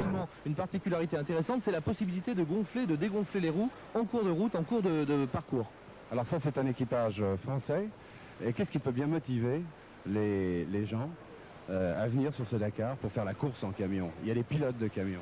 également une particularité intéressante, c'est la possibilité de gonfler, de dégonfler les roues en cours de route, en cours de parcours. Alors ça, c'est un équipage français. Et qu'est-ce qui peut bien motiver les gens à venir sur ce Dakar pour faire la course en camion? Il y a des pilotes de camions.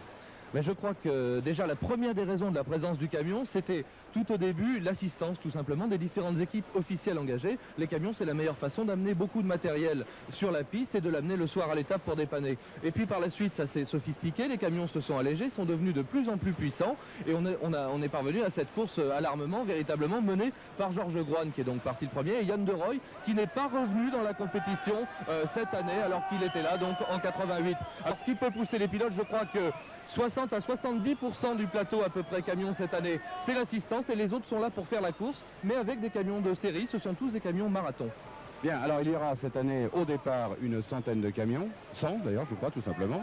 Mais je crois que déjà la première des raisons de la présence du camion, c'était tout au début l'assistance tout simplement des différentes équipes officielles engagées. Les camions, c'est la meilleure façon d'amener beaucoup de matériel sur la piste et de l'amener le soir à l'étape pour dépanner. Et puis par la suite, ça s'est sophistiqué, les camions se sont allégés, sont devenus de plus en plus puissants et on est parvenu à cette course à l'armement véritablement menée par Georges Groine qui est donc parti le premier et Yann De Rooij qui n'est pas revenu dans la compétition cette année alors qu'il était là donc en 88. Alors ce qui peut pousser les pilotes, je crois que 60 à 70% du plateau à peu près camions cette année, c'est l'assistance et les autres sont là pour faire la course, mais avec des camions de série, ce sont tous des camions marathon. Bien, alors il y aura cette année au départ une centaine de camions, 100 d'ailleurs je crois tout simplement.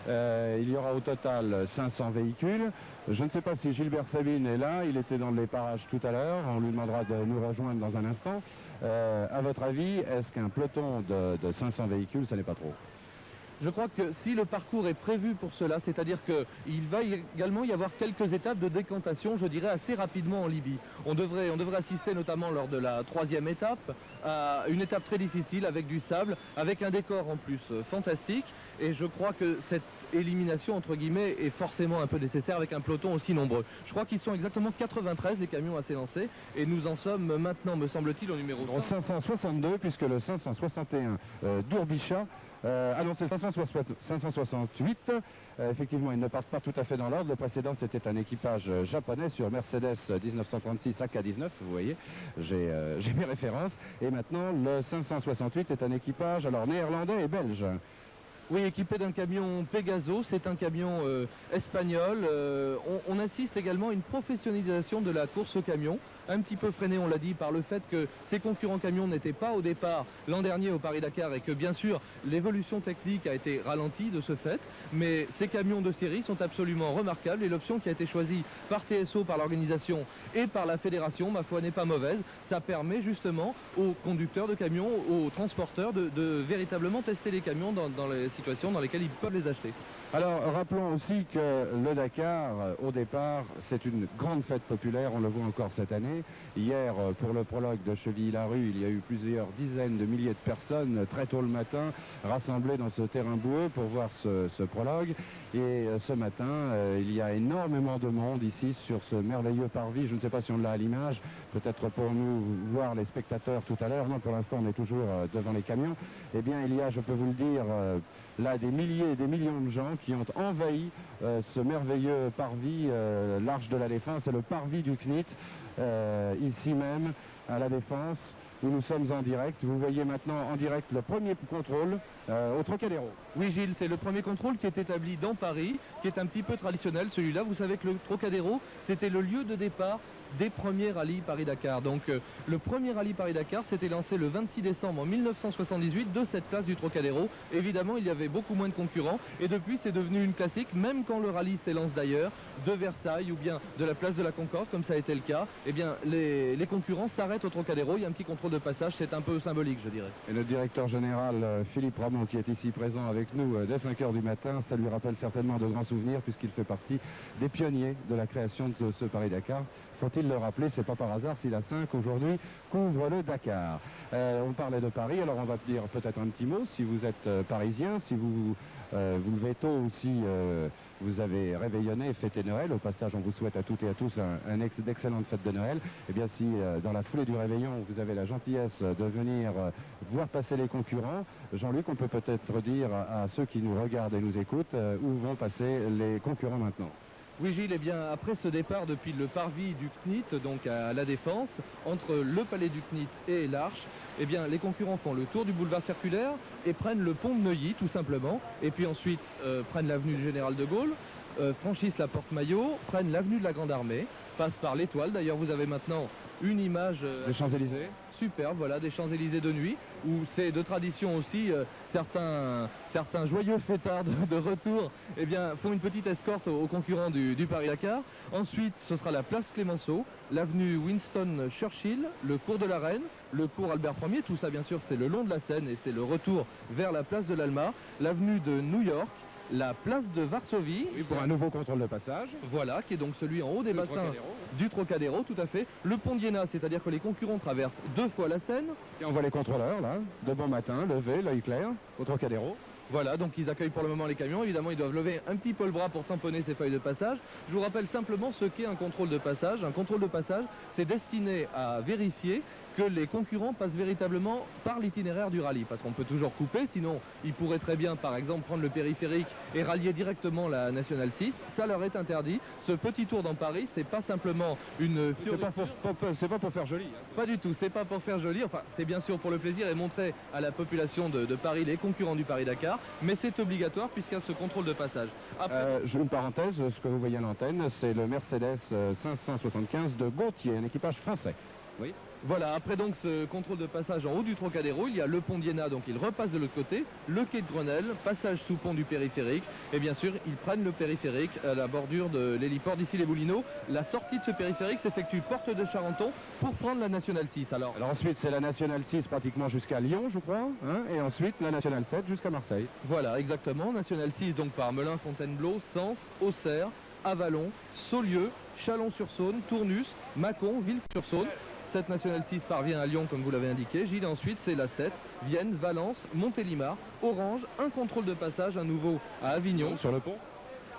Il y aura au total 500 véhicules. Je ne sais pas si Gilbert Sabine est là, il était dans les parages tout à l'heure, on lui demandera de nous rejoindre dans un instant. À votre avis, est-ce qu'un peloton de 500 véhicules, ça n'est pas trop ? Je crois que si le parcours est prévu pour cela, c'est-à-dire qu'il va également y avoir quelques étapes de décantation, je dirais assez rapidement en Libye. On devrait assister notamment lors de la 3e étape à une étape très difficile avec du sable, avec un décor en plus fantastique. Et je crois que cette élimination, entre guillemets, est forcément un peu nécessaire avec un peloton aussi nombreux. Je crois qu'ils sont exactement 93 les camions à s'élancer et nous en sommes maintenant, me semble-t-il, au numéro 562 puisque le 561 d'Ourbichat c'est 568. Effectivement, ils ne partent pas tout à fait dans l'ordre. Le précédent, c'était un équipage japonais sur Mercedes 1936 AK-19. Vous voyez, j'ai mes références. Et maintenant, le 568 est un équipage néerlandais et belge. Oui, équipé d'un camion Pegaso, c'est un camion espagnol. On assiste également à une professionnalisation de la course au camion, un petit peu freinée, on l'a dit, par le fait que ces concurrents camions n'étaient pas au départ l'an dernier au Paris-Dakar et que bien sûr l'évolution technique a été ralentie de ce fait, mais ces camions de série sont absolument remarquables et l'option qui a été choisie par TSO, par l'organisation et par la fédération, ma foi, n'est pas mauvaise. Ça permet justement aux conducteurs de camions, aux transporteurs de véritablement tester les camions dans les situations dans lesquelles ils peuvent les acheter. Alors rappelons aussi que le Dakar, au départ, c'est une grande fête populaire, on le voit encore cette année. Hier, pour le prologue de Chevilly-Larue, il y a eu plusieurs dizaines de milliers de personnes très tôt le matin rassemblées dans ce terrain boueux pour voir ce prologue. Et ce matin, il y a énormément de monde ici sur ce merveilleux parvis. Je ne sais pas si on l'a à l'image, peut-être pour nous voir les spectateurs tout à l'heure. Non, pour l'instant, on est toujours devant les camions. Eh bien, il y a, je peux vous le dire, là des milliers et des millions de gens qui ont envahi ce merveilleux parvis, l'Arche de la Défense et le parvis du CNIT, ici même à la Défense, où nous sommes en direct. Vous voyez maintenant en direct le premier contrôle au Trocadéro. Oui Gilles, c'est le premier contrôle qui est établi dans Paris, qui est un petit peu traditionnel celui-là. Vous savez que le Trocadéro, c'était le lieu de départ des premiers rallyes Paris-Dakar. Donc le premier rallye Paris-Dakar s'était lancé le 26 décembre 1978 de cette place du Trocadéro. Évidemment, il y avait beaucoup moins de concurrents et depuis c'est devenu une classique, même quand le rallye s'élance d'ailleurs, de Versailles ou bien de la place de la Concorde, comme ça a été le cas, eh bien les concurrents s'arrêtent au Trocadéro, il y a un petit contrôle de passage, c'est un peu symbolique je dirais. Et le directeur général Philippe Ramon qui est ici présent avec nous dès 5 h du matin, ça lui rappelle certainement de grands souvenirs puisqu'il fait partie des pionniers de la création de ce Paris-Dakar. Faut-il le rappeler, c'est pas par hasard si la 5 aujourd'hui couvre le Dakar. On parlait de Paris, alors on va dire peut-être un petit mot si vous êtes parisien, si vous vous levez tôt aussi, vous avez réveillonné, fêté Noël. Au passage, on vous souhaite à toutes et à tous d'excellentes fêtes de Noël. Et bien si dans la foulée du réveillon, vous avez la gentillesse de venir voir passer les concurrents, Jean-Luc, on peut peut-être dire à ceux qui nous regardent et nous écoutent où vont passer les concurrents maintenant. Oui Gilles, eh bien après ce départ depuis le parvis du CNIT, donc à la Défense, entre le palais du CNIT et l'Arche, eh bien les concurrents font le tour du boulevard circulaire et prennent le pont de Neuilly tout simplement, et puis ensuite prennent l'avenue du Général de Gaulle, franchissent la porte Maillot, prennent l'avenue de la Grande Armée, passent par l'Étoile. D'ailleurs vous avez maintenant une image des Champs-Élysées. Superbe, voilà, des Champs-Élysées de nuit, où c'est de tradition aussi, certains joyeux fêtards de retour eh bien, font une petite escorte aux concurrents du Paris-Dakar. Ensuite, ce sera la place Clémenceau, l'avenue Winston Churchill, le cours de la Reine, le cours Albert Ier, tout ça bien sûr c'est le long de la Seine et c'est le retour vers la place de l'Alma, l'avenue de New York, la place de Varsovie. Oui, pour un nouveau contrôle de passage. Voilà, qui est donc celui en haut des bassins du Trocadéro, tout à fait. Le pont d'Iéna, c'est-à-dire que les concurrents traversent 2 fois la Seine. Et on voit les contrôleurs, là, de bon matin, levés, l'œil clair, au Trocadéro. Voilà, donc ils accueillent pour le moment les camions. Évidemment, ils doivent lever un petit peu le bras pour tamponner ces feuilles de passage. Je vous rappelle simplement ce qu'est un contrôle de passage. Un contrôle de passage, c'est destiné à vérifier que les concurrents passent véritablement par l'itinéraire du rallye. Parce qu'on peut toujours couper, sinon ils pourraient très bien, par exemple, prendre le périphérique et rallier directement la Nationale 6. Ça leur est interdit. Ce petit tour dans Paris, c'est pas simplement une fioriture. C'est pas pour faire joli. Hein. Pas du tout, c'est pas pour faire joli. Enfin, c'est bien sûr pour le plaisir et montrer à la population de Paris les concurrents du Paris-Dakar. Mais c'est obligatoire puisqu'il y a ce contrôle de passage. Après... une parenthèse, ce que vous voyez à l'antenne, c'est le Mercedes 575 de Gauthier, un équipage français. Oui. Voilà, après donc ce contrôle de passage en haut du Trocadéro, il y a le pont d'Iéna, donc ils repassent de l'autre côté, le quai de Grenelle, passage sous pont du périphérique, et bien sûr, ils prennent le périphérique à la bordure de l'héliport d'ici les Boulineaux. La sortie de ce périphérique s'effectue porte de Charenton pour prendre la Nationale 6. Alors ensuite, c'est la Nationale 6 pratiquement jusqu'à Lyon, je crois, hein, et ensuite la Nationale 7 jusqu'à Marseille. Voilà, exactement, Nationale 6 donc par Melun, Fontainebleau, Sens, Auxerre, Avallon, Saulieu, Chalon-sur-Saône, Tournus, Mâcon, Villefranche-sur-Saône. Cette Nationale 6 parvient à Lyon comme vous l'avez indiqué. Gilles, ensuite c'est la 7, Vienne, Valence, Montélimar, Orange, un contrôle de passage à nouveau à Avignon. Sur le pont.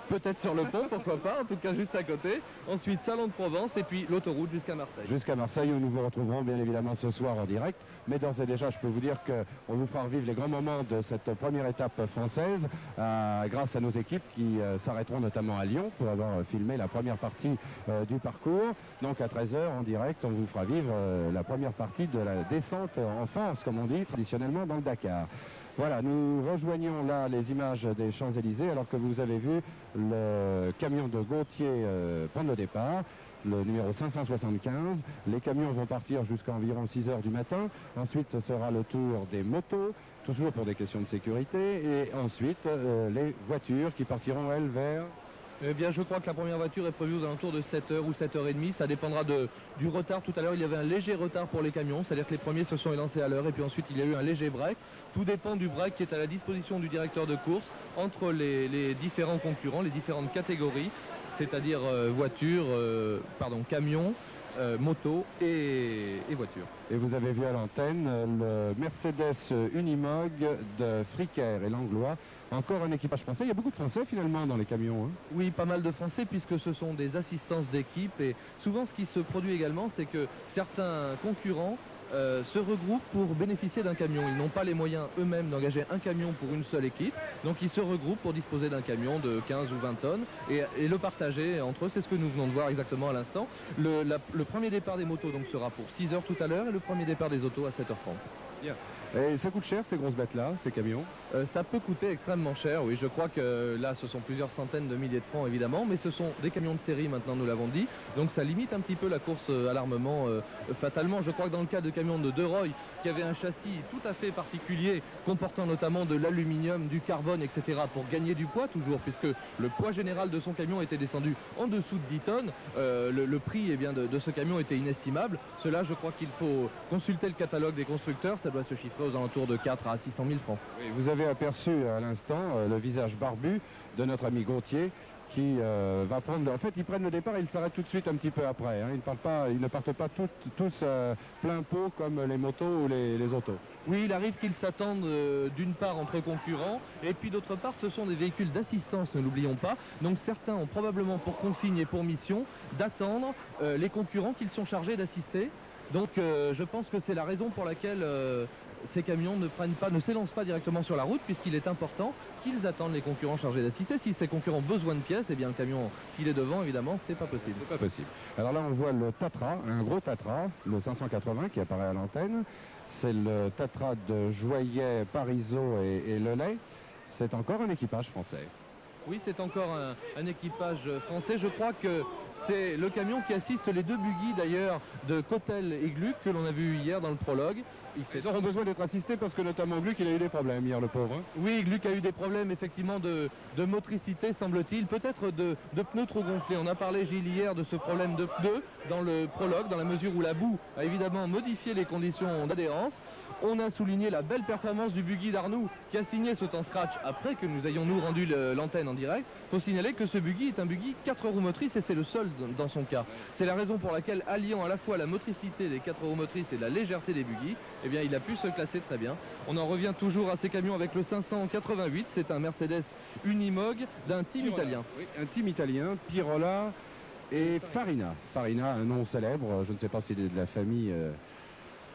Peut-être sur le pont, pourquoi pas, en tout cas juste à côté. Ensuite Salon de Provence et puis l'autoroute jusqu'à Marseille. Jusqu'à Marseille où nous vous retrouverons bien évidemment ce soir en direct. Mais d'ores et déjà, je peux vous dire qu'on vous fera revivre les grands moments de cette première étape française grâce à nos équipes qui s'arrêteront notamment à Lyon pour avoir filmé la première partie du parcours. Donc à 13 h en direct, on vous fera vivre la première partie de la descente en force, comme on dit traditionnellement dans le Dakar. Voilà, nous rejoignons là les images des Champs-Élysées alors que vous avez vu le camion de Gauthier prendre le départ, le numéro 575. Les camions vont partir jusqu'à environ 6 h du matin. Ensuite, ce sera le tour des motos, toujours pour des questions de sécurité. Et ensuite, les voitures qui partiront, elles, vers... Eh bien, je crois que la première voiture est prévue aux alentours de 7 h ou 7 h 30. Ça dépendra du retard. Tout à l'heure, il y avait un léger retard pour les camions, c'est-à-dire que les premiers se sont élancés à l'heure et puis ensuite, il y a eu un léger break. Tout dépend du break qui est à la disposition du directeur de course entre les différents concurrents, les différentes catégories, c'est-à-dire camions, motos et voitures. Et vous avez vu à l'antenne le Mercedes Unimog de Fricker et Langlois. Encore un équipage français. Il y a beaucoup de Français finalement dans les camions. Hein. Oui, pas mal de Français puisque ce sont des assistances d'équipe. Et souvent ce qui se produit également, c'est que certains concurrents se regroupent pour bénéficier d'un camion. Ils n'ont pas les moyens eux-mêmes d'engager un camion pour une seule équipe. Donc ils se regroupent pour disposer d'un camion de 15 ou 20 tonnes et le partager entre eux. C'est ce que nous venons de voir exactement à l'instant. Le premier départ des motos donc, sera pour 6 h tout à l'heure et le premier départ des autos à 7 h 30. Bien. Et ça coûte cher ces grosses bêtes-là, ces camions? Ça peut coûter extrêmement cher, oui. Je crois que là, ce sont plusieurs centaines de milliers de francs, évidemment, mais ce sont des camions de série, maintenant, nous l'avons dit. Donc ça limite un petit peu la course à l'armement, fatalement. Je crois que dans le cas de camions de De Roy, qui avait un châssis tout à fait particulier, comportant notamment de l'aluminium, du carbone, etc., pour gagner du poids, toujours, puisque le poids général de son camion était descendu en dessous de 10 tonnes. Le prix de ce camion était inestimable. Cela, je crois qu'il faut consulter le catalogue des constructeurs. Ça doit se chiffrer aux alentours de 4 à 600 000 francs. Oui, vous avez aperçu à l'instant le visage barbu de notre ami Gauthier qui va prendre... En fait, ils prennent le départ et ils s'arrêtent tout de suite un petit peu après. Hein. Ils ne partent pas tous plein pot comme les motos ou les autos. Oui, il arrive qu'ils s'attendent d'une part entre concurrents et puis d'autre part ce sont des véhicules d'assistance, ne l'oublions pas. Donc certains ont probablement pour consigne et pour mission d'attendre les concurrents qu'ils sont chargés d'assister. Donc je pense que c'est la raison pour laquelle ces camions ne s'élancent pas directement sur la route puisqu'il est important qu'ils attendent les concurrents chargés d'assister. Si ces concurrents ont besoin de pièces, eh bien le camion, s'il est devant, évidemment, c'est pas possible. C'est pas possible. Alors là, on voit le Tatra, un gros Tatra, le 580 qui apparaît à l'antenne. C'est le Tatra de Joyet, Parisot et Lelay. C'est encore un équipage français. Oui, c'est encore un équipage français. Je crois que c'est le camion qui assiste les deux buggy d'ailleurs de Cotel et Gluck que l'on a vu hier dans le prologue. Ils auront besoin d'être assistés parce que notamment Gluck, il a eu des problèmes hier, le pauvre. Oui, Gluck a eu des problèmes effectivement de motricité, semble-t-il, peut-être de pneus trop gonflés. On a parlé, Gilles, hier de ce problème de pneus dans le prologue, dans la mesure où la boue a évidemment modifié les conditions d'adhérence. On a souligné la belle performance du buggy d'Arnoux qui a signé ce temps scratch après que nous ayons nous rendu l'antenne en direct. Il faut signaler que ce buggy est un buggy 4 roues motrices et c'est le seul dans son cas. C'est la raison pour laquelle, alliant à la fois la motricité des 4 roues motrices et la légèreté des buggy, eh bien il a pu se classer très bien. On en revient toujours à ces camions avec le 588, c'est un Mercedes Unimog d'un team italien. Oui, un team italien, Pirola et Farina. Farina, un nom célèbre, je ne sais pas s'il est de la famille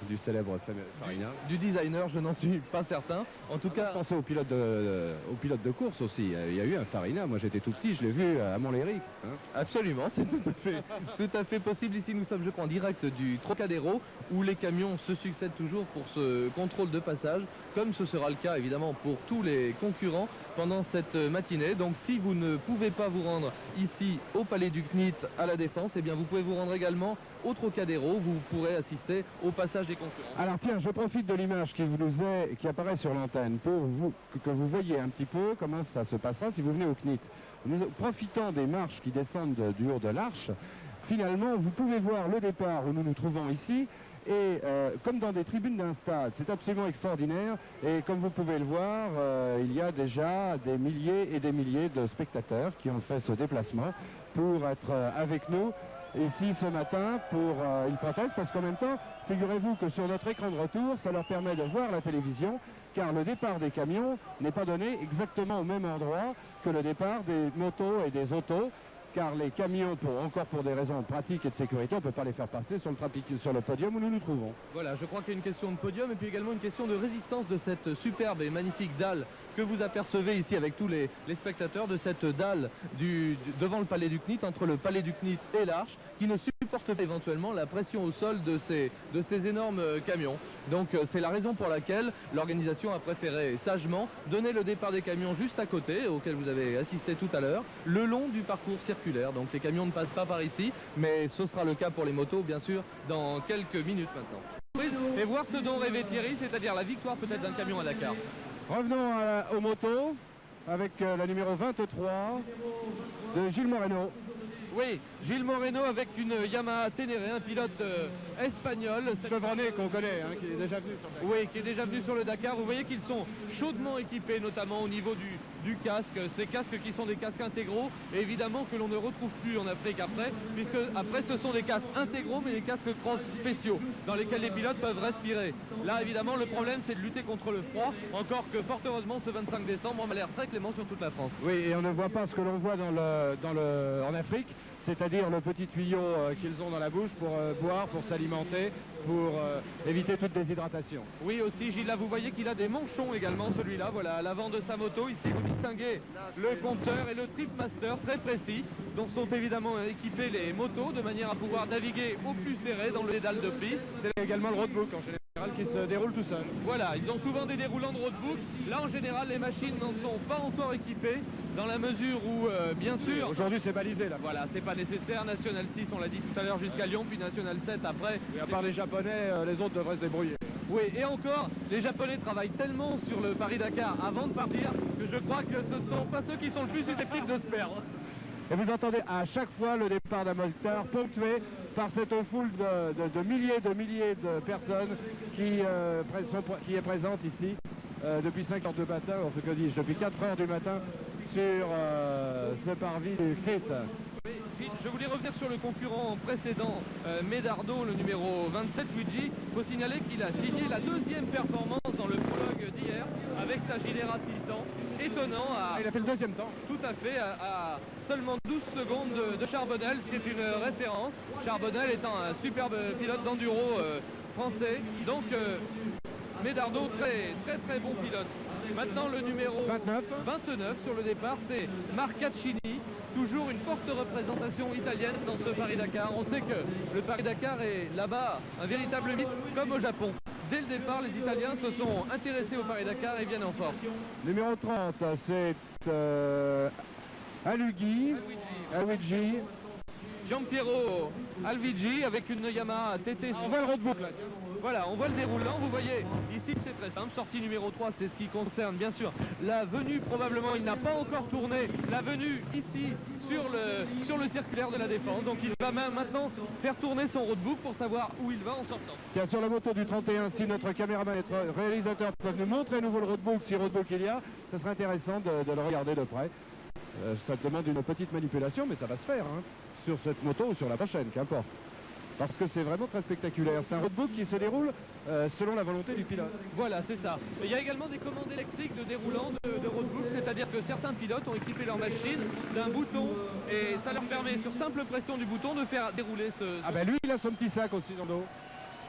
du célèbre Farina. Du designer, je n'en suis pas certain. En tout cas, pensez au pilote de course aussi. Il y a eu un Farina, moi j'étais tout petit, je l'ai vu à Montlhéry. Hein. Absolument, c'est tout à fait possible. Ici nous sommes, je crois, en direct du Trocadéro où les camions se succèdent toujours pour ce contrôle de passage, comme ce sera le cas évidemment pour tous les concurrents pendant cette matinée. Donc si vous ne pouvez pas vous rendre ici au Palais du CNIT à la Défense, eh bien vous pouvez vous rendre également au Trocadéro, vous pourrez assister au passage des concurrents. Alors tiens, je profite de l'image qui apparaît sur l'antenne pour que vous voyez un petit peu comment ça se passera si vous venez au CNIT. Nous profitant des marches qui descendent du haut de l'arche, finalement vous pouvez voir le départ où nous nous trouvons ici. Et comme dans des tribunes d'un stade, c'est absolument extraordinaire. Et comme vous pouvez le voir, il y a déjà des milliers et des milliers de spectateurs qui ont fait ce déplacement pour être avec nous ici ce matin pour une proteste. Parce qu'en même temps, figurez-vous que sur notre écran de retour, ça leur permet de voir la télévision, car le départ des camions n'est pas donné exactement au même endroit que le départ des motos et des autos. Car les camions, encore pour des raisons pratiques et de sécurité, on ne peut pas les faire passer sur le podium où nous nous trouvons. Voilà, je crois qu'il y a une question de podium et puis également une question de résistance de cette superbe et magnifique dalle que vous apercevez ici avec tous les spectateurs, de cette dalle devant le Palais du CNIT, entre le Palais du CNIT et l'Arche, qui ne supporte pas éventuellement la pression au sol de ces énormes camions. Donc c'est la raison pour laquelle l'organisation a préféré sagement donner le départ des camions juste à côté, auquel vous avez assisté tout à l'heure, le long du parcours circulaire. Donc les camions ne passent pas par ici, mais ce sera le cas pour les motos, bien sûr, dans quelques minutes maintenant. Et voir ce dont rêvait Thierry, c'est-à-dire la victoire peut-être d'un camion à Dakar. Revenons aux motos avec la numéro 23 de Gilles Moreno. Oui, Gilles Moreno avec une Yamaha Ténéré, un pilote espagnol. Chevronné qu'on connaît, hein, qui est déjà venu sur le Dakar. Oui, qui est déjà venu sur le Dakar. Vous voyez qu'ils sont chaudement équipés, notamment au niveau du casque. Ces casques qui sont des casques intégraux, et évidemment que l'on ne retrouve plus en Afrique après, puisque après ce sont des casques intégraux, mais des casques cross spéciaux, dans lesquels les pilotes peuvent respirer. Là, évidemment, le problème, c'est de lutter contre le froid, encore que, fort heureusement, ce 25 décembre, on a l'air très clément sur toute la France. Oui, et on ne voit pas ce que l'on voit en Afrique, c'est-à-dire le petit tuyau qu'ils ont dans la bouche pour boire, pour s'alimenter, pour éviter toute déshydratation. Oui, aussi, Gilles, là, vous voyez qu'il a des manchons également, celui-là, voilà, à l'avant de sa moto. Ici, vous distinguez le compteur et le Tripmaster, très précis, dont sont évidemment équipés les motos, de manière à pouvoir naviguer au plus serré dans le dédale de piste. C'est également le roadbook, en général, qui se déroule tout seul. Voilà, ils ont souvent des déroulants de roadbook. Là, en général, les machines n'en sont pas encore équipées, dans la mesure où, bien sûr... Aujourd'hui, c'est balisé, là. Voilà, c'est pas nécessaire. National 6, on l'a dit tout à l'heure, jusqu'à Lyon, puis National 7 après. Et à part les Japonais, les autres devraient se débrouiller. Oui, et encore, les Japonais travaillent tellement sur le Paris-Dakar avant de partir que je crois que ce ne sont pas ceux qui sont le plus susceptibles de se perdre. Et vous entendez à chaque fois le départ d'un moteur ponctué par cette foule de milliers de personnes qui est présente ici depuis 5 heures du matin, enfin que dis-je, depuis 4 heures du matin sur ce parvis du CNIT. Oui, je voulais revenir sur le concurrent précédent, Medardo, le numéro 27, Luigi. Il faut signaler qu'il a signé la deuxième performance dans le prologue d'hier avec sa Gilera 600. Étonnant. Il a fait le deuxième temps. Tout à fait, à seulement 12 secondes de Charbonnel, ce qui est une référence. Charbonnel étant un superbe pilote d'enduro français. Donc, Medardo, très bon pilote. Maintenant, le numéro 29 sur le départ, c'est Marcaccini. Toujours une forte représentation italienne dans ce Paris-Dakar. On sait que le Paris-Dakar est là-bas un véritable mythe, comme au Japon. Dès le départ, les Italiens se sont intéressés au Paris-Dakar et viennent en force. Numéro 30, c'est Alughi, Giampiero Alvigi avec une Yamaha TT. On voit le roadbook là. Voilà, on voit le déroulant, vous voyez, ici c'est très simple, sortie numéro 3, c'est ce qui concerne bien sûr la venue, probablement il n'a pas encore tourné, la venue ici sur le circulaire de la Défense, donc il va maintenant faire tourner son roadbook pour savoir où il va en sortant. Tiens, sur la moto du 31, si notre caméraman et notre réalisateur peuvent nous montrer à nouveau le roadbook, si roadbook il y a, ça serait intéressant de le regarder de près. Ça demande une petite manipulation, mais ça va se faire, hein, sur cette moto ou sur la prochaine, qu'importe. Parce que c'est vraiment très spectaculaire. C'est un roadbook qui se déroule selon la volonté du pilote. Voilà, c'est ça. Il y a également des commandes électriques de déroulant de roadbook, c'est-à-dire que certains pilotes ont équipé leur machine d'un bouton et ça leur permet, sur simple pression du bouton, de faire dérouler ce... Ah ben lui, il a son petit sac aussi dans le dos.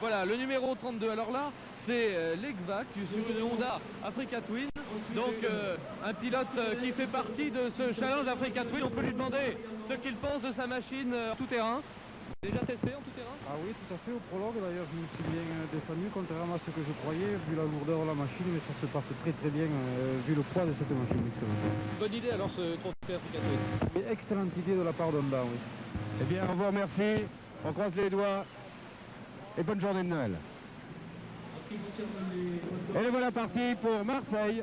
Voilà, le numéro 32. Alors là, c'est l'EGVAC sur une Honda Africa Twin. Donc un pilote qui fait partie de ce challenge Africa Twin, on peut lui demander ce qu'il pense de sa machine tout terrain. Déjà testé en tout terrain? Ah oui, tout à fait, au prologue d'ailleurs, je me suis bien défendu, contrairement à ce que je croyais, vu la lourdeur de la machine, mais ça se passe très très bien, vu le poids de cette machine. Excellent. Bonne idée alors ce trophée Africa Twin. Mais excellente idée de la part d'Honda, oui. Eh bien, on vous remercie, on croise les doigts et bonne journée de Noël. Et les voilà partis pour Marseille.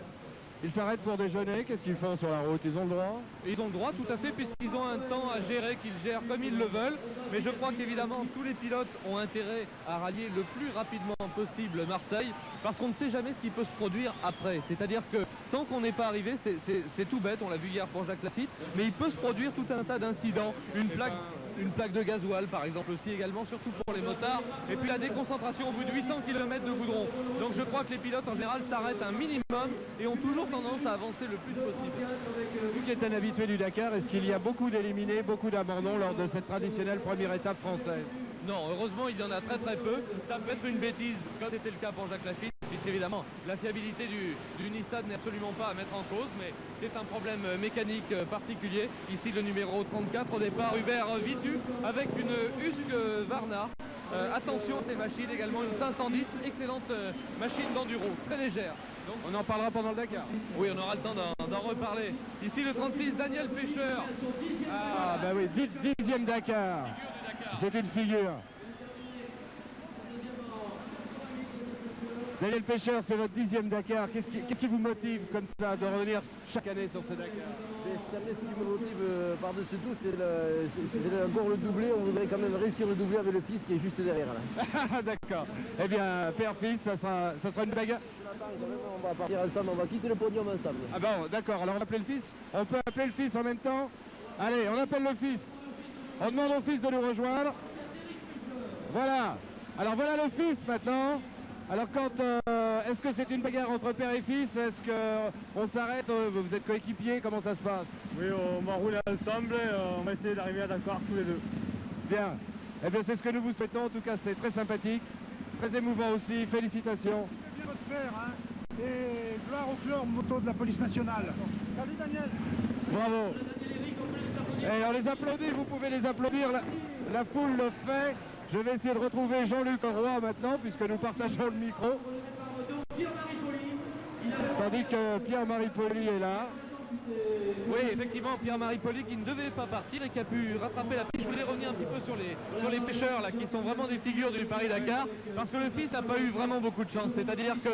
Ils s'arrêtent pour déjeuner, qu'est-ce qu'ils font sur la route? Ils ont le droit? Ils ont le droit tout à fait puisqu'ils ont un temps à gérer qu'ils gèrent comme ils le veulent. Mais je crois qu'évidemment tous les pilotes ont intérêt à rallier le plus rapidement possible Marseille parce qu'on ne sait jamais ce qui peut se produire après. C'est-à-dire que tant qu'on n'est pas arrivé, c'est tout bête, on l'a vu hier pour Jacques Lafitte, mais il peut se produire tout un tas d'incidents. Une plaque de gasoil par exemple aussi également, surtout pour les motards. Et puis la déconcentration au bout de 800 km de goudron. Donc je crois que les pilotes en général s'arrêtent un minimum et ont toujours tendance à avancer le plus possible. Vous qui êtes un habitué du Dakar, est-ce qu'il y a beaucoup d'éliminés, beaucoup d'abandons lors de cette traditionnelle première étape française? Non, heureusement il y en a très très peu. Ça peut être une bêtise comme c'était le cas pour Jacques Lafitte. Évidemment, la fiabilité du Nissan n'est absolument pas à mettre en cause, mais c'est un problème mécanique particulier. Ici, le numéro 34 au départ, Hubert Vitu, avec une Husky Varna. Attention à ces machines, également une 510, excellente machine d'enduro, très légère. Donc, on en parlera pendant le Dakar. Oui, on aura le temps d'en reparler. Ici, le 36, Daniel Pêcheur. Ah, ben oui, 10e Dakar. C'est une figure. Daniel Pêcheur, c'est votre 10e Dakar. Qu'est-ce qui vous motive comme ça de revenir chaque année sur ce Dakar? Cette année, ce qui me motive par-dessus tout, c'est encore le doublé. On voudrait quand même réussir le doublé avec le fils qui est juste derrière là. D'accord. Eh bien, père-fils, ça sera une bagarre. On va partir ensemble, on va quitter le podium ensemble. Ah bon, d'accord. Alors on appelle le fils? On peut appeler le fils en même temps? Allez, on appelle le fils. On demande au fils de nous rejoindre. Voilà. Alors voilà le fils maintenant. Alors est-ce que c'est une bagarre entre père et fils? Est-ce qu'on s'arrête? Vous êtes coéquipiers? Comment ça se passe? Oui, on va rouler ensemble, on va essayer d'arriver à Dakar tous les deux. Bien. Eh bien, c'est ce que nous vous souhaitons. En tout cas, c'est très sympathique, très émouvant aussi. Félicitations. C'est bien votre père, hein. Et gloire au club moto de la police nationale. Salut Daniel. Bravo. Et on les applaudit, vous pouvez les applaudir. La foule le fait. Je vais essayer de retrouver Jean-Luc Roy maintenant, puisque nous partageons le micro. Tandis que Pierre-Marie Poli est là. Oui, effectivement, Pierre-Marie Poli qui ne devait pas partir et qui a pu rattraper la piste. Je voulais revenir un petit peu sur les pêcheurs là, qui sont vraiment des figures du Paris-Dakar, parce que le fils n'a pas eu vraiment beaucoup de chance. C'est-à-dire que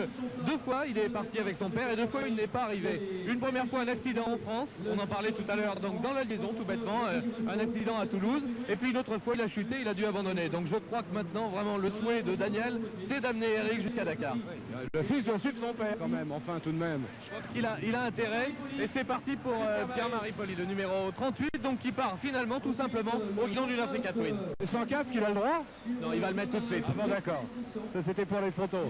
2 fois, il est parti avec son père et 2 fois, il n'est pas arrivé. Une première fois, un accident en France, on en parlait tout à l'heure, donc dans la liaison, tout bêtement, un accident à Toulouse. Et puis une autre fois, il a chuté, il a dû abandonner. Donc je crois que maintenant, vraiment, le souhait de Daniel, c'est d'amener Eric jusqu'à Dakar. Le fils doit suivre son père quand même, enfin tout de même. Je crois qu'il a intérêt et c'est parti pour Pierre-Marie Poli, le numéro 38, donc qui part finalement tout simplement au guidon d'une Africa Twin. Sans casque, il a le droit? Non, il va le mettre tout de suite. Ah bon, d'accord. Ça c'était pour les photos.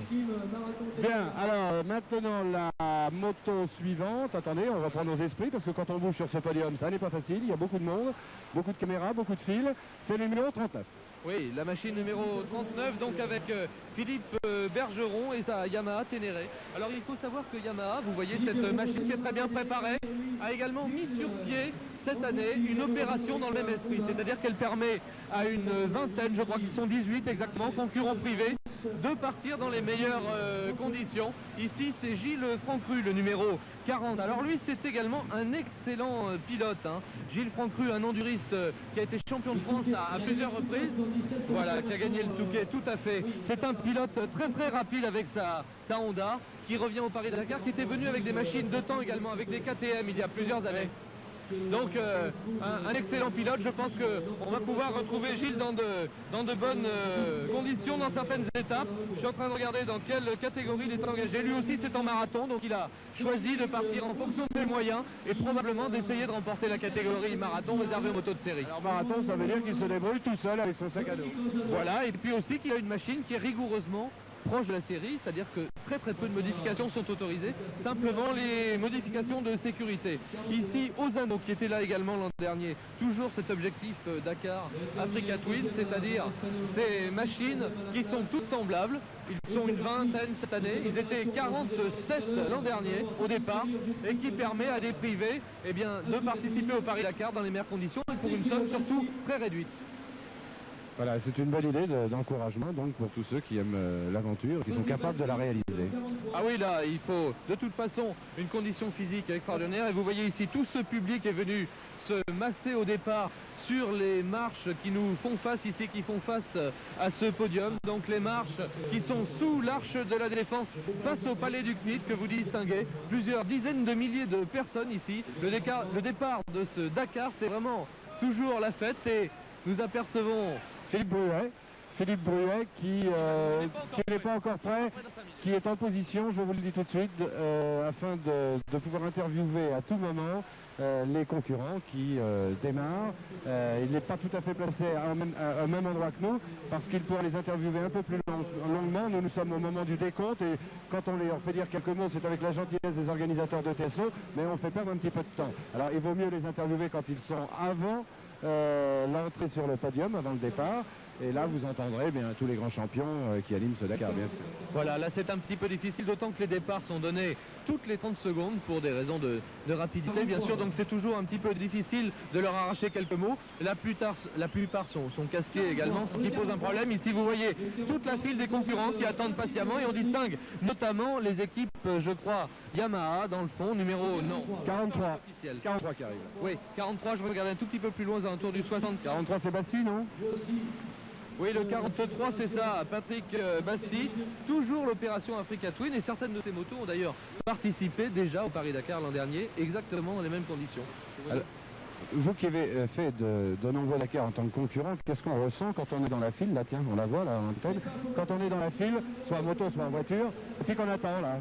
Bien, alors maintenant la moto suivante. Attendez, on va prendre nos esprits parce que quand on bouge sur ce podium, ça n'est pas facile. Il y a beaucoup de monde, beaucoup de caméras, beaucoup de fils. C'est le numéro 39. Oui, la machine numéro 39, donc avec Philippe Bergeron et sa Yamaha Ténéré. Alors il faut savoir que Yamaha, vous voyez cette machine qui est très bien préparée, a également mis sur pied cette année une opération dans le même esprit. C'est-à-dire qu'elle permet à une vingtaine, je crois qu'ils sont 18 exactement, concurrents privés, de partir dans les meilleures conditions. Ici, c'est Gilles Francru, le numéro 40. Alors lui, c'est également un excellent pilote. Hein. Gilles Francru, un enduriste qui a été champion de France à plusieurs reprises. Voilà, qui a gagné le Touquet, tout à fait. C'est un pilote très très rapide avec sa Honda, qui revient au Paris-Dakar, qui était venu avec des machines de temps également, avec des KTM il y a plusieurs années. Donc un excellent pilote. Je pense qu'on va pouvoir retrouver Gilles dans de bonnes conditions dans certaines étapes. Je suis en train de regarder dans quelle catégorie il est engagé. Lui aussi c'est en marathon, donc il a choisi de partir en fonction de ses moyens et probablement d'essayer de remporter la catégorie marathon réservée aux motos de série. Alors marathon, ça veut dire qu'il se débrouille tout seul avec son sac à dos. Voilà, et puis aussi qu'il a une machine qui est rigoureusement proche de la série, c'est-à-dire que très très peu de modifications sont autorisées, simplement les modifications de sécurité. Ici, Ozano, qui était là également l'an dernier, toujours cet objectif Dakar Africa Twin, c'est-à-dire ces machines qui sont toutes semblables. Ils sont une vingtaine cette année, ils étaient 47 l'an dernier au départ, et qui permet à des privés de participer au Paris-Dakar dans les meilleures conditions et pour une somme surtout très réduite. Voilà, c'est une bonne idée d'encouragement donc pour tous ceux qui aiment l'aventure, qui sont capables de la réaliser. Ah oui, là, il faut de toute façon une condition physique extraordinaire. Et vous voyez ici, tout ce public est venu se masser au départ sur les marches qui nous font face ici, qui font face à ce podium. Donc les marches qui sont sous l'Arche de la Défense, face au Palais du CNIT que vous distinguez. Plusieurs dizaines de milliers de personnes ici. Le départ de ce Dakar, c'est vraiment toujours la fête et nous apercevons Philippe Bruet qui n'est pas encore prêt, qui est en position, je vous le dis tout de suite, afin de pouvoir interviewer à tout moment les concurrents qui démarrent. Il n'est pas tout à fait placé au même endroit que nous, parce qu'il pourra les interviewer un peu plus longuement. Nous sommes au moment du décompte et quand on leur fait dire quelques mots, c'est avec la gentillesse des organisateurs de TSO, mais on fait perdre un petit peu de temps. Alors il vaut mieux les interviewer quand ils sont avant l'entrée sur le podium, avant le départ. Et là, vous entendrez tous les grands champions qui animent ce Dakar, bien sûr. Voilà, là c'est un petit peu difficile, d'autant que les départs sont donnés toutes les 30 secondes pour des raisons de rapidité, bien sûr. Donc c'est toujours un petit peu difficile de leur arracher quelques mots. La plupart sont casqués également, ce qui pose un problème. Ici, vous voyez toute la file des concurrents qui attendent patiemment et on distingue notamment les équipes, je crois, Yamaha dans le fond, numéro 43. 43 qui arrive. Oui, 43, je regarde un tout petit peu plus loin, un tour du 60. 43, c'est Basti, non? Oui, le 43, c'est ça, Patrick Basti. Toujours l'opération Africa Twin et certaines de ces motos ont d'ailleurs participé déjà au Paris-Dakar l'an dernier, exactement dans les mêmes conditions. Alors, vous qui avez fait de nombreux Dakar en tant que concurrent, qu'est-ce qu'on ressent quand on est dans la file? Là, tiens, on la voit là, en tête. Quand on est dans la file, soit en moto, soit en voiture, et puis qu'on attend là.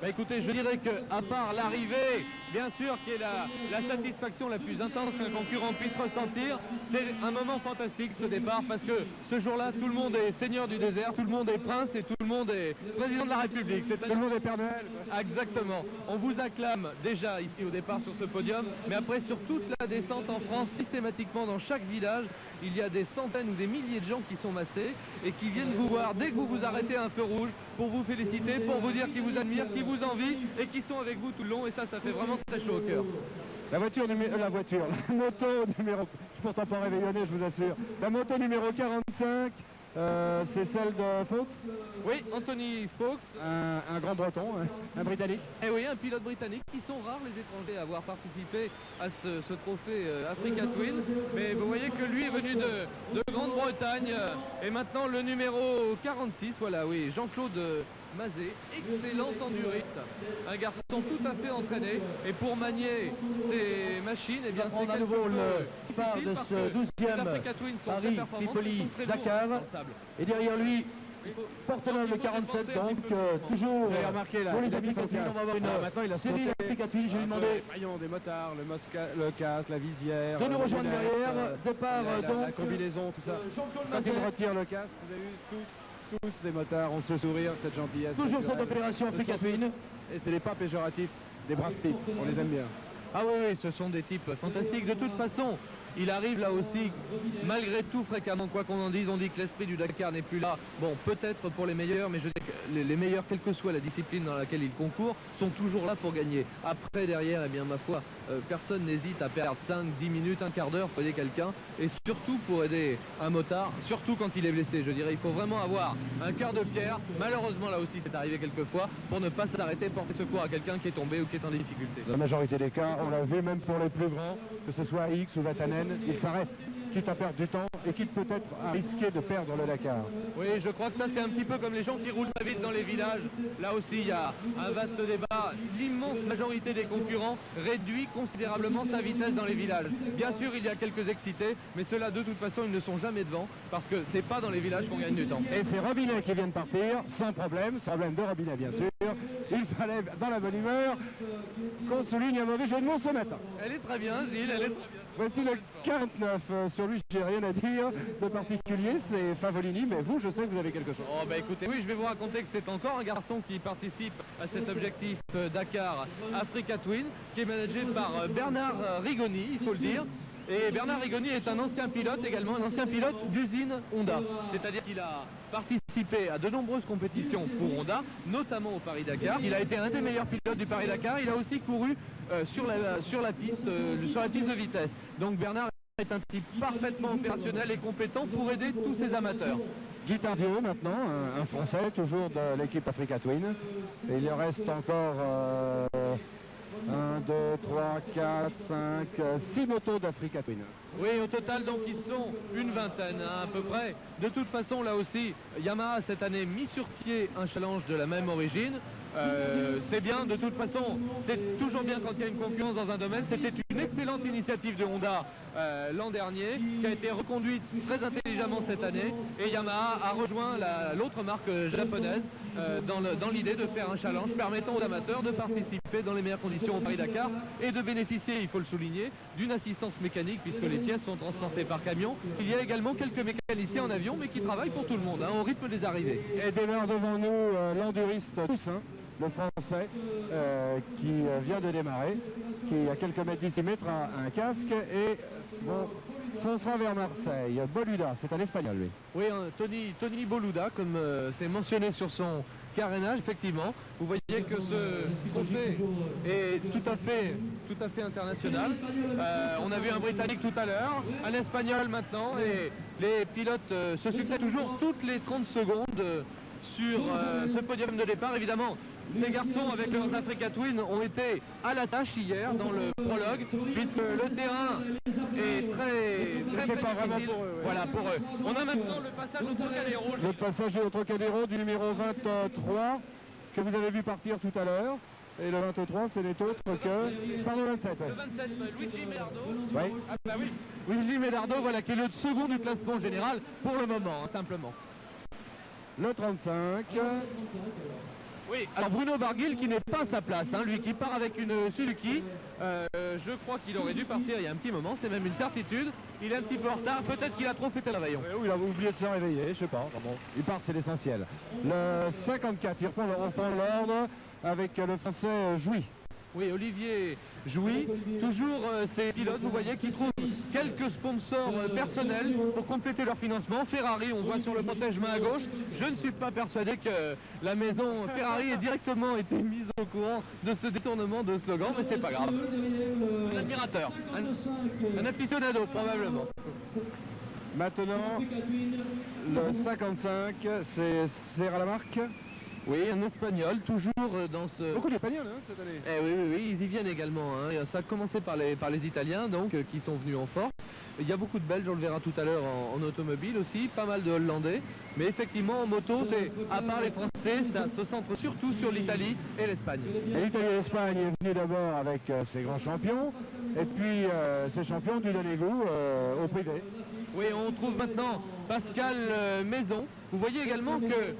Bah écoutez, je dirais qu'à part l'arrivée, bien sûr, qui est la satisfaction la plus intense qu'un concurrent puisse ressentir, c'est un moment fantastique ce départ, parce que ce jour-là, tout le monde est seigneur du désert, tout le monde est prince et tout le monde est président de la République. Tout le monde est Père Noël. Exactement. On vous acclame déjà ici au départ sur ce podium, mais après sur toute la descente en France, systématiquement dans chaque village, il y a des centaines ou des milliers de gens qui sont massés et qui viennent vous voir dès que vous vous arrêtez à un feu rouge pour vous féliciter, pour vous dire qu'ils vous admirent, qu'ils vous envient et qui sont avec vous tout le long, et ça fait vraiment très chaud au cœur. La moto numéro, je suis pourtant pas réveillonné, je vous assure. La moto numéro 45, c'est celle de Fox. Oui, Anthony Fox. Un grand breton, un britannique. Et oui, un pilote britannique, qui sont rares les étrangers à avoir participé à ce trophée Africa Twin. Mais vous voyez que lui est venu de Grande-Bretagne. Et maintenant le numéro 46, voilà, oui, Jean-Claude Mazet, excellent enduriste, un garçon tout à fait entraîné, et pour manier ces machines, c'est à nouveau le départ de ce 12e Paris-Tripoli-Dakar, et derrière lui, porte-le le 47, donc toujours pour les amis Catherine, on va avoir une série d'Africa Twin. Je lui ai demandé des motards, le casque, la visière, de nous rejoindre derrière, départ donc la combinaison, tout ça. Quand il retire le casque, vous avez vu tous des motards ont ce sourire, cette gentillesse. Toujours cette opération Africa Twin. Et c'est pas péjoratif, des braves types, on les aime bien. Ah oui, ce sont des types fantastiques. De toute façon, il arrive là aussi, malgré tout fréquemment, quoi qu'on en dise, on dit que l'esprit du Dakar n'est plus là. Bon, peut-être pour les meilleurs, mais je dis que les meilleurs, quelle que soit la discipline dans laquelle ils concourent, sont toujours là pour gagner. Après, derrière, eh bien, ma foi, personne n'hésite à perdre 5, 10 minutes, un quart d'heure pour aider quelqu'un, et surtout pour aider un motard, surtout quand il est blessé. Je dirais, il faut vraiment avoir un cœur de pierre. Malheureusement, là aussi, c'est arrivé quelques fois, pour ne pas s'arrêter, porter secours à quelqu'un qui est tombé ou qui est en difficulté. La majorité des cas, on l'a vu même pour les plus grands, que ce soit X ou Vatanen, ils s'arrêtent, quitte à perdre du temps et quitte peut-être à risquer de perdre le Dakar. Oui, je crois que ça c'est un petit peu comme les gens qui roulent très vite dans les villages. Là aussi il y a un vaste débat. L'immense majorité des concurrents réduit considérablement sa vitesse dans les villages. Bien sûr il y a quelques excités, mais ceux-là de toute façon ils ne sont jamais devant parce que c'est pas dans les villages qu'on gagne du temps. Et c'est Robinet qui vient de partir, sans problème de Robinet bien sûr. Il fallait dans la bonne humeur qu'on souligne un mauvais jeu de mots ce matin. Elle est très bien, Gilles, elle est très bien. Voici le 49, sur lui j'ai rien à dire de particulier, c'est Favolini, mais vous je sais que vous avez quelque chose. Oh bah écoutez, oui je vais vous raconter que c'est encore un garçon qui participe à cet objectif Dakar Africa Twin, qui est managé par Bernard Rigoni, il faut le dire. Et Bernard Rigoni est un ancien pilote également, un ancien pilote d'usine Honda. C'est-à-dire qu'il a participé à de nombreuses compétitions pour Honda, notamment au Paris-Dakar. Il a été un des meilleurs pilotes du Paris-Dakar. Il a aussi couru sur la piste de vitesse. Donc Bernard est un type parfaitement opérationnel et compétent pour aider tous ces amateurs. Guy Tardieu maintenant, un Français, toujours de l'équipe Africa Twin. Et il reste encore 1, 2, 3, 4, 5, 6 motos d'Africa Twin. Oui, au total, donc, ils sont une vingtaine, hein, à peu près. De toute façon, là aussi, Yamaha, cette année, mis sur pied un challenge de la même origine. C'est bien, de toute façon, c'est toujours bien quand il y a une concurrence dans un domaine. C'était une excellente initiative de Honda l'an dernier, qui a été reconduite très intelligemment cette année. Et Yamaha a rejoint l'autre marque japonaise dans l'idée de faire un challenge permettant aux amateurs de participer dans les meilleures conditions au Paris-Dakar et de bénéficier, il faut le souligner, d'une assistance mécanique puisque les pièces sont transportées par camion. Il y a également quelques mécaniciens en avion mais qui travaillent pour tout le monde, hein, au rythme des arrivées. Et démarre devant nous l'enduriste Toussaint, le Français, qui vient de démarrer, qui à quelques mètres d'ici mettra un casque et foncera vers Marseille. Boluda, c'est un Espagnol lui. Oui, Tony Boluda, comme c'est mentionné sur son carénage, effectivement. Vous voyez que ce projet est tout à fait international. On a vu un Britannique tout à l'heure, un Espagnol maintenant, et les pilotes se succèdent toujours toutes les 30 secondes sur ce podium de départ. Évidemment, ces garçons avec leurs Africa Twin ont été à la tâche hier dans le prologue, puisque le terrain est très difficile. Pour eux, ouais. Voilà, pour eux. On a maintenant le passage au Trocadéro. Le passage au Trocadéro du numéro 23 que vous avez vu partir tout à l'heure. Et le 23, ce n'est autre que... Pardon, 27. Ouais. Le 27, Luigi Medardo. Oui. Ah bah oui. Luigi Medardo, voilà, qui est le second du classement général pour le moment, hein, simplement. Le 35. Oui, alors Bruno Barguil qui n'est pas à sa place, hein, lui qui part avec une Suzuki. Je crois qu'il aurait dû partir il y a un petit moment, c'est même une certitude. Il est un petit peu en retard, peut-être qu'il a trop fêté le réveillon. Ou il a oublié de se réveiller, je sais pas. Bon, il part, c'est l'essentiel. Le 54, il reprend l'ordre avec le Français Jouy. Oui, Olivier Jouy, toujours ces pilotes, vous voyez, qui trouvent quelques sponsors personnels pour compléter leur financement. Ferrari, on voit sur le protège-main à gauche. Je ne suis pas persuadé que la maison Ferrari ait directement été mise au courant de ce détournement de slogan, mais c'est pas grave. Un admirateur, un aficionado probablement. Maintenant, le 55, c'est Serra Lamarque. Oui, un Espagnol, toujours dans ce... Beaucoup d'Espagnols hein, cette année. Oui, ils y viennent également. Hein. Ça a commencé par les Italiens, donc, qui sont venus en force. Il y a beaucoup de Belges, on le verra tout à l'heure en automobile aussi, pas mal de Hollandais. Mais effectivement, en moto, à part les Français, ça se centre surtout sur l'Italie et l'Espagne. L'Italie et l'Espagne est venue d'abord avec ses grands champions, et puis ces champions du donnez-vous au privé. Oui, on trouve maintenant Pascal Maison. Vous voyez également que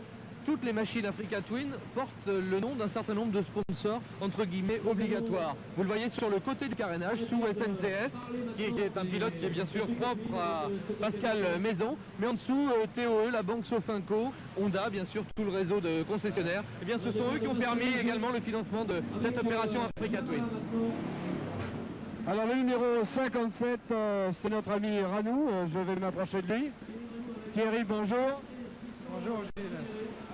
toutes les machines Africa Twin portent le nom d'un certain nombre de sponsors, entre guillemets, obligatoires. Vous le voyez sur le côté du carénage, sous SNCF, qui est un pilote qui est bien sûr propre à Pascal Maison, mais en dessous, TOE, la banque Sofinco, Honda, bien sûr, tout le réseau de concessionnaires. Eh bien, ce sont eux qui ont permis également le financement de cette opération Africa Twin. Alors, le numéro 57, c'est notre ami Ranou, je vais m'approcher de lui. Thierry, bonjour. Bonjour Gilles.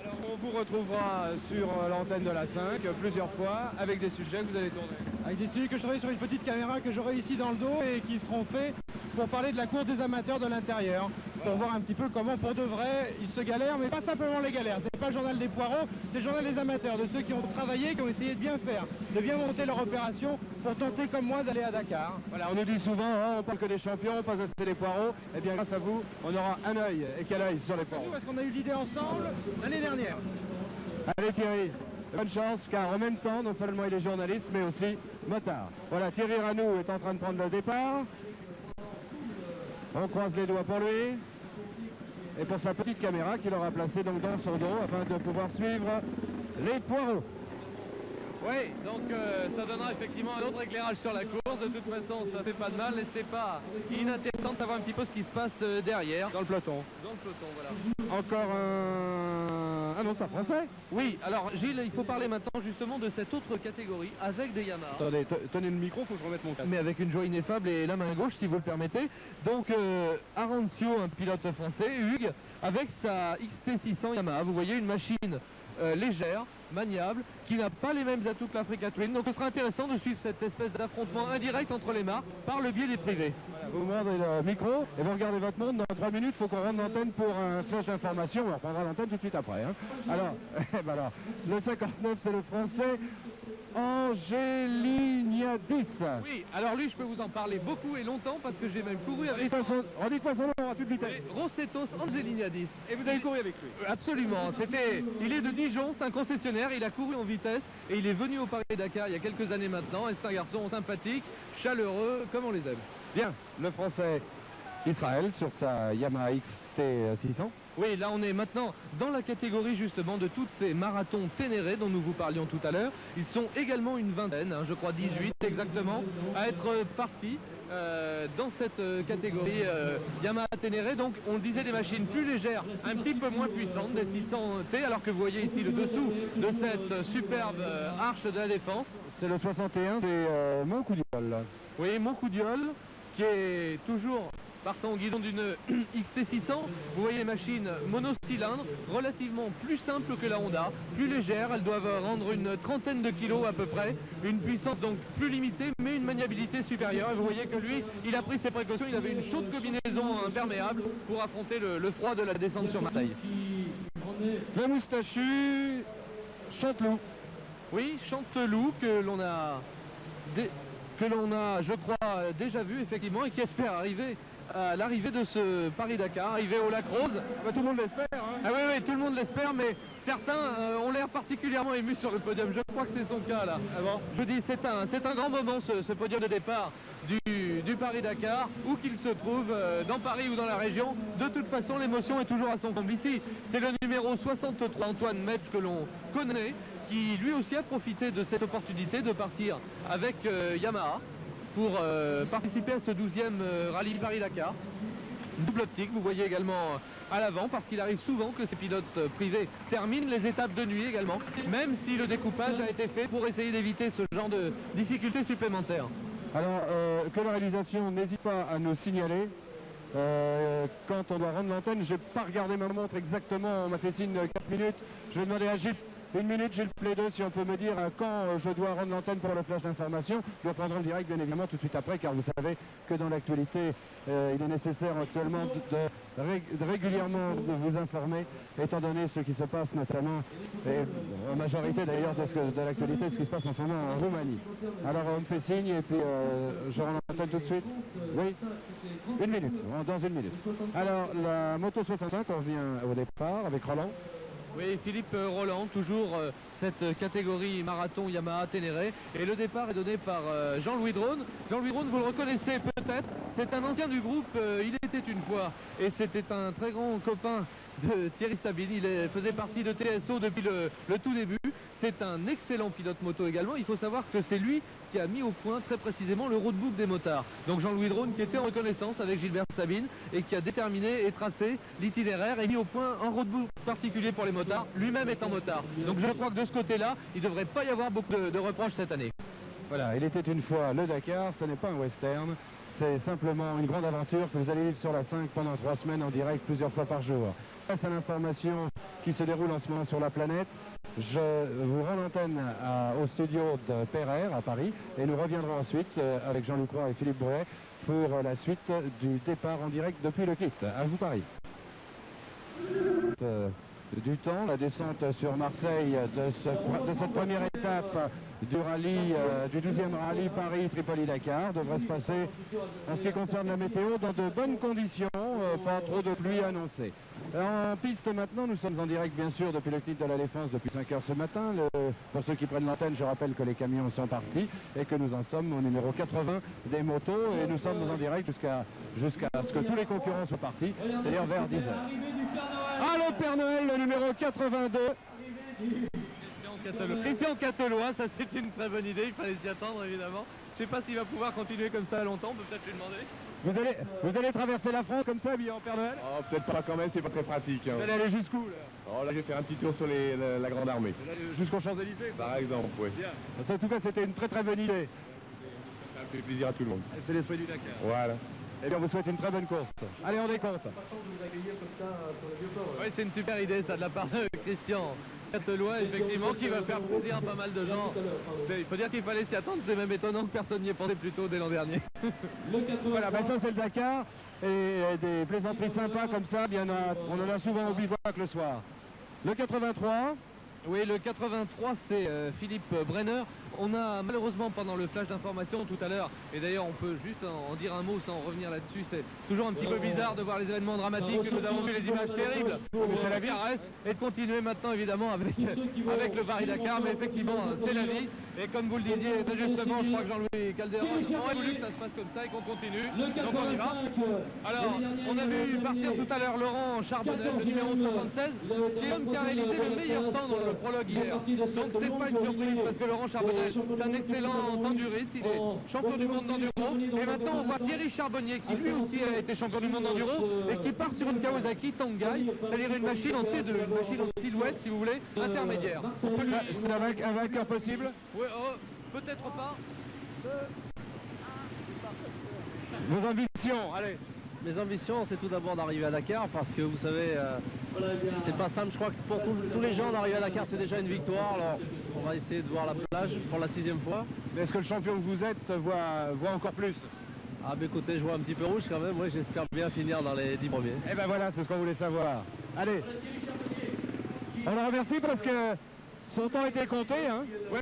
Alors on vous retrouvera sur l'antenne de la 5 plusieurs fois avec des sujets que vous allez tourner. Avec des sujets que je travaille sur une petite caméra que j'aurai ici dans le dos et qui seront faits pour parler de la course des amateurs de l'intérieur. Pour voir un petit peu comment pour de vrai ils se galèrent, mais pas simplement les galères. C'est pas le journal des poireaux, c'est le journal des amateurs, de ceux qui ont travaillé, qui ont essayé de bien faire, de bien monter leur opération pour tenter comme moi d'aller à Dakar. Voilà, on nous dit souvent, hein, on parle que des champions, pas assez des poireaux. Eh bien grâce à vous, on aura un œil, et quel œil sur les poireaux. Parce qu'on a eu l'idée ensemble l'année dernière. Allez Thierry, bonne chance, car en même temps, non seulement il est journaliste, mais aussi motard. Voilà, Thierry Ranou est en train de prendre le départ. On croise les doigts pour lui. Et pour sa petite caméra qu'il aura placée donc dans son dos afin de pouvoir suivre les poireaux. Oui, donc ça donnera effectivement un autre éclairage sur la course. De toute façon, ça fait pas de mal et c'est pas inintéressant de savoir un petit peu ce qui se passe derrière. Dans le peloton. Dans le peloton, voilà. Encore un... Ah non, c'est pas français. Oui, alors Gilles, il faut parler maintenant justement de cette autre catégorie avec des Yamaha. Attendez, tenez le micro, faut que je remette mon casque. Mais avec une joie ineffable et la main gauche, si vous le permettez. Donc, Arancio, un pilote français, Hugues, avec sa XT600 Yamaha. Vous voyez une machine légère, maniable, qui n'a pas les mêmes atouts que l'Africa Twin. Donc ce sera intéressant de suivre cette espèce d'affrontement indirect entre les marques par le biais des privés. Voilà, vous mordez le micro et vous regardez votre montre. Dans 3 minutes, il faut qu'on rentre l'antenne pour un flash d'information. On reprendra l'antenne tout de suite après. Hein. Alors, alors, le 59, c'est le français Angelignadis. Oui, alors lui, je peux vous en parler beaucoup et longtemps parce que j'ai même couru avec... Redites-moi son nom à toute vitesse. Rossetos Angelignadis. Et vous avez couru avec lui? Absolument, il est de Dijon, c'est un concessionnaire, il a couru en vitesse et il est venu au Paris-Dakar il y a quelques années maintenant et c'est un garçon sympathique, chaleureux, comme on les aime. Bien, le français Israël sur sa Yamaha XT600. Oui, là on est maintenant dans la catégorie justement de toutes ces marathons Ténéré dont nous vous parlions tout à l'heure. Ils sont également une vingtaine, hein, je crois 18 exactement, à être partis dans cette catégorie Yamaha Ténéré. Donc on le disait, des machines plus légères, un petit peu moins puissantes, des 600T, alors que vous voyez ici le dessous de cette superbe arche de la défense. C'est le 61, c'est Moncoudiol. Oui, Moncoudiol, qui est toujours partant au guidon d'une XT600. Vous voyez les machines monocylindres, relativement plus simples que la Honda, plus légères, elles doivent rendre une trentaine de kilos à peu près, une puissance donc plus limitée mais une maniabilité supérieure. Et vous voyez que lui, il a pris ses précautions, il avait une chaude combinaison imperméable pour affronter le froid de la descente sur Marseille. Le moustachu Chanteloup. Oui, Chanteloup que l'on a, je crois, déjà vu effectivement et qui espère arriver à l'arrivée de ce Paris-Dakar, arrivé au Lac Rose. Bah, tout le monde l'espère. Hein. Ah oui, oui, tout le monde l'espère, mais certains ont l'air particulièrement émus sur le podium. Je crois que c'est son cas là. Ah bon, je dis, c'est un grand moment ce podium de départ du Paris-Dakar, où qu'il se trouve, dans Paris ou dans la région. De toute façon, l'émotion est toujours à son comble. Ici, c'est le numéro 63, Antoine Metz, que l'on connaît, qui lui aussi a profité de cette opportunité de partir avec Yamaha pour participer à ce 12e rallye Paris-Dakar. Double optique, vous voyez également à l'avant, parce qu'il arrive souvent que ces pilotes privés terminent les étapes de nuit également, même si le découpage a été fait pour essayer d'éviter ce genre de difficultés supplémentaires. Alors, que la réalisation n'hésite pas à nous signaler quand on doit rendre l'antenne. Je n'ai pas regardé ma montre exactement, on m'a fait signe 4 minutes. Je vais demander à Gilles. 1 minute, Gilles Plédeux, si on peut me dire quand je dois rendre l'antenne pour le flash d'information. Nous reprendrons le direct, bien évidemment, tout de suite après, car vous savez que dans l'actualité, il est nécessaire actuellement de régulièrement de vous informer, étant donné ce qui se passe notamment, et en majorité d'ailleurs de l'actualité, ce qui se passe en ce moment en Roumanie. Alors on me fait signe et puis je rends l'antenne tout de suite. Oui, 1 minute, dans 1 minute. Alors la moto 65, on revient au départ avec Roland. Oui, Philippe Roland, toujours cette catégorie marathon Yamaha Ténéré. Et le départ est donné par Jean-Louis Drone. Jean-Louis Drone, vous le reconnaissez peut-être, c'est un ancien du groupe Il était une fois. Et c'était un très grand copain de Thierry Sabine. Il faisait partie de TSO depuis le tout début. C'est un excellent pilote moto également. Il faut savoir que c'est lui qui a mis au point très précisément le roadbook des motards. Donc Jean-Louis Drone qui était en reconnaissance avec Gilbert Sabine et qui a déterminé et tracé l'itinéraire et mis au point un roadbook particulier pour les motards, lui-même étant motard. Donc je crois que de ce côté-là, il ne devrait pas y avoir beaucoup de reproches cette année. Voilà, il était une fois le Dakar, ce n'est pas un western, c'est simplement une grande aventure que vous allez vivre sur la 5 pendant 3 semaines en direct plusieurs fois par jour. Face à l'information qui se déroule en ce moment sur la planète. Je vous rends l'antenne au studio de Pereire à Paris et nous reviendrons ensuite avec Jean-Luc Roy et Philippe Bruet pour la suite du départ en direct depuis le kit. À vous Paris. Du temps, la descente sur Marseille de cette première étape du rallye, du 12e rallye Paris-Tripoli-Dakar devrait se passer, en ce qui concerne la météo, dans de bonnes conditions, pas trop de pluie annoncée. En piste maintenant, nous sommes en direct bien sûr depuis le kit de la Défense depuis 5 heures ce matin. Pour ceux qui prennent l'antenne, je rappelle que les camions sont partis et que nous en sommes au numéro 80 des motos et nous sommes en direct jusqu'à ce que tous les concurrents soient partis, c'est-à-dire vers 10 heures. Ah, le Père Noël, le numéro 82. Christian Catelois, ça c'est une très bonne idée, il fallait s'y attendre évidemment. Je ne sais pas s'il va pouvoir continuer comme ça longtemps, on peut peut-être lui demander. Vous allez traverser la France comme ça, habillé en Père Noël? Oh, peut-être pas quand même, c'est pas très pratique. Hein. Vous allez aller jusqu'où là? Oh, là, je vais faire un petit tour sur la Grande Armée. Jusqu'aux Champs-Élysées? Par exemple, oui. En tout cas, c'était une très très bonne idée. Ça fait plaisir à tout le monde. C'est l'esprit du Dakar. Voilà. Eh bien, on vous souhaite une très bonne course. Allez, on décompte. Oui, c'est une super idée ça de la part de Christian Catelois, effectivement, qui va faire plaisir à pas mal de gens. Il faut dire qu'il fallait s'y attendre, c'est même étonnant que personne n'y ait pensé plus tôt dès l'an dernier. Voilà, ben ça c'est le Dakar. Et des plaisanteries sympas comme ça, bien, on en a souvent au bivouac le soir. Le 83. Oui, le 83, c'est Philippe Brenner. On a malheureusement pendant le flash d'information tout à l'heure, et d'ailleurs on peut juste en dire un mot sans revenir là-dessus, c'est toujours un petit peu bizarre de voir les événements dramatiques, nous avons vu les images terribles, mais c'est la vie reste, et de continuer maintenant évidemment avec le Paris-Dakar, mais effectivement c'est la vie, et comme vous le disiez très justement, je crois que Jean-Louis Calderon aurait voulu que ça se passe comme ça et qu'on continue, donc on y va. Alors, on a vu partir tout à l'heure Laurent Charbonnel, le numéro 76, qui est l'homme qui a réalisé le meilleur temps dans le prologue hier, donc c'est pas une surprise parce que Laurent Charbonnel, c'est un excellent enduriste, il est champion du monde d'enduro. Et maintenant on voit Thierry Charbonnier qui lui aussi a été champion du monde d'enduro et qui part sur une Kawasaki Tangai, c'est-à-dire une machine en T2, une machine en silhouette si vous voulez, intermédiaire. C'est un vainqueur possible? Oui, peut-être pas. Vos ambitions, allez. Mes ambitions, c'est tout d'abord d'arriver à Dakar parce que vous savez, c'est pas simple. Je crois que pour tous les gens, d'arriver à Dakar, c'est déjà une victoire. Alors, on va essayer de voir la plage pour la 6e fois. Mais est-ce que le champion que vous êtes voit encore plus? Ah, mais écoutez, je vois un petit peu rouge quand même. Oui, j'espère bien finir dans les 10 premiers. Eh ben voilà, c'est ce qu'on voulait savoir. Allez, on le remercie parce que son temps était compté. Hein. Oui,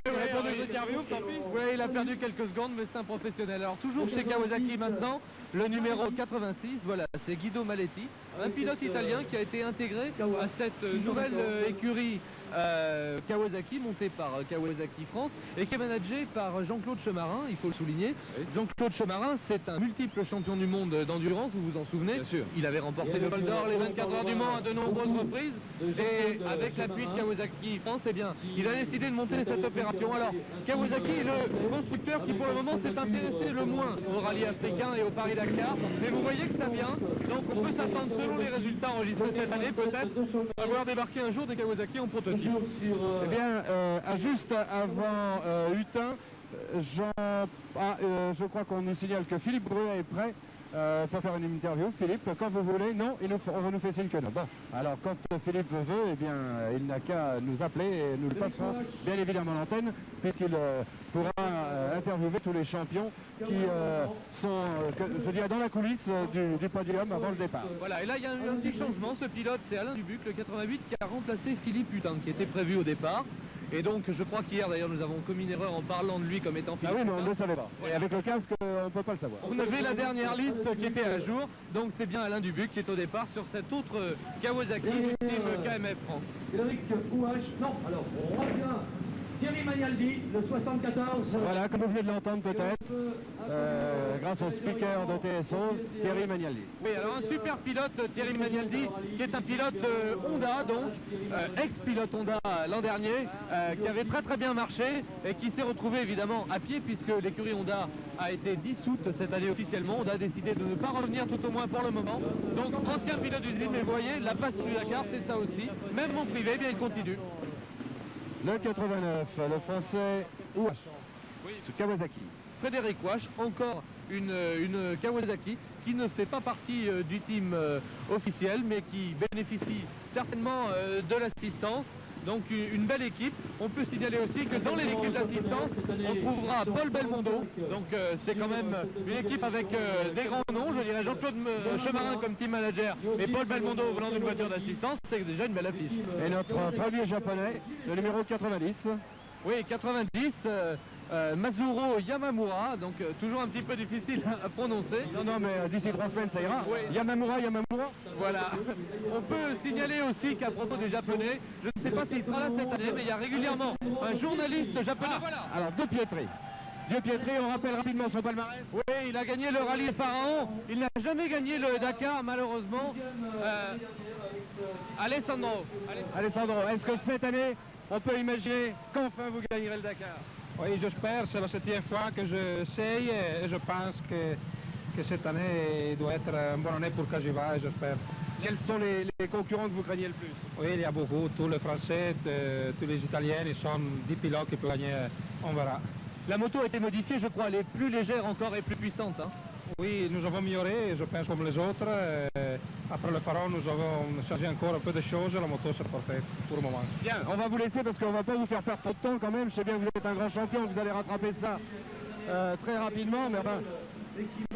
il a perdu quelques secondes, mais c'est un professionnel. Alors toujours chez Kawasaki maintenant, le numéro 86, voilà, c'est Guido Maletti, un pilote italien qui a été intégré à cette nouvelle écurie Kawasaki, montée par Kawasaki France et qui est managée par Jean-Claude Chemarin, il faut le souligner. Jean-Claude Chemarin, c'est un multiple champion du monde d'endurance, vous vous en souvenez? Bien sûr. Il avait remporté le Val d'Or, les 24 heures du Mans à de nombreuses reprises et avec l'appui de Kawasaki France, eh bien, il a décidé de monter cette opération. Alors, Kawasaki est le constructeur qui pour le moment s'est intéressé le moins au rallye africain et au Paris-Dakar, mais vous voyez que ça vient, donc on peut s'attendre selon les résultats enregistrés cette année peut-être à voir débarquer un jour des Kawasaki en prototype. Eh bien, juste avant Hutin, je crois qu'on nous signale que Philippe Bruet est prêt pour faire une interview. Philippe, quand vous voulez. Non, on nous fait signe que non. Bon, alors quand Philippe veut, eh bien, il n'a qu'à nous appeler et nous le passerons bien évidemment l'antenne, puisqu'il pourra interviewer tous les champions qui sont, je dirais, dans la coulisse du podium avant le départ. Voilà, et là il y a eu un petit changement. Ce pilote, c'est Alain Dubuc, le 88, qui a remplacé Philippe Hutin, qui était prévu au départ. Et donc je crois qu'hier d'ailleurs nous avons commis une erreur en parlant de lui comme étant Philippe. Ah oui, mais on ne le savait pas. Et avec le casque, on ne peut pas le savoir. On avait la dernière liste qui était à jour, donc c'est bien Alain Dubuc qui est au départ sur cette autre Kawasaki du team KMF France. Frédéric Ouache, non, alors on revient. Thierry Magnaldi, le 74. Voilà, comme vous venez de l'entendre peut-être, grâce au speaker de TSO, Thierry Magnaldi. Oui, alors un super pilote, Thierry Magnaldi, qui est un pilote Honda, donc, ex-pilote Honda l'an dernier, qui avait très très bien marché et qui s'est retrouvé évidemment à pied puisque l'écurie Honda a été dissoute cette année officiellement. Honda a décidé de ne pas revenir tout au moins pour le moment. Donc ancien pilote d'usine, mais vous voyez, la passion du Dakar, c'est ça aussi. Même en privé, eh bien il continue. Le 89, le français Ouache, Kawasaki. Frédéric Ouache, encore une Kawasaki qui ne fait pas partie du team officiel, mais qui bénéficie certainement de l'assistance. Donc une belle équipe. On peut signaler aussi que dans les équipes d'assistance, on trouvera Paul Belmondo. Donc c'est quand même une équipe avec des grands noms. Je dirais Jean-Claude Chemarin comme team manager et Paul Belmondo au volant d'une voiture d'assistance. C'est déjà une belle affiche. Et notre premier japonais, le numéro 90. Oui, 90. Mazuro Yamamura, donc toujours un petit peu difficile à prononcer. Non, mais d'ici 3 semaines, ça ira. Oui. Yamamura. Voilà. On peut signaler aussi qu'à propos des Japonais, je ne sais pas s'il sera là cette année, mais il y a régulièrement un journaliste japonais. Voilà. Alors, De Pietri. De Pietri, on rappelle rapidement son palmarès. Oui, il a gagné le rallye Pharaon. Il n'a jamais gagné le Dakar, malheureusement. Alessandro, est-ce que cette année, on peut imaginer qu'enfin vous gagnerez le Dakar? Oui, j'espère. C'est la 7e fois que j'essaye et je pense que cette année doit être une bonne année pour Cagiva, j'espère. Quels sont les concurrents que vous craignez le plus? Oui, il y a beaucoup. Tous les Français, tous les Italiens, ils sont 10 pilotes qui peuvent gagner. On verra. La moto a été modifiée, je crois, elle est plus légère encore et plus puissante. Hein. Oui, nous avons amélioré, je pense, comme les autres. Après le Pharaon, nous avons changé encore un peu de choses. La moto s'est parfaite pour le moment. Bien, on va vous laisser parce qu'on ne va pas vous faire perdre trop de temps quand même. Je sais bien que vous êtes un grand champion, que vous allez rattraper ça très rapidement. Mais enfin,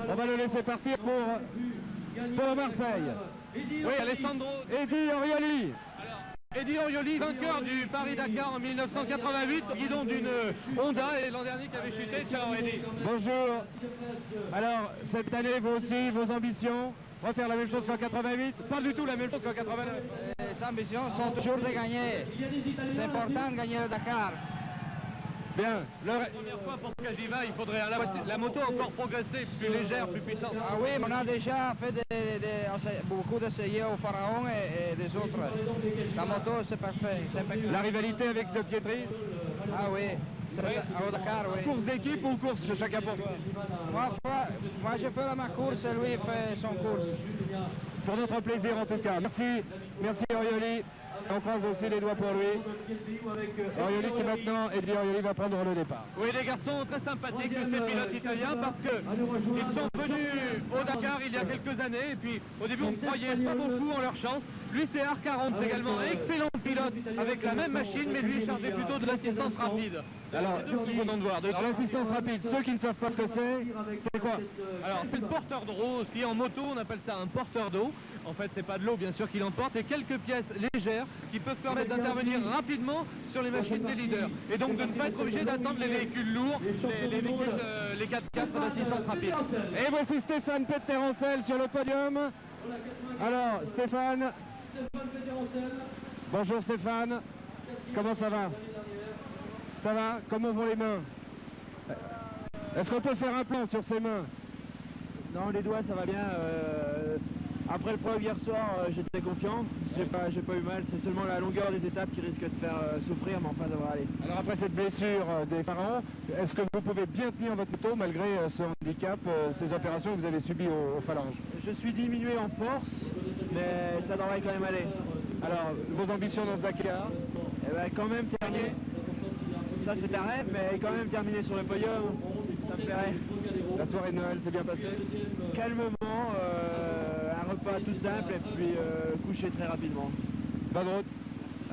on va le laisser partir pour Marseille. Oui, Alessandro. Eddie Orioli. Eddie Orioli, vainqueur du Paris-Dakar en 1988, guidon d'une Honda et l'an dernier qui avait chuté. Ciao Eddie. Bonjour. Alors, cette année, vous aussi, vos ambitions? Refaire la même chose qu'en 88? Pas du tout la même chose qu'en 89. Les ambitions sont toujours de gagner. C'est important de gagner le Dakar. Bien. La première fois pour Cagiva, il faudrait la moto encore progresser, plus légère, plus puissante. Ah oui, mais on a déjà fait beaucoup d'essais au Pharaon et des autres. La moto, c'est parfait. La rivalité avec De Pietri? Ah oui. Au Dakar, oui. Course d'équipe ou course de chacun pour soi? Moi, je fais ma course et lui fait son course. Pour notre plaisir en tout cas. Merci Orioli. On croise aussi les doigts pour lui. Orioli qui maintenant, Eddie Orioli va prendre le départ. Oui, des garçons très sympathiques, ces pilotes italiens, parce qu'ils sont venus au Dakar il y a quelques années, et puis au début on ne croyait pas beaucoup en leur chance. Lui c'est R40, c'est également un excellent pilote, avec la même machine, mais lui est chargé plutôt de l'assistance rapide. Alors, l'assistance rapide, ceux qui ne savent pas ce que c'est quoi? Alors c'est le porteur d'eau aussi, en moto on appelle ça un porteur d'eau. En fait c'est pas de l'eau bien sûr qu'il emporte, c'est quelques pièces légères qui peuvent permettre d'intervenir rapidement sur les machines des leaders. Et donc de ne pas être obligé d'attendre les véhicules lourds, les 4x4 d'assistance rapide. Et voici Stéphane Peterencel sur le podium. Alors Stéphane. Bonjour Stéphane. Comment ça va? Ça va? Comment vont les mains? Est-ce qu'on peut faire un plan sur ces mains? Non, les doigts ça va bien. Après le prologue hier soir, j'étais confiant. J'ai pas eu mal. C'est seulement la longueur des étapes qui risque de faire souffrir, mais enfin ça devrait aller. Alors après cette blessure des Pharaons, est-ce que vous pouvez bien tenir votre moto malgré ce handicap, ces opérations que vous avez subies aux phalanges? Je suis diminué en force, mais ça devrait quand même aller. Alors, vos ambitions dans ce Dakar? Eh ben, quand même terminer. Ça c'est un rêve, mais quand même terminer sur le podium, ça me plairait. La soirée de Noël s'est bien passée? Calmement, un repas tout simple et puis coucher très rapidement. Bonne route,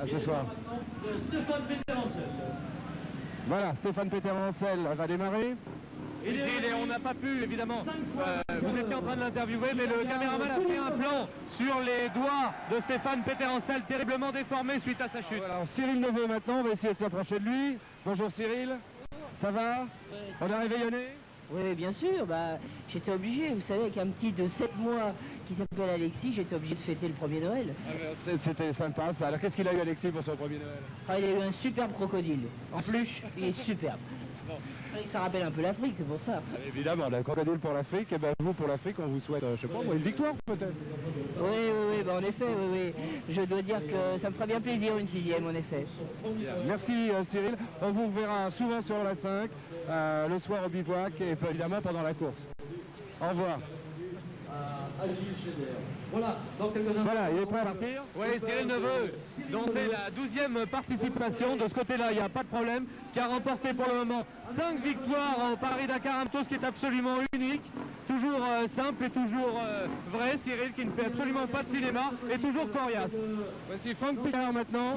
à ce soir. Stéphane Peterencel. Voilà, Stéphane Peterencel va démarrer. Et Gilles, on n'a pas pu évidemment, vous étiez en train de l'interviewer, mais le caméraman a fait un plan sur les doigts de Stéphane Peterencel, terriblement déformé suite à sa chute. Voilà, alors Cyril Neveu maintenant, on va essayer de s'approcher de lui. Bonjour Cyril, ça va? On a réveillonné? Oui, bien sûr, j'étais obligé, vous savez, avec un petit de 7 mois qui s'appelle Alexis, j'étais obligé de fêter le premier Noël. C'était sympa ça. Alors qu'est-ce qu'il a eu Alexis pour son premier Noël? Il a eu un superbe crocodile, en peluche, il est superbe. Ça rappelle un peu l'Afrique, c'est pour ça. Évidemment, le crocodile pour l'Afrique, et vous pour l'Afrique, on vous souhaite, je sais pas, une victoire peut-être. Oui, en effet, oui. Je dois dire que ça me fera bien plaisir une 6e, en effet. Merci Cyril, on vous verra souvent sur la 5, le soir au bivouac et évidemment pendant la course. Au revoir. Voilà, dans quelques instants. Voilà, il est prêt à partir? Oui, Cyril Neveu, dont c'est la 12e participation. De ce côté-là, il n'y a pas de problème, qui a remporté pour le moment 5 victoires en Paris-Dakar, un ce qui est absolument unique. toujours simple et toujours vrai. Cyril qui ne fait absolument pas de cinéma et toujours coriace. Voici Franck Picard maintenant.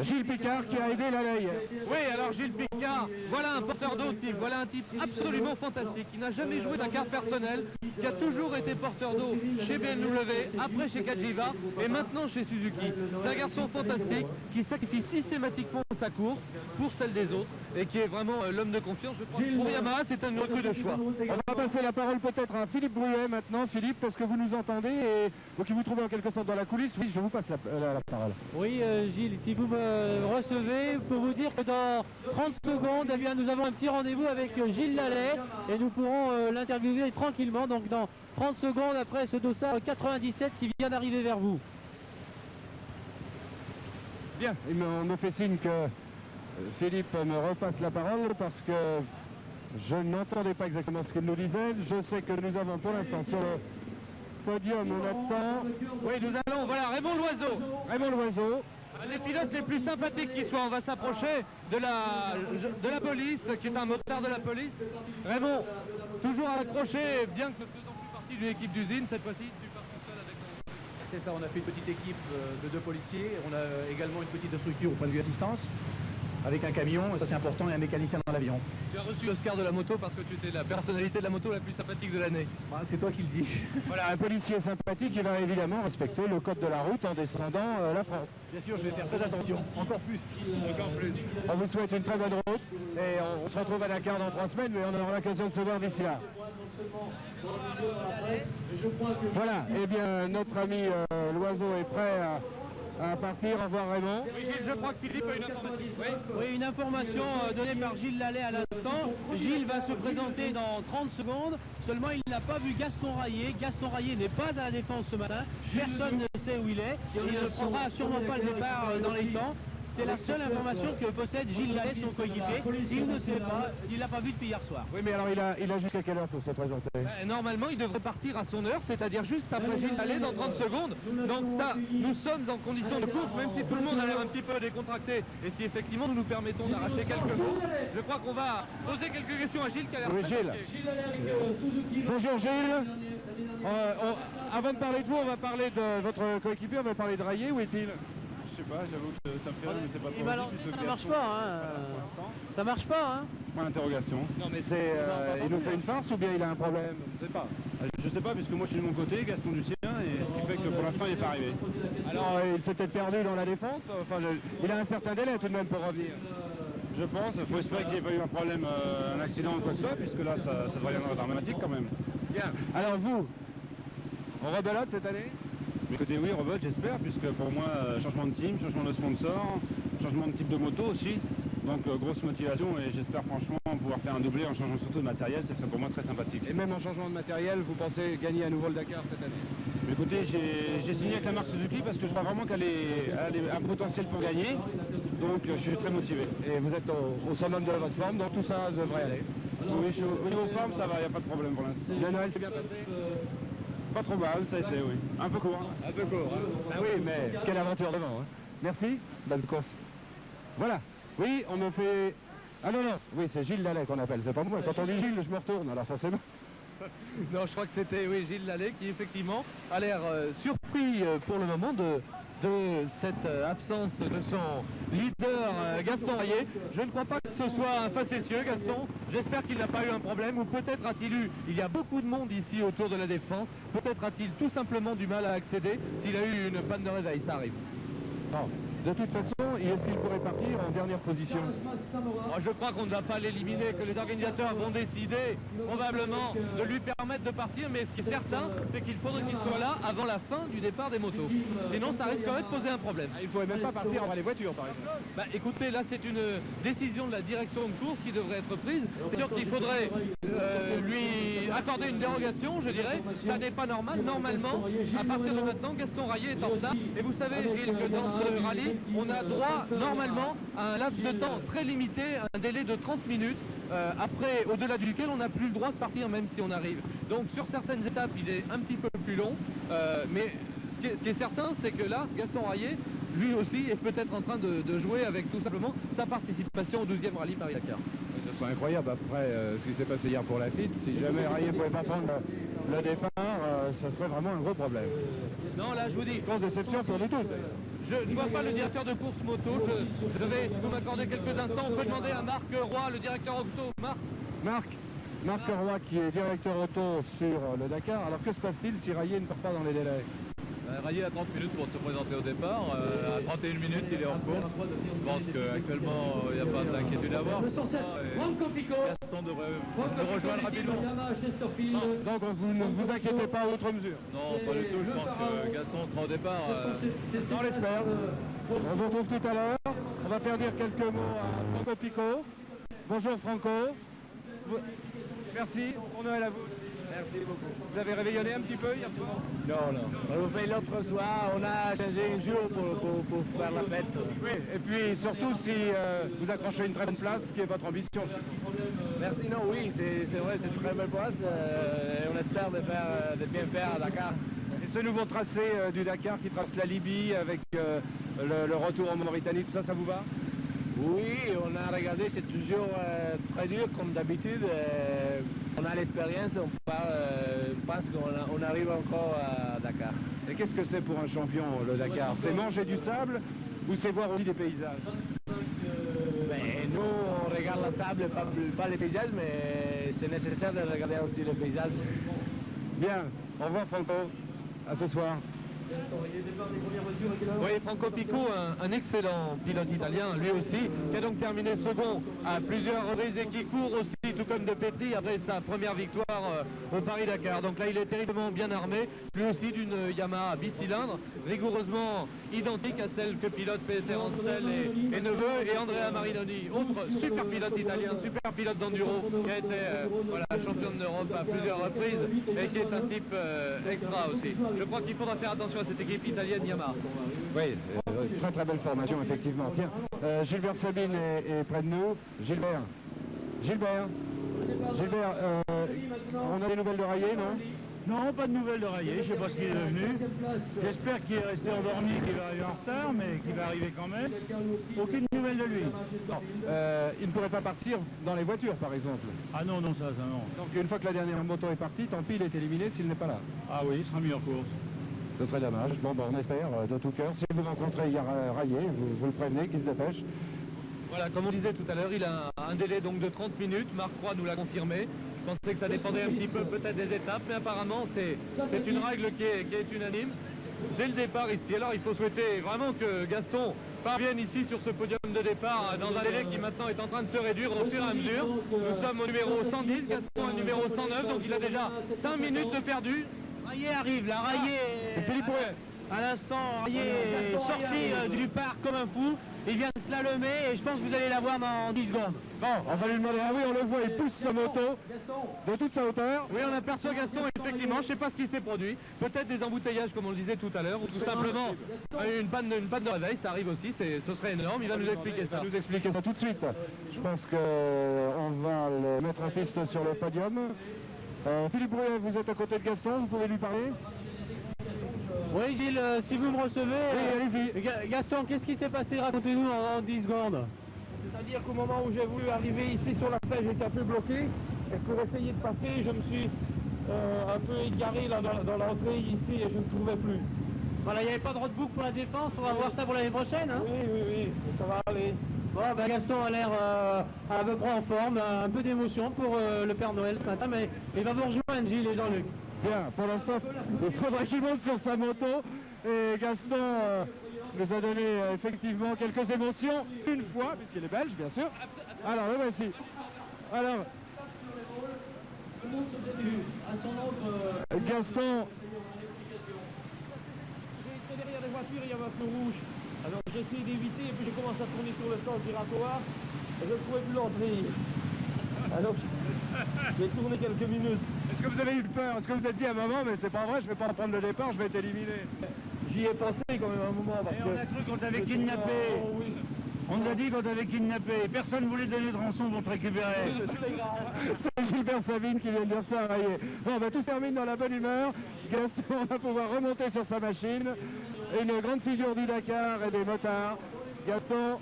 Gilles Picard qui a aidé Laley. Oui, alors Gilles Picard, voilà un porteur d'eau type, voilà un type absolument fantastique, qui n'a jamais joué Dakar personnel, qui a toujours été porteur d'eau chez BMW, après chez Kajiva et maintenant chez Suzuki. C'est un garçon fantastique qui sacrifie systématiquement sa course pour celle des autres et qui est vraiment l'homme de confiance. Je crois que pour Yamaha, c'est un recrue de choix. On va passer la parole peut-être à Philippe Brouillet maintenant. Philippe, parce que vous nous entendez et vous qui vous trouvez en quelque sorte dans la coulisse, oui, je vous passe la parole. Oui, Gilles, si vous me recevez, je peux vous dire que dans 30 secondes, eh bien, nous avons un petit rendez-vous avec Gilles Laley et nous pourrons l'interviewer tranquillement, donc dans 30 secondes après ce dossard 97 qui vient d'arriver vers vous. Bien, on me fait signe que Philippe me repasse la parole parce que je n'entendais pas exactement ce qu'il nous disait. Je sais que nous avons pour l'instant sur le podium, on attend. Oui, nous allons, voilà, Raymond Loiseau. Raymond Loiseau. Un des pilotes les plus sympathiques qui soit. On va s'approcher de la police, qui est un motard de la police. Raymond, toujours accroché, bien que ne faisant plus partie d'une équipe d'usine, cette fois-ci, tu pars tout seul avec moi. C'est ça, on a fait une petite équipe de 2 policiers. On a également une petite structure au point de vue assistance, avec un camion, ça c'est important, et un mécanicien dans l'avion. Tu as reçu l'Oscar de la moto parce que tu étais la personnalité de la moto la plus sympathique de l'année. Bah, c'est toi qui le dis. Voilà, un policier sympathique qui va évidemment respecter le code de la route en descendant la France. Bien sûr, je vais faire très attention, encore plus. Encore plus. On vous souhaite une très bonne route et on se retrouve à Dakar dans 3 semaines, mais on aura l'occasion de se voir d'ici là. Voilà, eh bien notre ami Loiseau est prêt à partir. Au revoir Raymond. Oui, Gilles, je crois que Philippe a une information. Oui, une information donnée par Gilles Laley à l'instant. Gilles va se présenter dans 30 secondes. Seulement, il n'a pas vu Gaston Rayet. Gaston Rayet n'est pas à la défense ce matin. Personne ne sait où il est. Il ne prendra sûrement pas le départ dans les temps. C'est la seule information que possède Gilles Laley, son coéquipier. Il ne sait pas, il l'a pas vu depuis hier soir. Oui, mais alors il a jusqu'à quelle heure pour se présenter? Normalement, il devrait partir à son heure, c'est-à-dire juste après Gilles Laley dans 30 secondes. Donc ça, nous sommes en condition de course, même si tout le monde a l'air un petit peu décontracté. Et si effectivement nous nous permettons d'arracher quelques jours, je crois qu'on va poser quelques questions à Gilles qui a l'air Oui, Gilles. Bonjour Gilles. Avant de parler de vous, on va parler de votre coéquipier, on va parler de Rayet. Où est-il? Je sais pas, j'avoue que ça me fait rire, mais c'est pas trop Ça marche pas, hein. Ça marche pas, hein. Point d'interrogation. Non mais c'est... il nous fait une farce ou bien il a un problème? Je sais pas. Je sais pas, puisque moi je suis de mon côté, Gaston du sien, et ce qui fait que pour l'instant il n'est pas arrivé. Alors il s'est peut-être perdu dans la défense, enfin il a un certain délai tout de même pour revenir. Je pense, il faut espérer qu'il n'y ait pas eu un problème, un accident ou quoi que ce soit, puisque là ça devrait y avoir dramatique quand même. Bien, alors vous, on rebelote cette année? Écoutez, oui, Robert, j'espère, puisque pour moi, changement de team, changement de sponsor, changement de type de moto aussi. Donc grosse motivation et j'espère franchement pouvoir faire un doublé en changeant surtout de matériel, ce serait pour moi très sympathique. Et même en changement de matériel, vous pensez gagner à nouveau le Dakar cette année? Écoutez, j'ai signé avec la marque Suzuki parce que je vois vraiment qu'elle a un potentiel pour gagner. Donc je suis très motivé. Et vous êtes au summum de votre forme, donc tout ça devrait aller? Oui, au niveau forme, ça va, il n'y a pas de problème pour l'instant. Le Noël s'est bien passé? Pas trop mal, ça a été, oui. Un peu court. Un peu court, hein. Ah oui, mais quelle aventure devant, hein. Merci, bonne course. Voilà. Oui, on me fait... Ah non, non, oui, c'est Gilles Laley qu'on appelle, c'est pas moi. Quand on dit Gilles, je me retourne, alors ça c'est bon. Non, je crois que c'était Gilles Laley qui effectivement a l'air surpris pour le moment de cette absence de son leader Gaston Rayet. Je ne crois pas que ce soit un facétieux, Gaston. J'espère qu'il n'a pas eu un problème, ou peut-être a-t-il eu, il y a beaucoup de monde ici autour de la défense, peut-être a-t-il tout simplement du mal à accéder s'il a eu une panne de réveil, ça arrive. Non. De toute façon, est-ce qu'il pourrait partir en dernière position? Moi, je crois qu'on ne va pas l'éliminer, que les organisateurs vont décider probablement de lui permettre de partir, mais ce qui est certain, c'est qu'il faudrait qu'il soit là avant la fin du départ des motos. Sinon, ça risquerait de poser un problème. Il ne pourrait même pas partir avant les voitures, par exemple. Bah, écoutez, là, c'est une décision de la direction de course qui devrait être prise. C'est sûr qu'il faudrait lui accorder une dérogation, je dirais. Ça n'est pas normal. Normalement, à partir de maintenant, Gaston Rayet est en retard. Et vous savez, Gilles, que dans ce rallye, on a droit normalement à un laps de temps très limité, un délai de 30 minutes, après, au-delà duquel on n'a plus le droit de partir même si on arrive. Donc sur certaines étapes, il est un petit peu plus long, mais ce qui est certain, c'est que là, Gaston Rayet, lui aussi, est peut-être en train de jouer avec tout simplement sa participation au 12e rallye Paris-Dakar. Ce serait incroyable après ce qui s'est passé hier pour la FIT. Si jamais Rayet ne pouvait pas prendre le départ, ça serait vraiment un gros problème. Non, là, je vous dis... Grosse déception pour nous tous. Je ne vois pas le directeur de course moto. Je vais, si vous m'accordez quelques instants, on peut demander à Marc Roy, le directeur auto. Marc Roy, qui est directeur auto sur le Dakar. Alors que se passe-t-il si Rayet ne part pas dans les délais? Rayet a 30 minutes pour se présenter au départ. À 31 minutes, il est en course. Je pense qu'actuellement, il n'y a pas d'inquiétude à avoir. Gaston devrait le rejoindre rapidement. Donc vous ne vous inquiétez pas outre mesure? Non, pas du tout. Je pense que Gaston sera au départ. On l'espère. On vous retrouve tout à l'heure. On va faire dire quelques mots à Franco Pico. Bonjour Franco. Merci. Pour Noël à vous. Merci beaucoup. Vous avez réveillonné un petit peu hier soir? Non. On fait l'autre soir, on a changé un jour pour faire la fête. Oui, et puis surtout si vous accrochez une très bonne place, qui est votre ambition. Merci, non, oui, c'est vrai, c'est une très belle place. Et on espère de bien faire à Dakar. Et ce nouveau tracé du Dakar qui trace la Libye avec le retour en Mauritanie, tout ça, ça vous va? Oui, on a regardé, c'est toujours très dur comme d'habitude. On a l'expérience, on pense qu'on arrive encore à Dakar. Et qu'est-ce que c'est pour un champion, le Dakar? C'est manger du sable ou c'est voir aussi des paysages? Nous, on regarde le sable, pas les paysages, mais c'est nécessaire de regarder aussi les paysages. Bien, au revoir Franco, à ce soir. Oui, Franco Pico, un excellent pilote italien, lui aussi, qui a donc terminé second à plusieurs reprises et qui court aussi, tout comme De Petri, après sa première victoire au Paris-Dakar. Donc là, il est terriblement bien armé, lui aussi d'une Yamaha bicylindre, rigoureusement identique à celle que pilote Peter Hansel et Neveu, et Andrea Marinoni, autre super pilote italien, super pilote d'enduro, qui a été champion d'Europe à plusieurs reprises et qui est un type extra aussi. Je crois qu'il faudra faire attention à cette équipe italienne Yamaha. Oui, très très belle formation effectivement. Tiens, Gilbert Sabine est près de nous. Gilbert, on a des nouvelles de Rayet, non? Non, pas de nouvelles de Rayet, je ne sais pas ce qu'il est devenu. J'espère qu'il est resté endormi, qu'il va arriver en retard, mais qu'il va arriver quand même. Aucune nouvelle de lui. Non, il ne pourrait pas partir dans les voitures par exemple. Ah non, ça non. Donc une fois que la dernière moto est partie, tant pis, il est éliminé s'il n'est pas là. Ah oui, il sera mis en course. Ce serait dommage. Bon, on espère de tout cœur. Si vous rencontrez hier Rayet, vous le prévenez qu'il se dépêche. Voilà, comme on disait tout à l'heure, il a un délai donc de 30 minutes. Marc Roy nous l'a confirmé. Je pensais que ça dépendait un petit peu peut-être des étapes, mais apparemment c'est une règle qui est unanime dès le départ ici. Alors il faut souhaiter vraiment que Gaston parvienne ici sur ce podium de départ dans un délai qui maintenant est en train de se réduire au fur et à mesure. Nous sommes au numéro 110, Gaston est au numéro 109, donc il a déjà 5 minutes de perdu. Rayet arrive là, Rayet. C'est Philippe Rouet. À l'instant, Rayet est sorti du départ comme un fou. Il vient de slalomer et je pense que vous allez la voir dans 10 secondes. Bon, on va lui demander. Ah oui, on le voit, il pousse sa moto de toute sa hauteur. Oui, on aperçoit Gaston, effectivement. Je ne sais pas ce qui s'est produit. Peut-être des embouteillages, comme on le disait tout à l'heure, ou tout simplement une panne de réveil. Ça arrive aussi, ce serait énorme. Il va nous expliquer ça. Il va nous expliquer ça tout de suite. Je pense qu'on va le mettre en piste sur le podium. Philippe Rouet, vous êtes à côté de Gaston, vous pouvez lui parler? Oui Gilles, si vous me recevez, allez-y. Gaston, qu'est-ce qui s'est passé? Racontez-nous en 10 secondes. C'est-à-dire qu'au moment où j'ai voulu arriver ici sur la flèche, j'étais un peu bloqué. Et pour essayer de passer, je me suis un peu égaré là, dans l'entrée ici et je ne trouvais plus. Voilà, il n'y avait pas de roadbook pour la défense, on va voir ça pour l'année prochaine. Hein? Oui, ça va aller. Bon, ben Gaston a l'air à peu près en forme, un peu d'émotion pour le Père Noël ce matin, mais il va vous rejoindre Gilles et Jean-Luc. Bien, pour l'instant, il faudra qu'il monte sur sa moto. Et Gaston nous a donné effectivement quelques émotions, une fois, puisqu'il est belge, bien sûr. Alors, le voici. Alors, Gaston. J'étais derrière les voitures, il y avait un feu rouge. Alors j'ai essayé d'éviter et puis j'ai commencé à tourner sur le sens giratoire et je ne trouvais plus l'entrée. Alors j'ai tourné quelques minutes. Est-ce que vous avez eu peur? Est-ce que vous êtes dit à un moment, mais c'est pas vrai, je vais pas reprendre le départ, je vais être éliminé? J'y ai pensé quand même un moment. Parce on a cru qu'on t'avait kidnappé. Oui. On nous a dit qu'on t'avait kidnappé. Personne ne voulait donner de rançon pour te récupérer. C'est Gilbert Sabine qui vient de dire ça à Rayet. Bon, tout se termine dans la bonne humeur. Gaston va pouvoir remonter sur sa machine. Une grande figure du Dakar et des motards. Gaston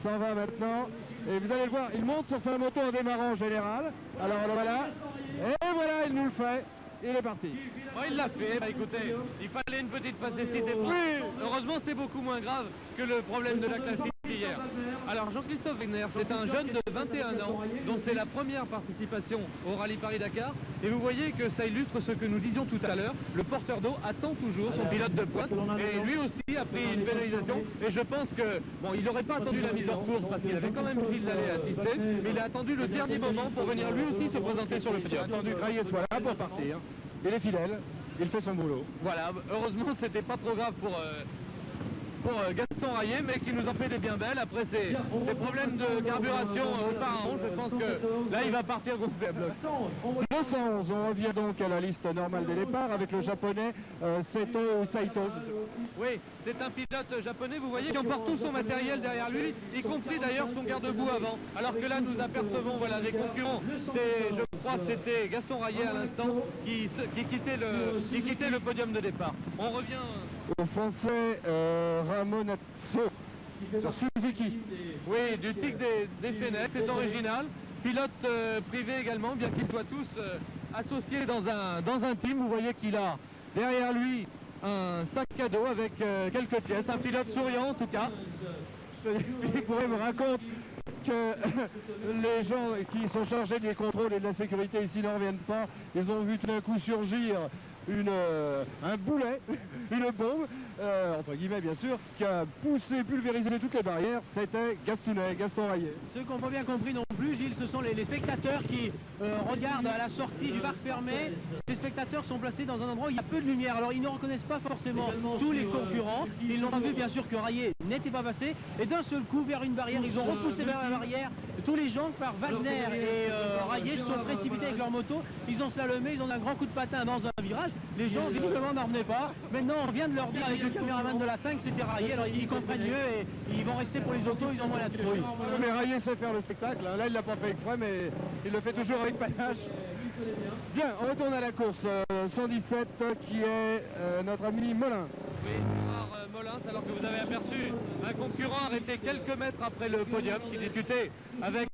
s'en va maintenant. Et vous allez le voir, il monte sur sa moto en démarrant en général. Alors voilà, et voilà, il nous le fait. Il est parti. Ouais, il l'a fait. Bah, écoutez, il fallait une petite facétie des bras. Heureusement, c'est beaucoup moins grave que le problème de la classique hier. Alors, Jean-Christophe Wegner, c'est un jeune de 21 ans dont c'est la première participation au Rallye Paris-Dakar. Et vous voyez que ça illustre ce que nous disions tout à l'heure. Le porteur d'eau attend toujours son pilote de pointe. Et lui aussi a pris une pénalisation. Et je pense que, bon, il n'aurait pas attendu la mise en course parce qu'il avait quand même Gilles Lallet assisté. Mais il a attendu le dernier moment pour venir lui aussi se présenter sur le podium. Il a attendu que Rayet soit là pour partir. Il est fidèle, il fait son boulot. Voilà, heureusement c'était pas trop grave pour Gaston Rayet, mais qui nous en fait des bien belles. Après ces problèmes de carburation auparavant, je pense que là il va partir gonflé à bloc. 211, on revient donc à la liste normale des départs avec le japonais Seto Saito. Oui, c'est un pilote japonais, vous voyez, qui emporte tout son matériel derrière lui, y compris d'ailleurs son garde-boue avant. Alors que là nous apercevons voilà, des concurrents. Je crois que c'était Gaston Rayet à l'instant qui quittait le podium de départ. On revient au français Ramonazzo sur Suzuki. Oui, du TIC des Fenech, c'est original. Pilote privé également, bien qu'ils soient tous associés dans un team. Vous voyez qu'il a derrière lui un sac à dos avec quelques pièces. Un pilote souriant en tout cas. Il pourrait me raconter que les gens qui sont chargés des contrôles et de la sécurité ici n'en reviennent pas. Ils ont vu tout d'un coup surgir un boulet, une bombe, entre guillemets bien sûr, qui a pulvérisé toutes les barrières. C'était Gaston Rayet. Ceux qui n'ont pas bien compris non plus, Gilles, ce sont les spectateurs qui regardent à la sortie du bar fermé. Ces spectateurs sont placés dans un endroit où il y a peu de lumière. Alors ils ne reconnaissent pas forcément tous les concurrents. Ils n'ont pas vu bien sûr que Rayet n'était pas passé. Et d'un seul coup, vers une barrière, ils ont repoussé vers la barrière tous les gens par Wagner et Rayet se sont précipités avec leur moto. Ils ont slalomé, ils ont un grand coup de patin dans un virage. Les gens visiblement n'en revenaient pas. Maintenant on vient de leur dire avec le caméraman de la 5 que c'était Rayet. Alors ils comprennent mieux et ils vont rester pour les autos, ils ont moins la trouille. Mais Rayet sait faire le spectacle. Là il l'a pas fait exprès, mais il le fait toujours avec panache. Bien, on retourne à la course 117 qui est notre ami Molin. Oui, Molins, alors que vous avez aperçu un concurrent arrêté quelques mètres après le podium qui discutait avec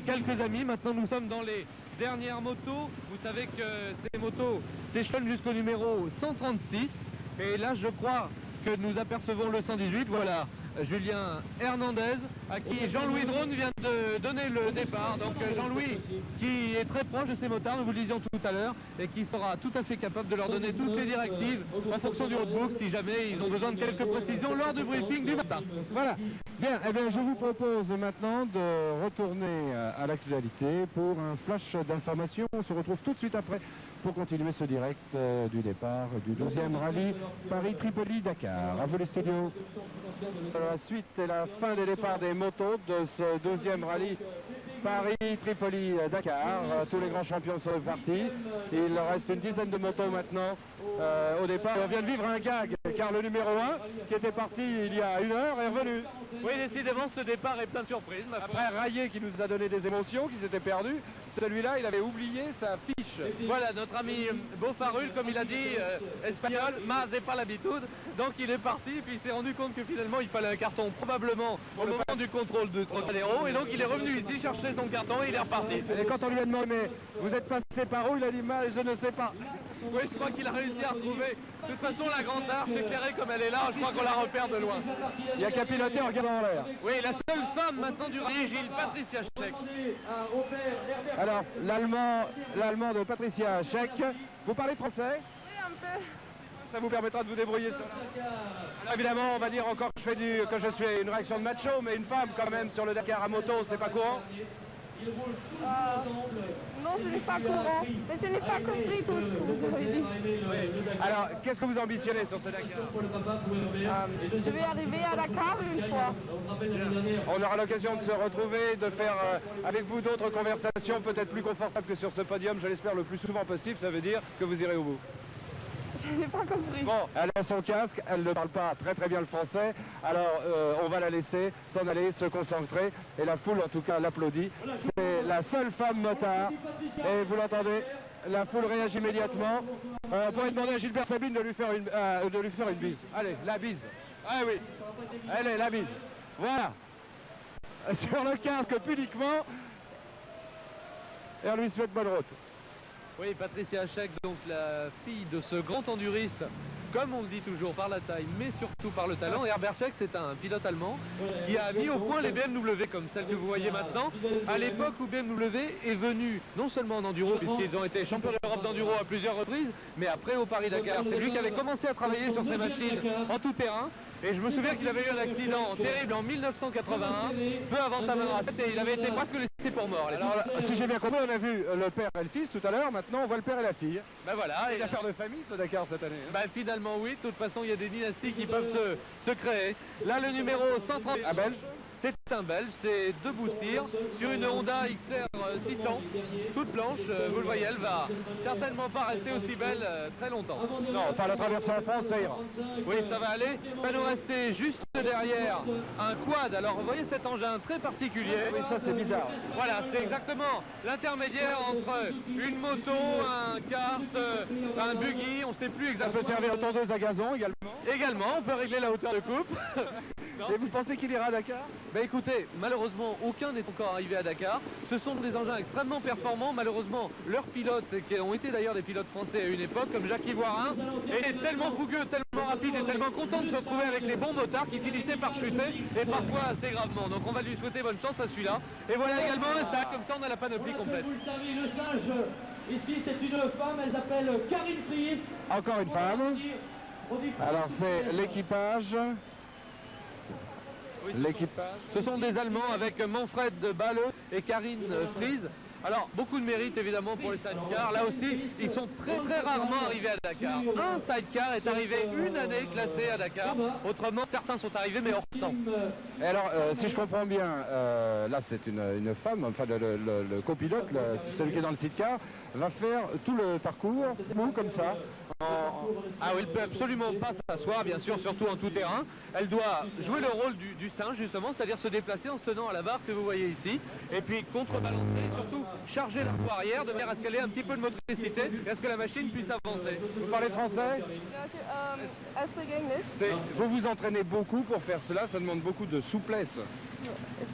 quelques amis. Maintenant nous sommes dans les dernières motos. Vous savez que ces motos s'échelonnent jusqu'au numéro 136. Et là je crois que nous apercevons le 118. Voilà, Julien Hernandez, à qui Jean-Louis Drone vient de donner le départ. Donc Jean-Louis qui est très proche de ces motards, nous vous le disions tout à l'heure, et qui sera tout à fait capable de leur donner toutes les directives en fonction du roadbook si jamais ils ont besoin de quelques précisions lors du briefing du matin. Voilà. Bien, eh bien, je vous propose maintenant de retourner à l'actualité pour un flash d'information. On se retrouve tout de suite après pour continuer ce direct du départ du 12e rallye Paris-Tripoli-Dakar. À vous les studios. La suite et la fin des départs des motos de ce 12e rallye Paris-Tripoli-Dakar. Tous les grands champions sont partis. Il reste une dizaine de motos maintenant au départ. On vient de vivre un gag car le numéro 1 qui était parti il y a 1 heure est revenu. Oui, décidément ce départ est plein de surprises. Après Rayet qui nous a donné des émotions, qui s'était perdu, celui-là il avait oublié sa fiche. Voilà, notre ami Beaufarul, comme il a dit, espagnol, mais c'est pas l'habitude. Donc il est parti, puis il s'est rendu compte que finalement il fallait un carton probablement au moment du contrôle de Trocadéro. Et donc il est revenu ici chercher son carton et il est reparti. Et quand on lui a demandé, mais vous êtes passé par où? Il a dit, mais je ne sais pas. Oui, je crois qu'il a réussi à retrouver. De toute façon, la grande arche éclairée comme elle est là, je crois qu'on la repère de loin. Il n'y a qu'à piloter en regardant en l'air. Oui, la seule femme maintenant du rallye, Gilles, Patricia Scheck. Alors, l'allemand de Patricia Scheck. Vous parlez français? Oui, un peu. Ça vous permettra de vous débrouiller sur la... Alors, évidemment, on va dire encore que je suis une réaction de macho, mais une femme quand même sur le Dakar à moto, c'est pas courant. Non, ce n'est pas courant, mais je n'ai pas compris tout ce que vous avez dit. Alors, qu'est-ce que vous ambitionnez sur ce Dakar? Je vais arriver à Dakar une fois. On aura l'occasion de se retrouver, de faire avec vous d'autres conversations peut-être plus confortables que sur ce podium, je l'espère le plus souvent possible, ça veut dire que vous irez au bout. Je n'ai pas compris. Bon, elle a son casque, elle ne parle pas très bien le français, alors on va la laisser s'en aller, se concentrer, et la foule en tout cas l'applaudit. C'est la seule femme motard, et vous l'entendez, la foule réagit immédiatement. On pourrait demander à Gilbert Sabine de lui faire une bise. Allez, la bise. Ah oui, allez, la bise. Voilà. sur le casque pudiquement. Et on lui souhaite bonne route. Oui, Patricia Hachek, donc la fille de ce grand enduriste, comme on le dit toujours, par la taille, mais surtout par le talent. Et Herbert Hachek, c'est un pilote allemand qui a mis au point les BMW comme celle que vous voyez maintenant. À l'époque où BMW est venu non seulement en enduro, puisqu'ils ont été champions d'Europe d'enduro à plusieurs reprises, mais après au Paris-Dakar. C'est lui qui avait commencé à travailler sur ces machines en tout terrain. Et je me souviens qu'il avait eu un accident terrible en 1981, peu avant Tamara, et il avait été presque laissé pour mort. Alors, si j'ai bien compris, on a vu le père et le fils tout à l'heure, maintenant on voit le père et la fille. Ben voilà. Et l'affaire de famille, ce Dakar cette année. Ben finalement oui, de toute façon il y a des dynasties qui peuvent se créer. Là le numéro 130, un Belge. C'est un Belge, c'est Debout Cyr sur une Honda XR 600, toute blanche, vous le voyez, elle va certainement pas rester aussi belle très longtemps. Non, enfin la traversée en France, ça ira. Oui, ça va aller. Il va nous rester juste derrière un quad. Alors vous voyez cet engin très particulier. Oui, ça c'est bizarre. Voilà, c'est exactement l'intermédiaire entre une moto, un kart, un buggy, on ne sait plus exactement. Ça peut servir de tondeuse à gazon également. Également, on peut régler la hauteur de coupe. Et vous pensez qu'il ira à Dakar? Ben écoutez, malheureusement, aucun n'est encore arrivé à Dakar. Ce sont des engins extrêmement performants. Malheureusement, leurs pilotes, qui ont été d'ailleurs des pilotes français à une époque, comme Jacques Ivoirin, étaient tellement fougueux, tellement rapides et tellement contents de se retrouver avec les bons motards qui finissaient par chuter, et parfois assez gravement. Donc on va lui souhaiter bonne chance à celui-là. Et voilà également un sac, comme ça on a la panoplie complète. Vous le savez, le singe, ici c'est une femme, elle s'appelle Karine Fries. Encore une femme. Alors c'est l'équipage. Ce sont des Allemands avec Manfred Balle et Karine Fries. Alors, beaucoup de mérite évidemment pour les sidecars. Là aussi, ils sont très rarement arrivés à Dakar. Un sidecar est arrivé une année classé à Dakar. Autrement, certains sont arrivés mais hors temps. Et alors, si je comprends bien, là c'est une femme, enfin le copilote, celui qui est dans le sidecar, va faire tout le parcours, comme ça. Ah oui, elle peut absolument pas s'asseoir, bien sûr, surtout en tout terrain. Elle doit jouer le rôle du singe, justement, c'est-à-dire se déplacer en se tenant à la barre que vous voyez ici, et puis contrebalancer, et surtout charger la roue arrière de manière à ce qu'elle ait un petit peu de motricité et à ce que la machine puisse avancer. Vous parlez français? Vous vous entraînez beaucoup pour faire cela, ça demande beaucoup de souplesse.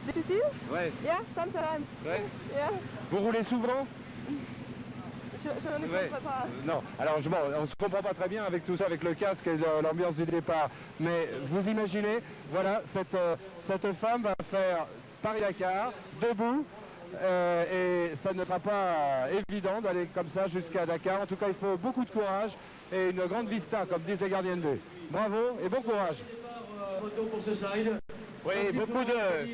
C'est difficile? Ouais. Yeah, sometimes. Ouais. Yeah. Vous roulez souvent? Je ne comprends pas. Non, alors on ne se comprend pas très bien avec tout ça, avec le casque et l'ambiance du départ. Mais vous imaginez, voilà, cette femme va faire Paris-Dakar, debout, et ça ne sera pas évident d'aller comme ça jusqu'à Dakar. En tout cas, il faut beaucoup de courage et une grande vista, comme disent les gardiens de but. Bravo et bon courage. Oui,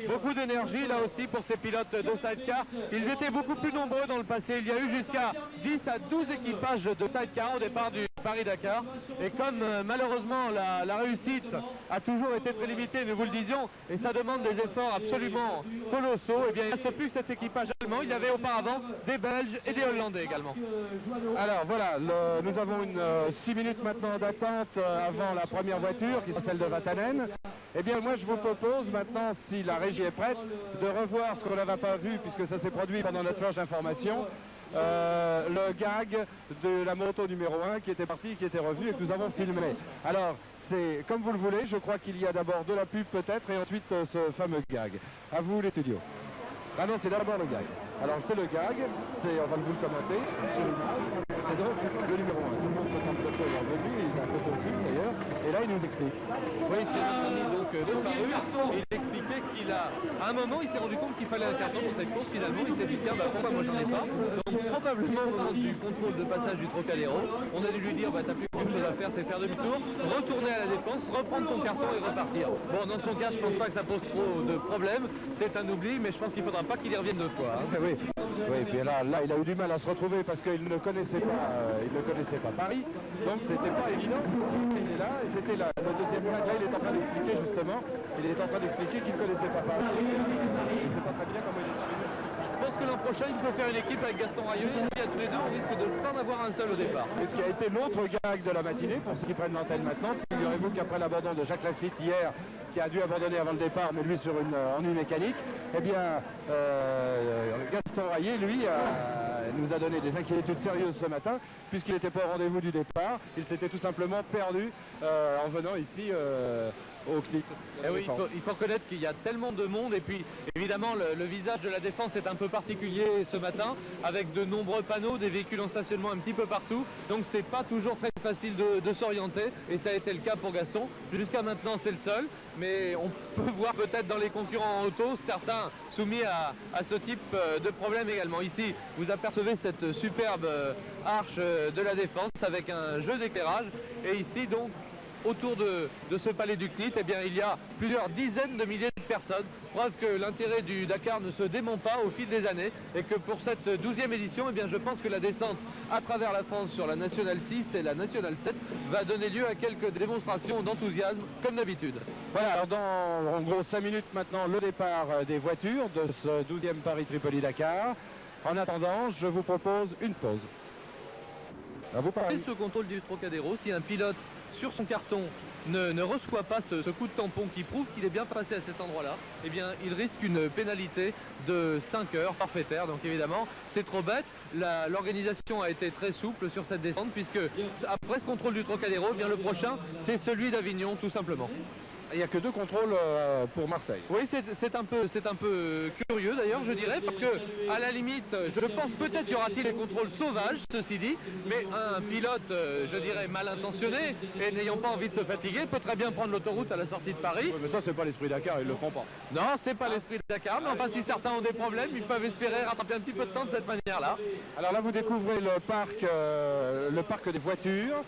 beaucoup d'énergie là aussi pour ces pilotes de sidecar. Ils étaient beaucoup plus nombreux dans le passé. Il y a eu jusqu'à 10 à 12 équipages de sidecar au départ du Paris-Dakar. Et comme malheureusement la réussite a toujours été très limitée, nous vous le disions, et ça demande des efforts absolument colossaux, et bien il ne reste plus que cet équipage allemand. Il y avait auparavant des Belges et des Hollandais également. Alors voilà, nous avons 6 minutes maintenant d'attente avant la première voiture, qui est celle de Vatanen. Eh bien moi je vous propose maintenant, si la régie est prête, de revoir ce qu'on n'avait pas vu puisque ça s'est produit pendant notre flash d'information, le gag de la moto numéro 1 qui était parti, qui était revenu et que nous avons filmé. Alors c'est comme vous le voulez, je crois qu'il y a d'abord de la pub peut-être et ensuite ce fameux gag. À vous les studios. Ah non, c'est d'abord le gag. Alors c'est le gag, on va vous le commenter sur l'image. C'est donc le numéro 1. Tout le monde se trompe de photo revenu, il a un photofilm d'ailleurs, et là il nous explique. Oui, c'est notre ami donc de Faru, et il expliquait qu'il a, à un moment, il s'est rendu compte qu'il fallait un carton pour cette course, finalement, il s'est dit, tiens, bah, pourquoi moi j'en ai pas? Donc probablement au moment du contrôle de passage du Trocadéro, on a dû lui dire, bah t'as plus qu'une chose à faire, c'est faire demi-tour, retourner à la défense, reprendre ton carton et repartir. Bon, dans son cas, je pense pas que ça pose trop de problèmes, c'est un oubli, mais je pense qu'il faudra pas qu'il y revienne deux fois. Hein. Oui. Oui, puis là, il a eu du mal à se retrouver parce qu'il ne connaissait pas Paris, donc c'était pas évident. Il est là, et c'était le deuxième gag. Là, il est en train d'expliquer justement, qu'il ne connaissait pas Paris. Il ne sait pas très bien comment il est arrivé. Je pense que l'an prochain, il peut faire une équipe avec Gaston Rayeux. Et à tous les deux, on risque de ne pas en avoir un seul au départ. Et ce qui a été l'autre gag de la matinée, pour ceux qui prennent l'antenne maintenant, figurez-vous qu'après l'abandon de Jacques Lafitte hier, qui a dû abandonner avant le départ, mais lui sur une ennui mécanique, eh bien, Gaston Rayeux, lui, nous a donné des inquiétudes sérieuses ce matin, puisqu'il n'était pas au rendez-vous du départ. Il s'était tout simplement perdu en venant ici au CNIT. Eh oui, il faut reconnaître qu'il y a tellement de monde et puis évidemment le visage de la Défense est un peu particulier ce matin avec de nombreux panneaux, des véhicules en stationnement un petit peu partout, donc c'est pas toujours très facile de s'orienter et ça a été le cas pour Gaston. Jusqu'à maintenant c'est le seul, mais on peut voir peut-être dans les concurrents en auto certains soumis à ce type de problème également. Ici vous apercevez cette superbe arche de la Défense avec un jeu d'éclairage et ici donc autour de ce palais du CNIT, eh bien, il y a plusieurs dizaines de milliers de personnes. Preuve que l'intérêt du Dakar ne se dément pas au fil des années et que pour cette 12e édition, eh bien, je pense que la descente à travers la France sur la Nationale 6 et la Nationale 7 va donner lieu à quelques démonstrations d'enthousiasme comme d'habitude. Voilà, alors dans en gros 5 minutes maintenant, le départ des voitures de ce 12e Paris-Tripoli-Dakar. En attendant, je vous propose une pause. À vous parler. Ce contrôle du Trocadéro, si un pilote sur son carton ne reçoit pas ce coup de tampon qui prouve qu'il est bien passé à cet endroit-là, eh bien il risque une pénalité de 5 heures forfaitaire. Donc évidemment, c'est trop bête. L'organisation a été très souple sur cette descente puisque après ce contrôle du Trocadéro, eh bien le prochain, c'est celui d'Avignon tout simplement. Il n'y a que 2 contrôles pour Marseille. Oui, c'est un peu curieux d'ailleurs, je dirais, parce que à la limite, je pense peut-être y aura-t-il des contrôles sauvages, ceci dit, mais un pilote, je dirais, mal intentionné et n'ayant pas envie de se fatiguer, peut très bien prendre l'autoroute à la sortie de Paris. Oui, mais ça, c'est pas l'esprit Dakar, ils le font pas. Non, c'est pas l'esprit de Dakar, mais enfin, si certains ont des problèmes, ils peuvent espérer rattraper un petit peu de temps de cette manière-là. Alors là, vous découvrez le parc des voitures.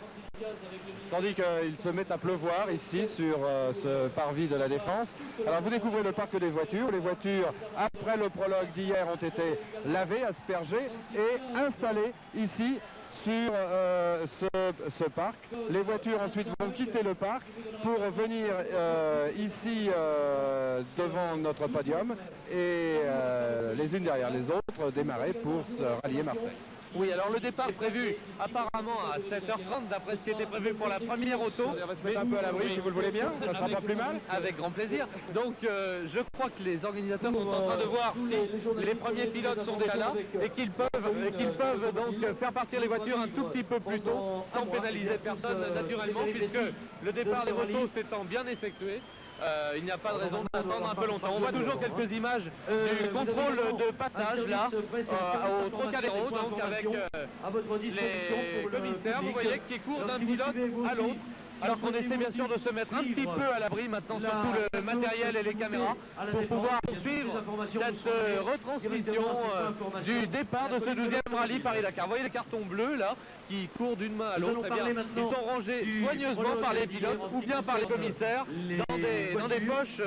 Tandis qu'il se met à pleuvoir ici sur ce parvis de la Défense. Alors vous découvrez le parc des voitures. Les voitures, après le prologue d'hier, ont été lavées, aspergées et installées ici sur ce parc. Les voitures ensuite vont quitter le parc pour venir ici devant notre podium et les unes derrière les autres démarrer pour se rallier Marseille. Oui, alors le départ est prévu apparemment à 7h30 d'après ce qui était prévu pour la première auto. On va se mettre un peu à l'abri si vous le voulez bien, ça sera pas plus mal. Avec grand plaisir. Donc je crois que les organisateurs sont en train de voir si les premiers pilotes sont déjà là et qu'ils peuvent donc faire partir les voitures un tout petit peu plus tôt sans pénaliser personne naturellement puisque le départ des motos s'étant bien effectué. Il n'y a pas de raison d'attendre un peu longtemps. On voit toujours quelques images du contrôle de passage là au Trocadéro, donc avec les commissaires, vous voyez, qui courent d'un pilote à l'autre. Alors qu'on essaie bien sûr de se mettre un petit peu à l'abri maintenant sur tout le matériel et les caméras pour pouvoir suivre cette retransmission du départ de ce 12e rallye Paris-Dakar. Vous voyez les cartons bleus là qui courent d'une main à l'autre. Ils sont rangés soigneusement par les pilotes ou bien par les commissaires dans des poches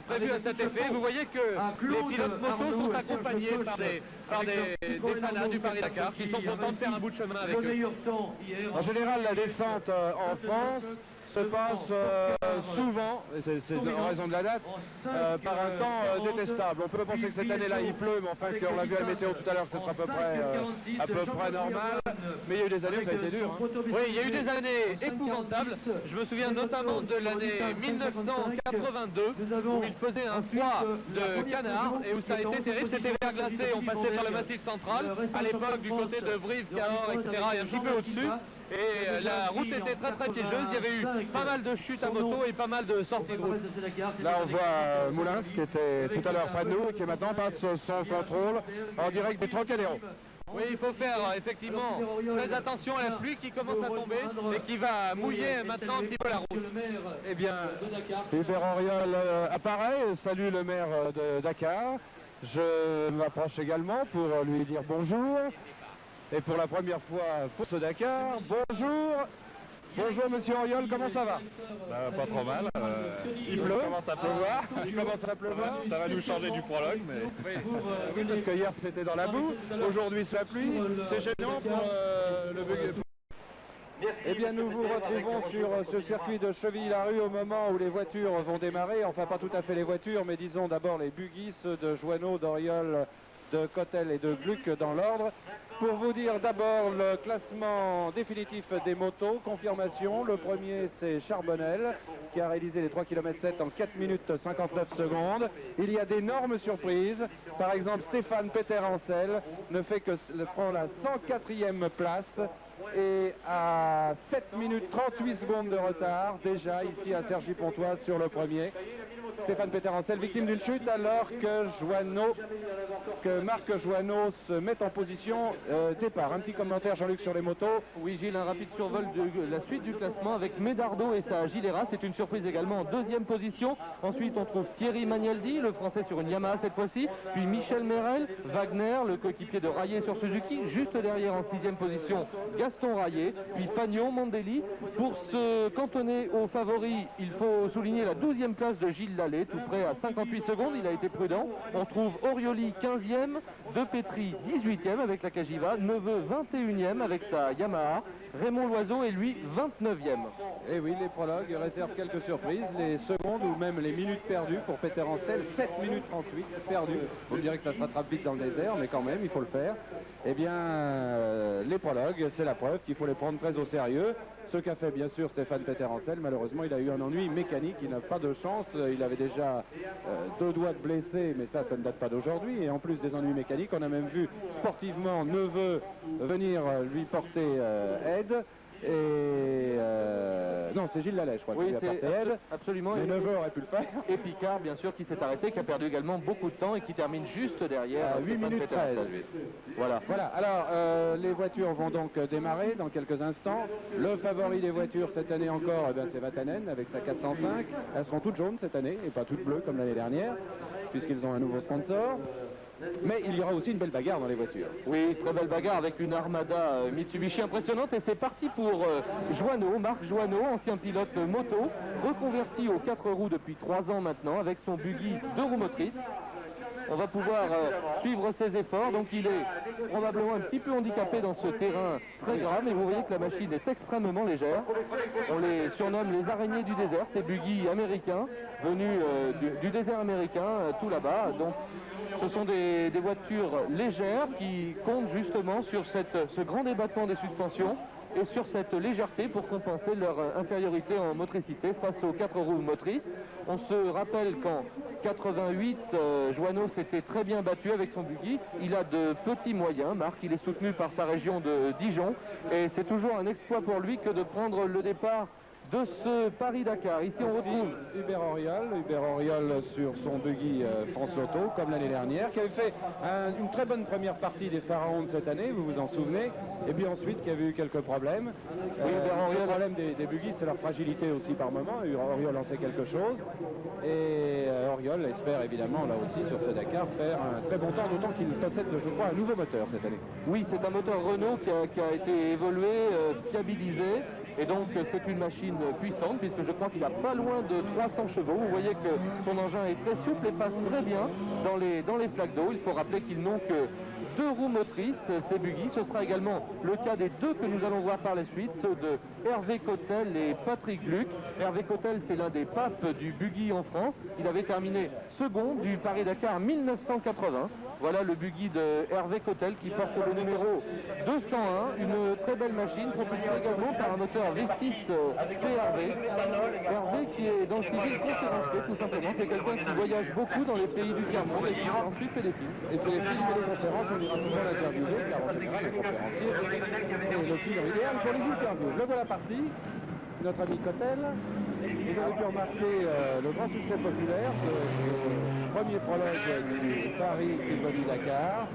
prévues à cet effet. Vous voyez que les pilotes motos sont accompagnés par des fanas du Paris-Dakar qui sont contents de faire un bout de chemin avec eux. En général, la descente en France se passe souvent, et c'est en raison de la date, par un temps détestable. On peut penser que cette année-là il pleut, mais enfin qu'on l'a vu à la météo tout à l'heure, ce sera à peu près normal. Mais il y a eu des années où ça a été dur. Hein. Oui, il y a eu des années épouvantables. Je me souviens notamment de l'année 1982 où il faisait un froid de canard et où ça a été terrible. C'était verglacé, on passait par le Massif central, à l'époque du côté de Brive, Cahors, etc. et un petit peu au-dessus. Et la route était très très piégeuse, il y avait eu pas mal de chutes à moto et pas mal de sorties de route. Là on voit Moulins qui était tout à l'heure près de nous et qui maintenant passe son contrôle en direct du Trocadéro. Oui, il faut faire effectivement très attention à la pluie qui commence à tomber et qui va mouiller maintenant un petit peu la route. Eh bien, Hubert Auriol apparaît, salue le maire de Dakar. Je m'approche également pour lui dire bonjour. Et pour la première fois pour ce Dakar, bonjour. Bonjour Monsieur Auriol, comment ça va? Pas trop mal. Il pleut. Il commence à pleuvoir. Il commence à pleuvoir. Ça va nous changer du prologue, mais... Oui, parce que hier c'était dans la boue, aujourd'hui sous la pluie. C'est gênant pour le bug. Eh bien nous vous retrouvons sur ce circuit de Chevilly-la-Rue au moment où les voitures vont démarrer. Enfin pas tout à fait les voitures, mais disons d'abord les buggy, ceux de Joanneau, d'Auriol, de Cottel et de Gluck dans l'ordre. Pour vous dire d'abord le classement définitif des motos, confirmation, le premier c'est Charbonnel qui a réalisé les 3 km 7 en 4 minutes 59 secondes. Il y a d'énormes surprises, par exemple Stéphane Peter-Ancel ne fait que prendre la 104e place est à 7 minutes 38 secondes de retard, déjà ici à Cergy-Pontoise sur le premier. Stéphane Peterencel, victime d'une chute alors que Marc Joanneau se met en position départ. Un petit commentaire, Jean-Luc, sur les motos. Oui, Gilles, un rapide survol de la suite du classement avec Medardo et sa Gilera. C'est une surprise également en deuxième position. Ensuite, on trouve Thierry Magnaldi, le français sur une Yamaha cette fois-ci. Puis Michel Merel, Wagner, le coéquipier de Rayet sur Suzuki. Juste derrière en sixième position, Gaston Rayet. Puis Pagnon, Mondelli. Pour se cantonner aux favoris, il faut souligner la 12e place de Gilles Lallet, tout près à 58 secondes. Il a été prudent. On trouve Orioli 15e, De Petry 18e avec la Cagiva, Neveu 21e avec sa Yamaha, Raymond Loiseau et lui 29e. Et oui, les prologues réservent quelques surprises, les secondes ou même les minutes perdues pour Peterencel, 7 minutes 38 perdues. Vous me direz que ça se rattrape vite dans le désert, mais quand même, il faut le faire. Eh bien, les prologues, c'est la preuve qu'il faut les prendre très au sérieux. Ce qu'a fait bien sûr Stéphane Peterencel, malheureusement il a eu un ennui mécanique, il n'a pas de chance, il avait déjà 2 doigts de blessé, mais ça ne date pas d'aujourd'hui, et en plus des ennuis mécaniques, on a même vu sportivement Neveu venir lui porter aide. Et non, c'est Gilles Lallet, je crois, qui lui a porté aide. Absolument. Mais Neveu aurait pu le faire. Et Picard, bien sûr, qui s'est arrêté, qui a perdu également beaucoup de temps et qui termine juste derrière. À 8 minutes 13. Voilà. Alors, les voitures vont donc démarrer dans quelques instants. Le favori des voitures cette année encore, eh bien, c'est Vatanen avec sa 405. Elles seront toutes jaunes cette année et pas toutes bleues comme l'année dernière, puisqu'ils ont un nouveau sponsor. Mais il y aura aussi une belle bagarre dans les voitures. Oui, très belle bagarre avec une Armada Mitsubishi impressionnante. Et c'est parti pour Joanneau, Marc Joanneau, ancien pilote moto, reconverti aux 4 roues depuis 3 ans maintenant, avec son buggy 2 roues motrices. On va pouvoir suivre ses efforts. Donc il est probablement un petit peu handicapé dans ce terrain très grave. Mais vous voyez que la machine est extrêmement légère. On les surnomme les araignées du désert, ces buggy américains, venus du désert américain, tout là-bas. Donc ce sont des voitures légères qui comptent justement sur ce grand débattement des suspensions et sur cette légèreté pour compenser leur infériorité en motricité face aux 4 roues motrices. On se rappelle qu'en 88, Joanneau s'était très bien battu avec son buggy. Il a de petits moyens, Marc, il est soutenu par sa région de Dijon et c'est toujours un exploit pour lui que de prendre le départ de ce Paris-Dakar. Ici on retrouve Hubert Auriol sur son buggy France Loto, comme l'année dernière, qui avait fait une très bonne première partie des Pharaons de cette année, vous vous en souvenez, et puis ensuite qui avait eu quelques problèmes. Le problème des buggy, c'est leur fragilité aussi par moment. Auriol en sait quelque chose, et Auriol espère évidemment là aussi sur ce Dakar faire un très bon temps, d'autant qu'il possède, je crois, un nouveau moteur cette année. Oui, c'est un moteur Renault qui a été évolué, fiabilisé. Et donc c'est une machine puissante puisque je crois qu'il a pas loin de 300 chevaux. Vous voyez que son engin est très souple et passe très bien dans les flaques d'eau. Il faut rappeler qu'ils n'ont que 2 roues motrices, ces buggy. Ce sera également le cas des 2 que nous allons voir par la suite, ceux de Hervé Cottel et Patrick Luc. Hervé Cottel, c'est l'un des papes du buggy en France. Il avait terminé second du Paris-Dakar 1980. Voilà le buggy de Hervé Cottel qui porte le numéro 201, une très belle machine propulsée également par un moteur V6 PRV. Hervé qui est dans le civil conférencier tout simplement, c'est quelqu'un qui voyage beaucoup dans les pays du tiers-monde et qui ensuite fait des films. Et fait les films et les conférences, on ira souvent l'interviewer car en général le conférencier est le film idéal pour les interviews. Le voilà parti, notre ami Cottel. Vous avez pu remarquer le grand succès populaire de ce premier prologue du Paris-Tripoli-Dakar,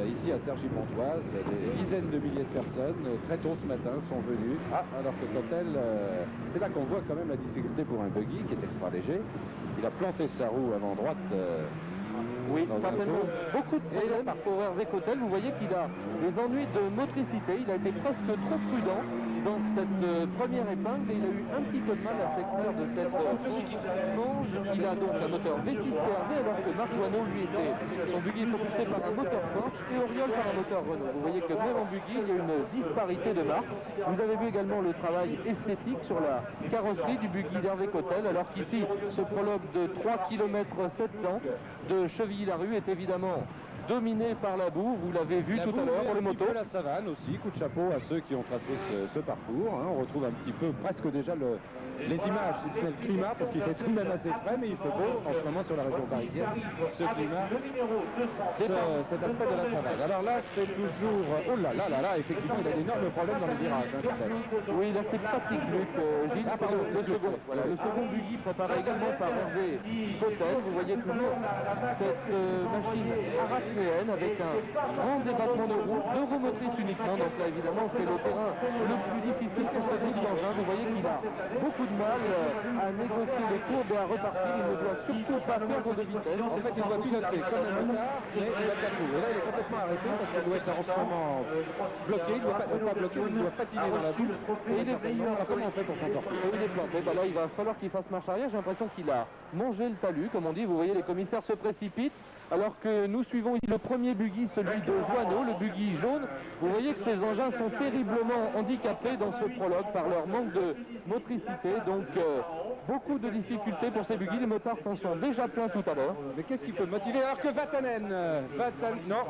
ici à Cergy-Pontoise. Des dizaines de milliers de personnes, très tôt ce matin, sont venues. Alors que Cottel, c'est là qu'on voit quand même la difficulté pour un buggy qui est extra léger. Il a planté sa roue avant droite. Oui, certainement beaucoup de problèmes pour Hervé Cottel. Vous voyez qu'il a des ennuis de motricité. Il a été presque trop prudent dans cette première épingle et il a eu un petit peu de mal à s'extraire de cette manche. Il a donc un moteur V6 PRV alors que Marc Joanneau, lui, son buggy est propulsé par un moteur Porsche et Auriol par un moteur Renault. Vous voyez que même en buggy, il y a une disparité de marques. Vous avez vu également le travail esthétique sur la carrosserie du buggy d'Hervé Cottel, alors qu'ici, ce prologue de 3 km 700 de Chevilly-la-Rue est évidemment dominé par la boue, vous l'avez vu tout à l'heure pour les motos. La savane aussi, coup de chapeau à ceux qui ont tracé ce parcours. Hein. On retrouve un petit peu presque déjà les images, si ce n'est le climat, parce qu'il fait tout de même assez frais, mais il fait beau en ce moment sur la région parisienne. Ce climat, cet aspect de la savane. Alors là, c'est toujours... Oh là là là là, effectivement, il a d'énormes problèmes dans les virages. Hein, oui, là c'est Patrick Luc, Gilles. Ah pardon, le second. Voilà, le second buggy préparé également par Hervé Potel. Vous voyez toujours cette machine arachnéenne avec un grand débattement de roue, deux roues motrices uniquement. Donc là, évidemment, c'est le terrain le plus difficile pour ce type d'engin. Vous voyez qu'il a beaucoup de mal à négocier les courbes et à repartir. Il ne doit surtout pas perdre de vitesse. En fait, il doit piloter comme un motard, mais il va pas tout. Et là, il est complètement arrêté parce qu'il doit être en ce moment bloqué. Il ne doit pas bloquer, il doit patiner dans la boule. Et il est comment on fait pour s'en sortir? Et il est planté. Bah là, il va falloir qu'il fasse marche arrière. J'ai l'impression qu'il a mangé le talus, comme on dit. Vous voyez, les commissaires se précipitent. Alors que nous suivons ici le premier buggy, celui de Joanneau, le buggy jaune. Vous voyez que ces engins sont terriblement handicapés dans ce prologue par leur manque de motricité. Donc beaucoup de difficultés pour ces buggy. Les motards s'en sont déjà plaints tout à l'heure. Mais qu'est-ce qui peut motiver? Alors que Vatanen, non,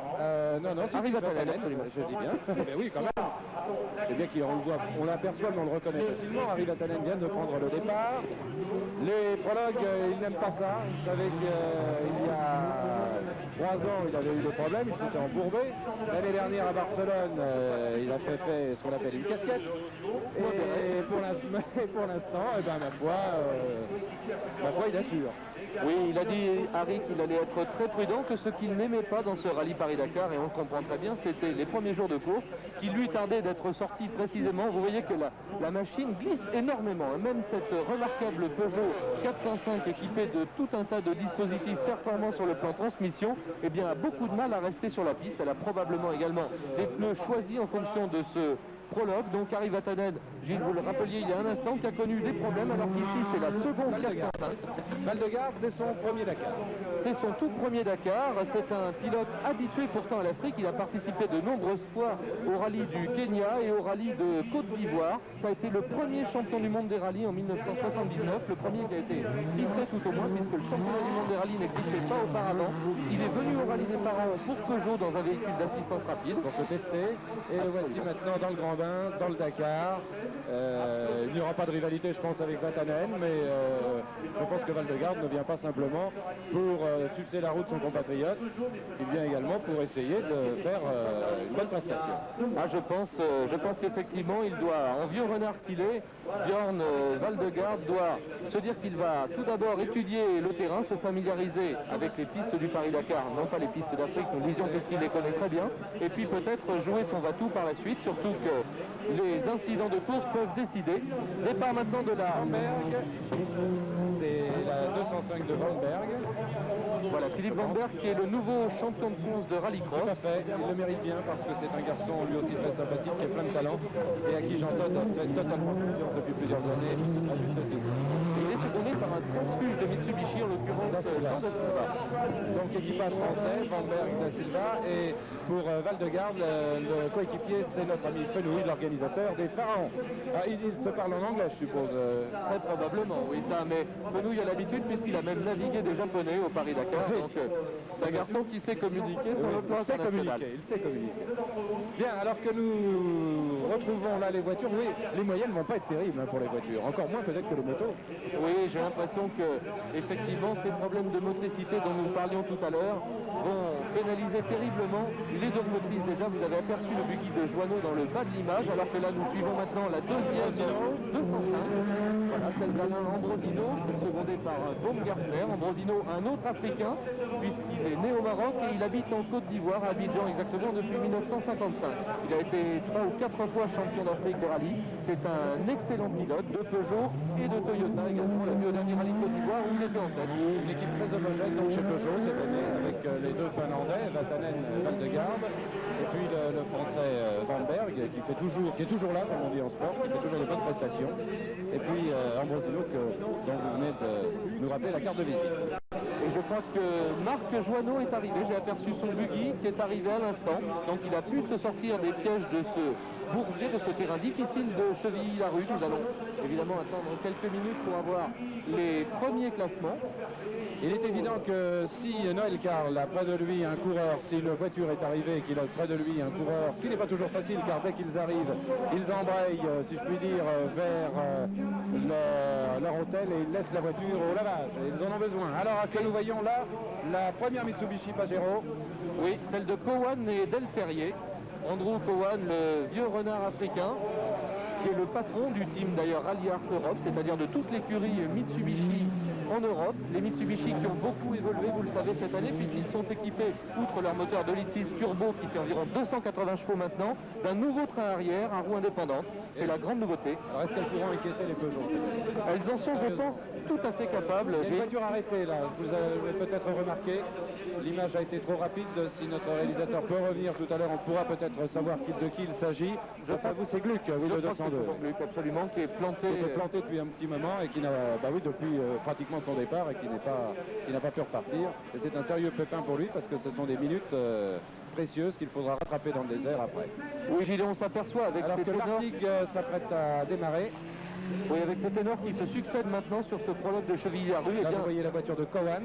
Harry Vatanen, je dis bien. Mais oui, quand même. C'est bien on l'aperçoit, mais on le reconnaît facilement. Harry Vatanen vient de prendre le départ. Les prologues, ils n'aiment pas ça. Vous savez qu'il y a 3 ans, il avait eu des problèmes, il s'était embourbé. L'année dernière à Barcelone, il a fait ce qu'on appelle une casquette. Et pour l'instant, eh ben, ma foi, il assure. Oui, il a dit, Harry, qu'il allait être très prudent, que ce qu'il n'aimait pas dans ce rallye Paris-Dakar, et on le comprend très bien, c'était les premiers jours de course, qui lui tardait d'être sorti précisément. Vous voyez que la machine glisse énormément. Même cette remarquable Peugeot 405 équipée de tout un tas de dispositifs performants sur le plan transmission, eh bien, a beaucoup de mal à rester sur la piste. Elle a probablement également des pneus choisis en fonction de ce prologue. Donc Harry Vatanen, Gilles, vous le rappeliez il y a un instant, qui a connu des problèmes, alors qu'ici c'est la seconde 405. Val-de-Garde, c'est son premier Dakar. C'est son tout premier Dakar. C'est un pilote habitué pourtant à l'Afrique. Il a participé de nombreuses fois au rallye du Kenya et au rallye de Côte d'Ivoire. Ça a été le premier champion du monde des rallyes en 1979, le premier qui a été titré tout au moins, puisque le championnat du monde des rallyes n'existait pas auparavant. Il est venu au rallye des parents pour Peugeot dans un véhicule d'assistance rapide. Pour se tester. Et le voici maintenant dans le Grand Bain, dans le Dakar. Il n'y aura pas de rivalité, je pense, avec Vatanen, mais je pense que Val-de-Garde ne vient pas simplement pour sucer la route de son compatriote. Il vient également pour essayer de faire une bonne prestation. Ah, je pense qu'effectivement, il doit, en vieux renard qu'il est, Björn Val-de-Garde doit se dire qu'il va tout d'abord étudier le terrain, se familiariser avec les pistes du Paris-Dakar, non pas les pistes d'Afrique, nous disions qu'il les connaît très bien, et puis peut-être jouer son va-tout par la suite, surtout que les incidents de course peuvent décider. Départ maintenant de la... C'est la 205 de Vanberg. Voilà, Philippe Vanberg qui est le nouveau champion de France de rallycross. Tout à fait, il le mérite bien parce que c'est un garçon lui aussi très sympathique, qui a plein de talent et à qui Jean Todt a fait totalement confiance depuis plusieurs années, à juste titre. Il est secondé par un transfuge de Mitsubishi, en l'occurrence Jean da Silva. Donc équipage français, Vanberg, da Silva, et pour Val-de-Garde, le coéquipier, c'est notre ami Fenouil, l'organisateur des Pharaons. Ah, il se parle en anglais, je suppose. Très probablement, oui, ça, mais Fenouil a l'habitude puisqu'il a même navigué des Japonais au Paris-Dakar. Donc c'est un garçon qui sait communiquer sur le plan international. Il sait communiquer. Bien, alors que nous retrouvons là les voitures, oui, les moyennes ne vont pas être terribles pour les voitures, encore moins peut-être que les motos. Oui, j'ai l'impression que effectivement ces problèmes de motricité dont nous parlions tout à l'heure vont pénaliser terriblement les hommes motrices. Déjà, vous avez aperçu le buggy de Joanneau dans le bas de l'image, alors que là nous suivons maintenant la deuxième 205. Voilà, celle d'Alain Ambrosino, secondé par Baumgartner. Ambrosino, un autre Africain, puisqu'il est né au Maroc et il habite en Côte d'Ivoire, à Abidjan exactement, depuis 1955. Il a été 3 ou 4 fois champion d'Afrique de rallye. C'est un excellent pilote de Peugeot et de Toyota également. On l'a vu au dernier rallye de Côte d'Ivoire où il était en tête. Une équipe très homogène donc chez Peugeot cette année, avec les deux Finlandais, Vatanen et Val-de-Garde, et puis le Français Vanberg, qui est toujours là, comme on dit en sport, qui fait toujours de bonnes prestations, et puis Ambrosino, dont vous venez de nous rappeler la carte de visite. Et je crois que Marc Joanneau est arrivé. J'ai aperçu son buggy qui est arrivé à l'instant. Donc il a pu se sortir des pièges de ce bourbier, de ce terrain difficile de Chevilly-la-Rue. Nous allons évidemment attendre quelques minutes pour avoir les premiers classements. Il est évident que si Noël Carl a près de lui un coureur, si une voiture est arrivée et qu'il a près de lui un coureur, ce qui n'est pas toujours facile car dès qu'ils arrivent, ils embrayent, si je puis dire, vers leur hôtel et ils laissent la voiture au lavage. Et ils en ont besoin. Alors que nous voyons là la première Mitsubishi Pajero. Oui, celle de Cowan et Del Ferrier. Andrew Cowan, le vieux renard africain, qui est le patron du team d'ailleurs Rally Art Europe, c'est-à-dire de toute l'écurie Mitsubishi en Europe. Les Mitsubishi qui ont beaucoup évolué, vous le savez, cette année, puisqu'ils sont équipés, outre leur moteur 2,6 litres turbo qui fait environ 280 chevaux maintenant, d'un nouveau train arrière, à roue indépendante. C'est la grande nouveauté. Alors est-ce qu'elles pourront inquiéter les Peugeot? Elles en sont, je pense, tout à fait capables. Il y a une voiture arrêtée là, vous avez peut-être remarqué. L'image a été trop rapide. Si notre réalisateur peut revenir tout à l'heure, on pourra peut-être savoir de qui il s'agit. Je t'avoue, c'est Gluck, oui, le 202. Gluck, absolument, qui est planté. Qui est planté depuis un petit moment et qui n'a, depuis pratiquement son départ et qui n'a pas pu repartir. Et c'est un sérieux pépin pour lui parce que ce sont des minutes précieuses qu'il faudra rattraper dans le désert après. Oui, Gilles, on s'aperçoit avec alors ces que l'Artigue s'apprête à démarrer. Oui, avec ces ténors qui se succèdent maintenant sur ce prologue de Chevilly-la-Rue. Là, vous voyez la voiture de Cowan.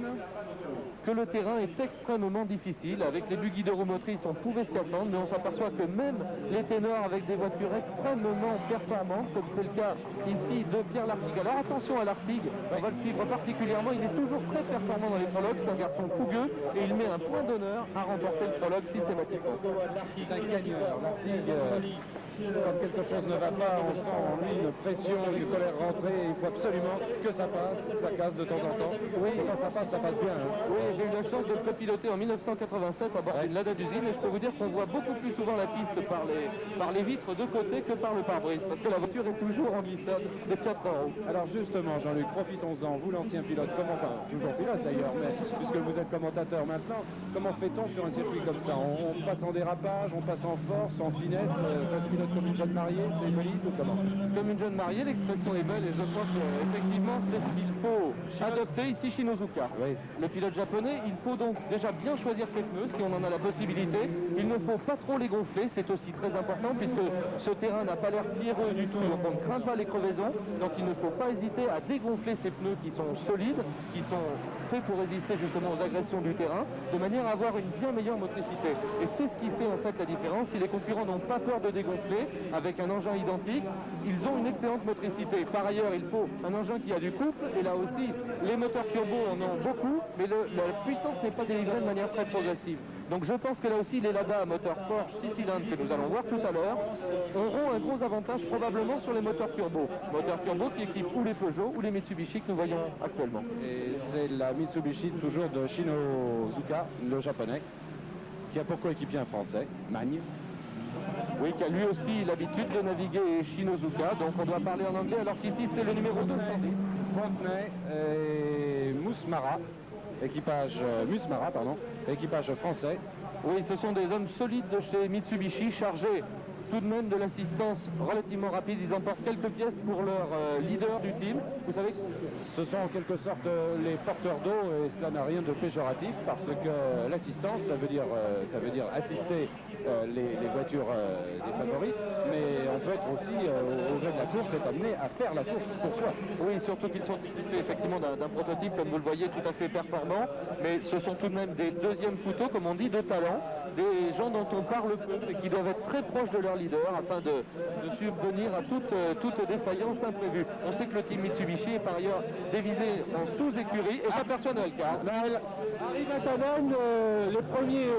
Que le terrain est extrêmement difficile. Avec les buggy de roues motrices, on pouvait s'y attendre, mais on s'aperçoit que même les ténors avec des voitures extrêmement performantes, comme c'est le cas ici de Pierre Lartigue. Alors attention à Lartigue, on va le suivre particulièrement. Il est toujours très performant dans les prologues. C'est un garçon fougueux et il met un point d'honneur à remporter le prologue systématiquement. C'est un gagneur. Lartigue, quand quelque chose ne va pas, on sent en lui une pression, une colère rentrée. Il faut absolument que ça passe, que ça casse de temps en temps. Oui, et quand ça passe bien. Hein. Oui, j'ai eu la chance de le piloter en 1987 à bord d'une Lada d'usine et je peux vous dire qu'on voit beaucoup plus souvent la piste par les vitres de côté que par le pare-brise parce que la voiture est toujours en glissade de 4 en haut. Alors justement, Jean-Luc, profitons-en, vous l'ancien pilote, toujours pilote d'ailleurs, mais puisque vous êtes commentateur maintenant, comment fait-on sur un circuit comme ça? On passe en dérapage, on passe en force, en finesse, ça se pilote comme une jeune mariée, c'est joli ou comment? Comme une jeune mariée, l'expression est belle et je crois qu'effectivement c'est ce qu'il faut adopter ici chez Shinozuka. Oui. Le pilote japonais, il faut donc déjà bien choisir ses pneus si on en a la possibilité. Il ne faut pas trop les gonfler, c'est aussi très important puisque ce terrain n'a pas l'air pierreux du tout, donc on ne craint pas les crevaisons. Donc il ne faut pas hésiter à dégonfler ces pneus qui sont solides, qui sont faits pour résister justement aux agressions du terrain, de manière à avoir une bien meilleure motricité. Et c'est ce qui fait en fait la différence. Si les concurrents n'ont pas peur de dégonfler, avec un engin identique, ils ont une excellente motricité. Par ailleurs, il faut un engin qui a du couple, et là aussi, les moteurs turbo en ont beaucoup, mais la puissance n'est pas délivrée de manière très progressive. Donc je pense que là aussi, les Lada à moteur Porsche 6 cylindres que nous allons voir tout à l'heure auront un gros avantage probablement sur les moteurs turbo. Moteurs turbo qui équipent ou les Peugeot ou les Mitsubishi que nous voyons actuellement. Et c'est la Mitsubishi toujours de Shinozuka, le japonais, qui a pour coéquipier un français, Magne. Oui, qui a lui aussi l'habitude de naviguer Shinozuka, donc on doit parler en anglais, alors qu'ici c'est le numéro 210. Fontenay et Musmara, équipage français. Oui, ce sont des hommes solides de chez Mitsubishi, chargés tout de même de l'assistance relativement rapide. Ils emportent quelques pièces pour leur leader du team. Vous savez, ce sont en quelque sorte les porteurs d'eau et cela n'a rien de péjoratif parce que l'assistance, ça veut dire assister les voitures des favoris, mais on peut être aussi au gré de la course et amené à faire la course pour soi. Oui, surtout qu'ils sont équipés effectivement d'un prototype, comme vous le voyez, tout à fait performant, mais ce sont tout de même des deuxièmes couteaux, comme on dit, de talent, des gens dont on parle peu et qui doivent être très proches de leur leader afin de subvenir à toute défaillance imprévue. On sait que le team Mitsubishi est par ailleurs divisé en sous-écuries et j'aperçois Noël Carl. Arrive maintenant les premiers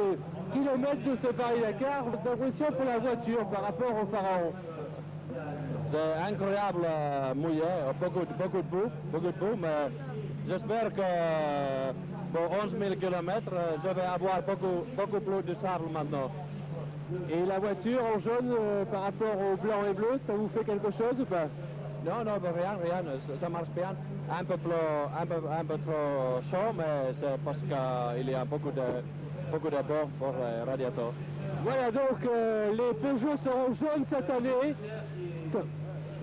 kilomètres de ce Paris-Dakar. Votre impression pour la voiture par rapport au Pharaon? C'est incroyable, mouillé, beaucoup de boue, mais j'espère que pour 11 000 km, je vais avoir beaucoup plus de sable maintenant. Et la voiture en jaune par rapport au blanc et bleu, ça vous fait quelque chose ou pas? Non, rien, ça marche bien. Un peu trop chaud, mais c'est parce qu'il y a beaucoup d'abord pour les radiateurs. Voilà donc les Peugeot seront jaunes cette année.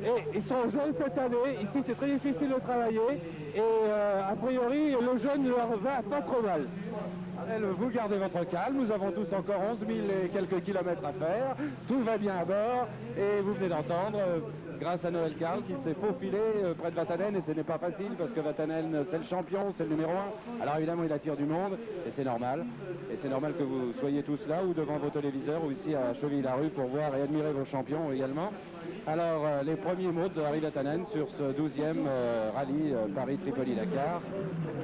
Et ils sont jeunes cette année. Ici, c'est très difficile de travailler. Et a priori, le jeune ne leur va pas trop mal. Vous gardez votre calme, nous avons tous encore 11 000 et quelques kilomètres à faire, tout va bien à bord et vous venez d'entendre, grâce à Noël Karl qui s'est faufilé près de Vatanen, et ce n'est pas facile parce que Vatanen c'est le champion, c'est le numéro 1, alors évidemment il attire du monde et c'est normal que vous soyez tous là ou devant vos téléviseurs ou ici à Chevilly-la-Rue pour voir et admirer vos champions également. Alors les premiers mots de Harry Vatanen sur ce 12e rallye Paris-Tripoli-Dakar.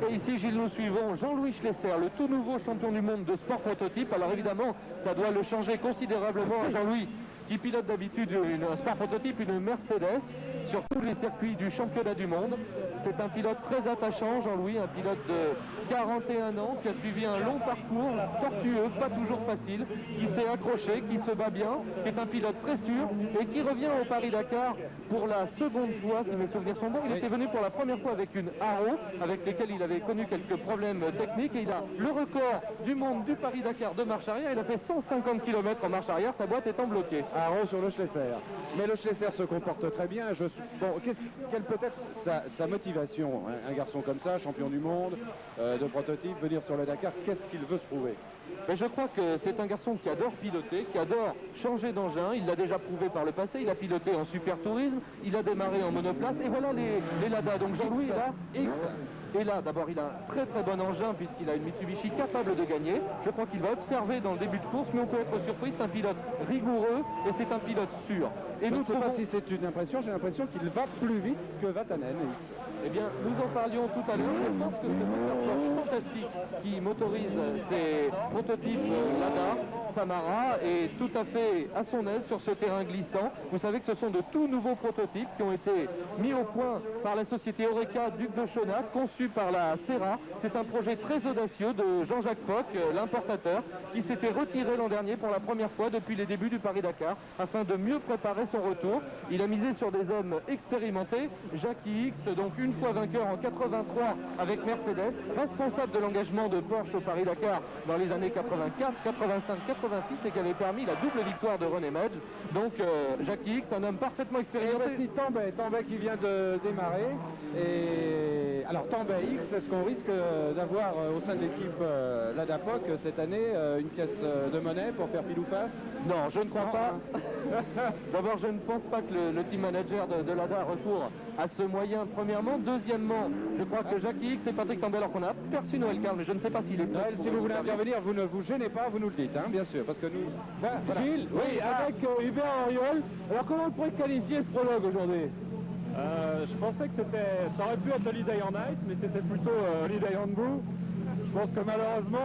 Et ici, Gilles, nous suivons Jean-Louis Schlesser, le tout nouveau champion du monde de sport prototype. Alors évidemment, ça doit le changer considérablement à Jean-Louis, qui pilote d'habitude un sport prototype, une Mercedes, sur tous les circuits du championnat du monde. C'est un pilote très attachant, Jean-Louis, un pilote de 41 ans, qui a suivi un long parcours tortueux, pas toujours facile, qui s'est accroché, qui se bat bien, qui est un pilote très sûr, et qui revient au Paris-Dakar pour la seconde fois, si mes souvenirs sont bons. Il était venu pour la première fois avec une Arrow, avec lesquelles il avait connu quelques problèmes techniques, et il a le record du monde du Paris-Dakar de marche arrière. Il a fait 150 km en marche arrière, sa boîte étant bloquée. Arrow sur le Schlesser. Mais le Schlesser se comporte très bien. Quelle peut être sa motivation, un garçon comme ça, champion du monde, de prototype, venir sur le Dakar, qu'est-ce qu'il veut se prouver? Et je crois que c'est un garçon qui adore piloter, qui adore changer d'engin. Il l'a déjà prouvé par le passé. Il a piloté en super tourisme, il a démarré en monoplace. Et voilà les Lada. Donc Jean-Louis est là. Et là, d'abord, il a un très très bon engin puisqu'il a une Mitsubishi capable de gagner. Je crois qu'il va observer dans le début de course, mais on peut être surpris. C'est un pilote rigoureux et c'est un pilote sûr. Et je ne sais pas si c'est une impression, j'ai l'impression qu'il va plus vite que Vatanen. Eh bien, nous en parlions tout à l'heure. Je pense que c'est un Porsche fantastique qui motorise ces prototypes Lada, Samara, est tout à fait à son aise sur ce terrain glissant. Vous savez que ce sont de tout nouveaux prototypes qui ont été mis au point par la société Oreca Duc de Chonac, conçus par la Serra. C'est un projet très audacieux de Jean-Jacques Poc, l'importateur, qui s'était retiré l'an dernier pour la première fois depuis les débuts du Paris-Dakar, afin de mieux préparer son retour. Il a misé sur des hommes expérimentés. Jackie X, donc une fois vainqueur en 83 avec Mercedes, responsable de l'engagement de Porsche au Paris-Dakar dans les années 84, 85, 86 et qui avait permis la double victoire de René Medge. Donc Jackie X, un homme parfaitement expérimenté. Et voici Tambay qui vient de démarrer. Et alors Tambay X, est-ce qu'on risque d'avoir au sein de l'équipe l'ADAPOC cette année une caisse de monnaie pour faire pile ou face? Non, je ne crois pas. D'abord, je ne pense pas que le team manager de l'ADA recourt à ce moyen, premièrement. Deuxièmement, je crois que Jackie X et Patrick Tambay, alors qu'on a aperçu Noël Karl, mais je ne sais pas s'il est... Noël, si vous voulez intervenir, vous ne vous gênez pas, vous nous le dites, hein, bien sûr, parce que nous... Voilà. Gilles, oui, avec Hubert Auriol, alors comment on pourrait qualifier ce prologue aujourd'hui? Je pensais que ça aurait pu être Holiday on Ice, mais c'était plutôt Holiday on Boo. Je pense que malheureusement,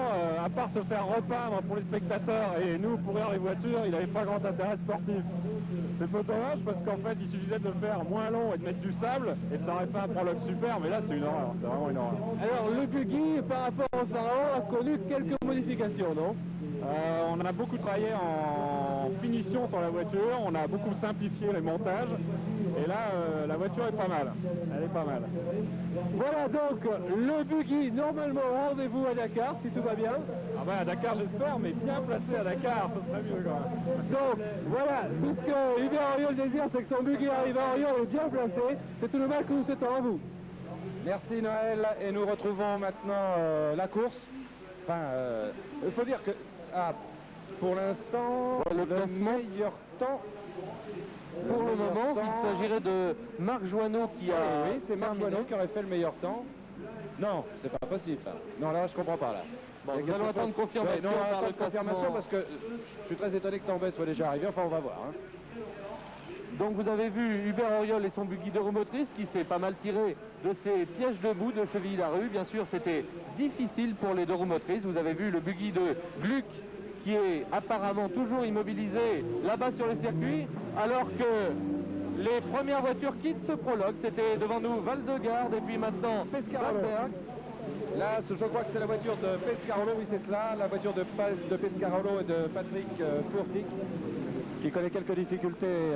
à part se faire repeindre pour les spectateurs et nous pourrir les voitures, il n'avait pas grand intérêt sportif. C'est peu dommage parce qu'en fait, il suffisait de le faire moins long et de mettre du sable et ça aurait fait un prologue super, mais là c'est une horreur, c'est vraiment une horreur. Alors le buggy par rapport au Pharaon a connu quelques modifications, non? On a beaucoup travaillé en finition sur la voiture, on a beaucoup simplifié les montages et là la voiture est pas mal, elle est pas mal. Voilà donc le buggy normalement au rendez-vous à Dakar si tout va bien. Ah ben à Dakar j'espère, mais bien placé à Dakar, ce serait mieux quand même. Donc voilà, tout ce que Hubert Auriol désire c'est que son buggy arrive à Auriol et bien placé, c'est tout le mal que nous souhaitons à vous. Merci Noël et nous retrouvons maintenant la course. Enfin, il faut dire que pour l'instant, le meilleur temps. Pour le moment, il s'agirait de Marc Joanneau qui a... Oui, c'est Marc Joanneau qui aurait fait le meilleur temps. Non, c'est pas possible ça. Non, là, je comprends pas là. Bon, nous allons attendre confirmation. Non, on attend confirmation parce que je suis très étonné que Tambay soit déjà arrivé. Enfin, on va voir. Hein. Donc vous avez vu Hubert Auriol et son buggy de roue motrice qui s'est pas mal tiré de ces pièges de boue de Chevilly-la-Rue. Bien sûr, c'était difficile pour les deux roues motrices. Vous avez vu le buggy de Gluck qui est apparemment toujours immobilisé là-bas sur le circuit, alors que les premières voitures quittent ce prologue. C'était devant nous Valdegarde et puis maintenant Pescarolo. Là, je crois que c'est la voiture de Pescarolo, oui c'est cela, la voiture de Pescarolo et de Patrick Furtic, qui connaît quelques difficultés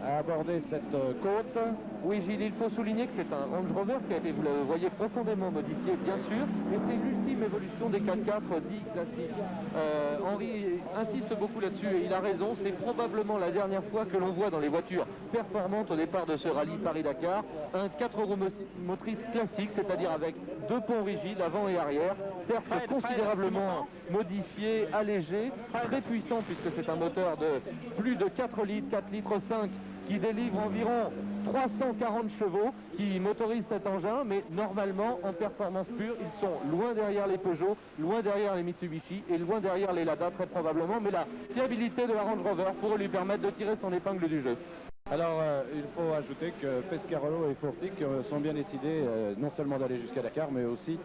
à aborder cette côte. Oui Gilles, il faut souligner que c'est un Range Rover qui a été, vous le voyez, profondément modifié bien sûr, mais c'est l'ultime évolution des 4x4 dits classiques. Henri insiste beaucoup là-dessus et il a raison, c'est probablement la dernière fois que l'on voit dans les voitures performantes au départ de ce rallye Paris-Dakar un 4 roues motrices classique, c'est-à-dire avec 2 ponts rigides avant et arrière, certes considérablement modifié, allégé, très puissant puisque c'est un moteur de plus de 4 litres, 4 litres 5 qui délivre environ 340 chevaux, qui motorise cet engin, mais normalement, en performance pure, ils sont loin derrière les Peugeot, loin derrière les Mitsubishi et loin derrière les Lada très probablement, mais la fiabilité de la Range Rover pourrait lui permettre de tirer son épingle du jeu. Alors, il faut ajouter que Pescarolo et Furtik sont bien décidés non seulement d'aller jusqu'à Dakar, mais aussi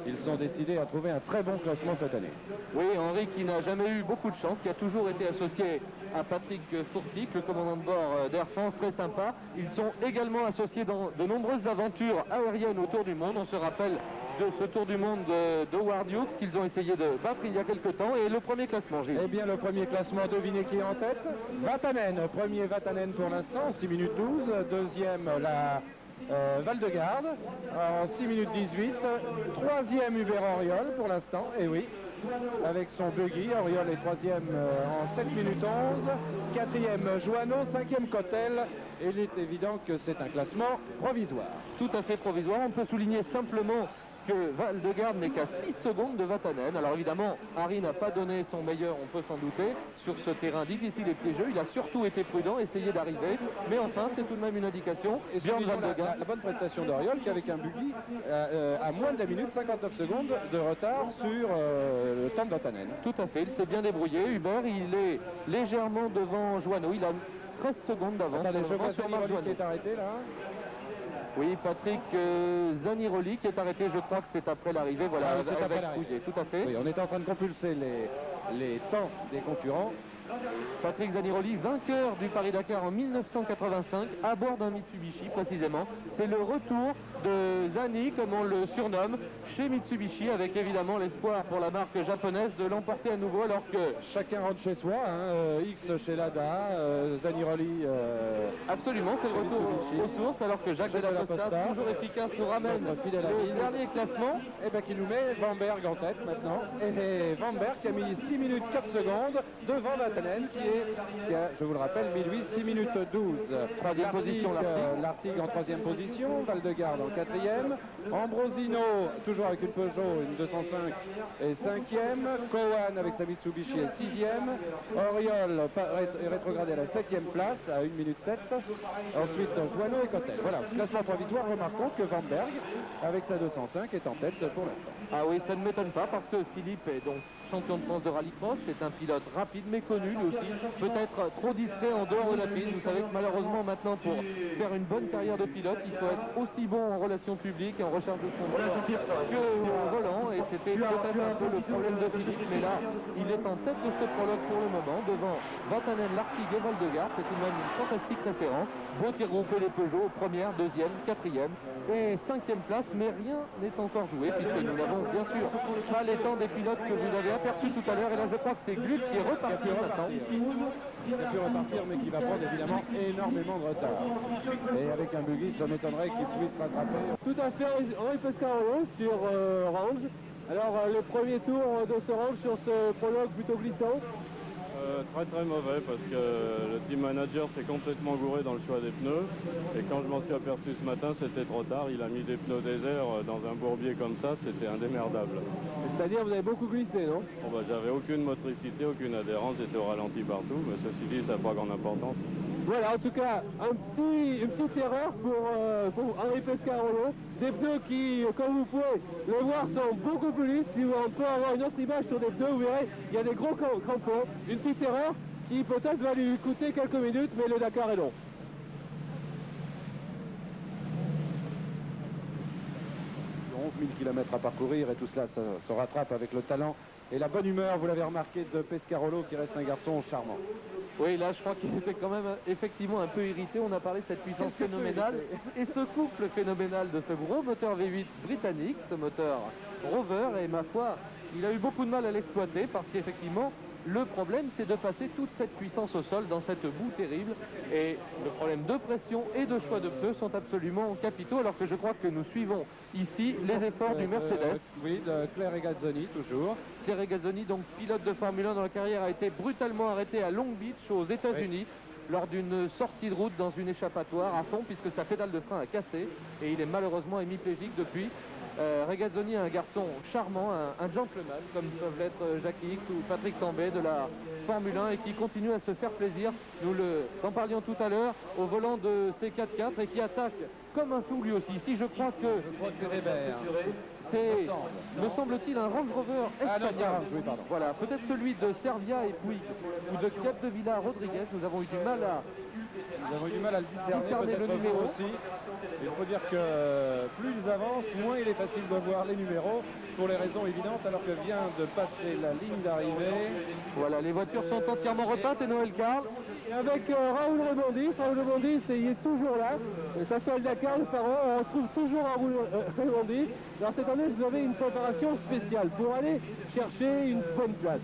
ils sont décidés à trouver un très bon classement cette année. Oui, Henri qui n'a jamais eu beaucoup de chance, qui a toujours été associé à Patrick Furtik, le commandant de bord d'Air France, très sympa. Ils sont également associés dans de nombreuses aventures aériennes autour du monde. On se rappelle de ce tour du monde de Howard Hughes qu'ils ont essayé de battre il y a quelques temps. Et le premier classement, Gilles? Eh bien, le premier classement, devinez qui est en tête? Vatanen, premier Vatanen pour l'instant, 6 minutes 12. Deuxième, la Val-de-Garde, en 6 minutes 18. Troisième, Hubert Auriol pour l'instant, et oui, avec son buggy. Auriol est troisième en 7 minutes 11. Quatrième, Joanneau. Cinquième, Cotel. Et il est évident que c'est un classement provisoire. Tout à fait provisoire. On peut souligner simplement que Val-de-Garde n'est qu'à 6 secondes de Vatanen. Alors évidemment, Harry n'a pas donné son meilleur, on peut s'en douter, sur ce terrain difficile et piégeux. Il a surtout été prudent, essayé d'arriver. Mais enfin, c'est tout de même une indication. Et sur la bonne prestation d'Auriol qui, avec un buggy, à moins de la minute, 59 secondes de retard sur le temps de Vatanen. Tout à fait, il s'est bien débrouillé. Hubert, il est légèrement devant Joanneau. Il a 13 secondes d'avance. Attendez, je vois Zaniroli qui est arrêté là. Oui, Patrick Zaniroli qui est arrêté, je crois que c'est après l'arrivée, voilà, c'est après l'arrivée. Fouillé, tout à fait. Oui, on est en train de compulser les temps des concurrents. Patrick Zaniroli, vainqueur du Paris-Dakar en 1985, à bord d'un Mitsubishi précisément. C'est le retour de Zani, comme on le surnomme, chez Mitsubishi, avec évidemment l'espoir pour la marque japonaise de l'emporter à nouveau, alors que chacun rentre chez soi, hein, X chez Lada, Zaniroli. Absolument, c'est le retour aux sources, alors que Jacques Della Costa, toujours efficace, nous ramène le dernier classement. Et bien qui nous met Vanberg en tête maintenant. Et Vanberg qui a mis 6 minutes 4 secondes devant Vatanen, qui a, je vous le rappelle, mis lui 6 minutes 12. Troisième position, Lartigue en troisième position, Val-de-Garde en quatrième, Ambrosino toujours avec une Peugeot, une 205 et cinquième, Cowan avec sa Mitsubishi est sixième, Auriol est rétrogradé à la 7e place à 1 minute 7, ensuite Joanneau et Cotel. Voilà, classement provisoire, remarquons que Vanberg avec sa 205 est en tête pour l'instant. Ah oui, ça ne m'étonne pas parce que Philippe est donc champion de France de rallycross, c'est un pilote rapide mais connu lui aussi, peut-être trop distrait en dehors de la piste. Vous savez que malheureusement maintenant pour faire une bonne carrière de pilote, il faut être aussi bon en relations publiques et en recherche de sponsors que au volant, et c'était peut-être un peu le problème de Philippe, mais là il est en tête de ce prologue pour le moment, devant Vatanen, Lartigue et Val-de-Garde. C'est tout de même une fantastique référence. Beau tir groupé les Peugeot, première, deuxième, quatrième et cinquième place, mais rien n'est encore joué puisque nous n'avons bien sûr pas les temps des pilotes que vous avez aperçus tout à l'heure. Et là je crois que c'est Gluck qui est reparti maintenant. Il a pu repartir, mais qui va prendre évidemment énormément de retard. Et avec un buggy, ça m'étonnerait qu'il puisse rattraper. Tout à fait, Henri Pescarolo sur Range. Alors le premier tour de ce Range sur ce prologue plutôt glissant. Très mauvais parce que le team manager s'est complètement gouré dans le choix des pneus, et quand je m'en suis aperçu ce matin c'était trop tard. Il a mis des pneus désert dans un bourbier comme ça, c'était indémerdable. C'est-à-dire vous avez beaucoup glissé, non? Bon, bah, j'avais aucune motricité, aucune adhérence, j'étais au ralenti partout, mais ceci dit ça n'a pas grande importance. Voilà, en tout cas, une petite erreur pour Henri Pescarolo. Des pneus qui, comme vous pouvez le voir, sont beaucoup plus lisses. Si on peut avoir une autre image sur des pneus, vous verrez, il y a des gros crampons. Une petite erreur qui peut-être va lui coûter quelques minutes, mais le Dakar est long. « 11 000 km à parcourir, et tout cela se rattrape avec le talent et la bonne humeur, vous l'avez remarqué, de Pescarolo, qui reste un garçon charmant. » Oui, là je crois qu'il était quand même effectivement un peu irrité. On a parlé de cette puissance phénoménale et ce couple phénoménal de ce gros moteur V8 britannique, ce moteur Rover, et ma foi, il a eu beaucoup de mal à l'exploiter parce qu'effectivement, Le problème, c'est de passer toute cette puissance au sol dans cette boue terrible. Et le problème de pression et de choix de pneus sont absolument capitaux, alors que je crois que nous suivons ici les efforts du Mercedes. Oui, de Claire Regazzoni, toujours. Claire Regazzoni, donc pilote de Formule 1 dans la carrière, a été brutalement arrêté à Long Beach, aux États-Unis, lors d'une sortie de route dans une échappatoire à fond, puisque sa pédale de frein a cassé. Et il est malheureusement hémiplégique depuis. Regazzoni est un garçon charmant, un gentleman, comme peuvent l'être Jacques X ou Patrick Tambay de la Formule 1, et qui continue à se faire plaisir. Nous en parlions tout à l'heure, au volant de ces 4x4 et qui attaque comme un fou lui aussi. Ici, je crois que c'est Weber. C'est, me semble-t-il, un Range Rover espagnol. Oui, pardon. Voilà, peut-être celui de Servia et Puig ou de Capdevila Rodriguez. Nous avons eu du mal à le discerner le numéro aussi. Il faut dire que plus ils avancent, moins il est facile de voir les numéros, pour les raisons évidentes, alors que vient de passer la ligne d'arrivée. Voilà, les voitures sont entièrement repeintes et Noël Carl. Avec Raoul Rebondis, il est toujours là. Et ça soit le Dakar, le Faro, on retrouve toujours Raoul Rebondis. Alors cette année, vous avez une préparation spéciale pour aller chercher une bonne place.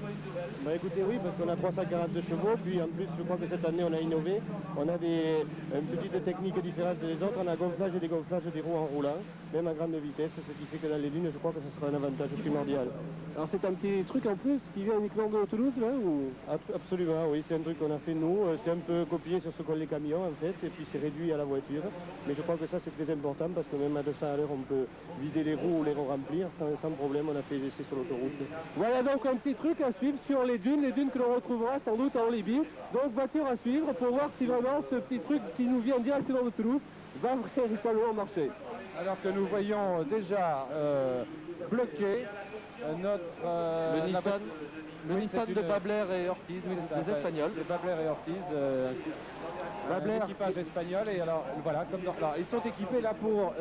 Bah écoutez, oui, parce qu'on a 342 chevaux, puis en plus, je crois que cette année, on a innové. On a une petite technique différente des autres. On a gonflage et dégonflage des roues en roulant, même à grande vitesse, ce qui fait que dans les lignes, je crois que ce sera un avantage primordial. Alors c'est un petit truc en plus qui vient uniquement de Toulouse, là ou... Absolument, oui, c'est un truc qu'on a fait nous. C'est un peu copié sur ce qu'ont les camions, en fait, et puis c'est réduit à la voiture. Mais je crois que ça, c'est très important, parce que même à 200 à l'heure, on peut vider les roues ou les remplir sans problème. On a fait des essais sur l'autoroute. Voilà donc un petit truc à suivre sur les dunes que l'on retrouvera sans doute en Libye. Donc voiture à suivre pour voir si vraiment ce petit truc qui nous vient directement de Toulouse va véritablement marcher. Alors que nous voyons déjà bloquer notre... Le Nissan de Babler et Ortiz, les Espagnols. C'est Babler et Ortiz, l'équipage espagnol. Et alors voilà, ils sont équipés là pour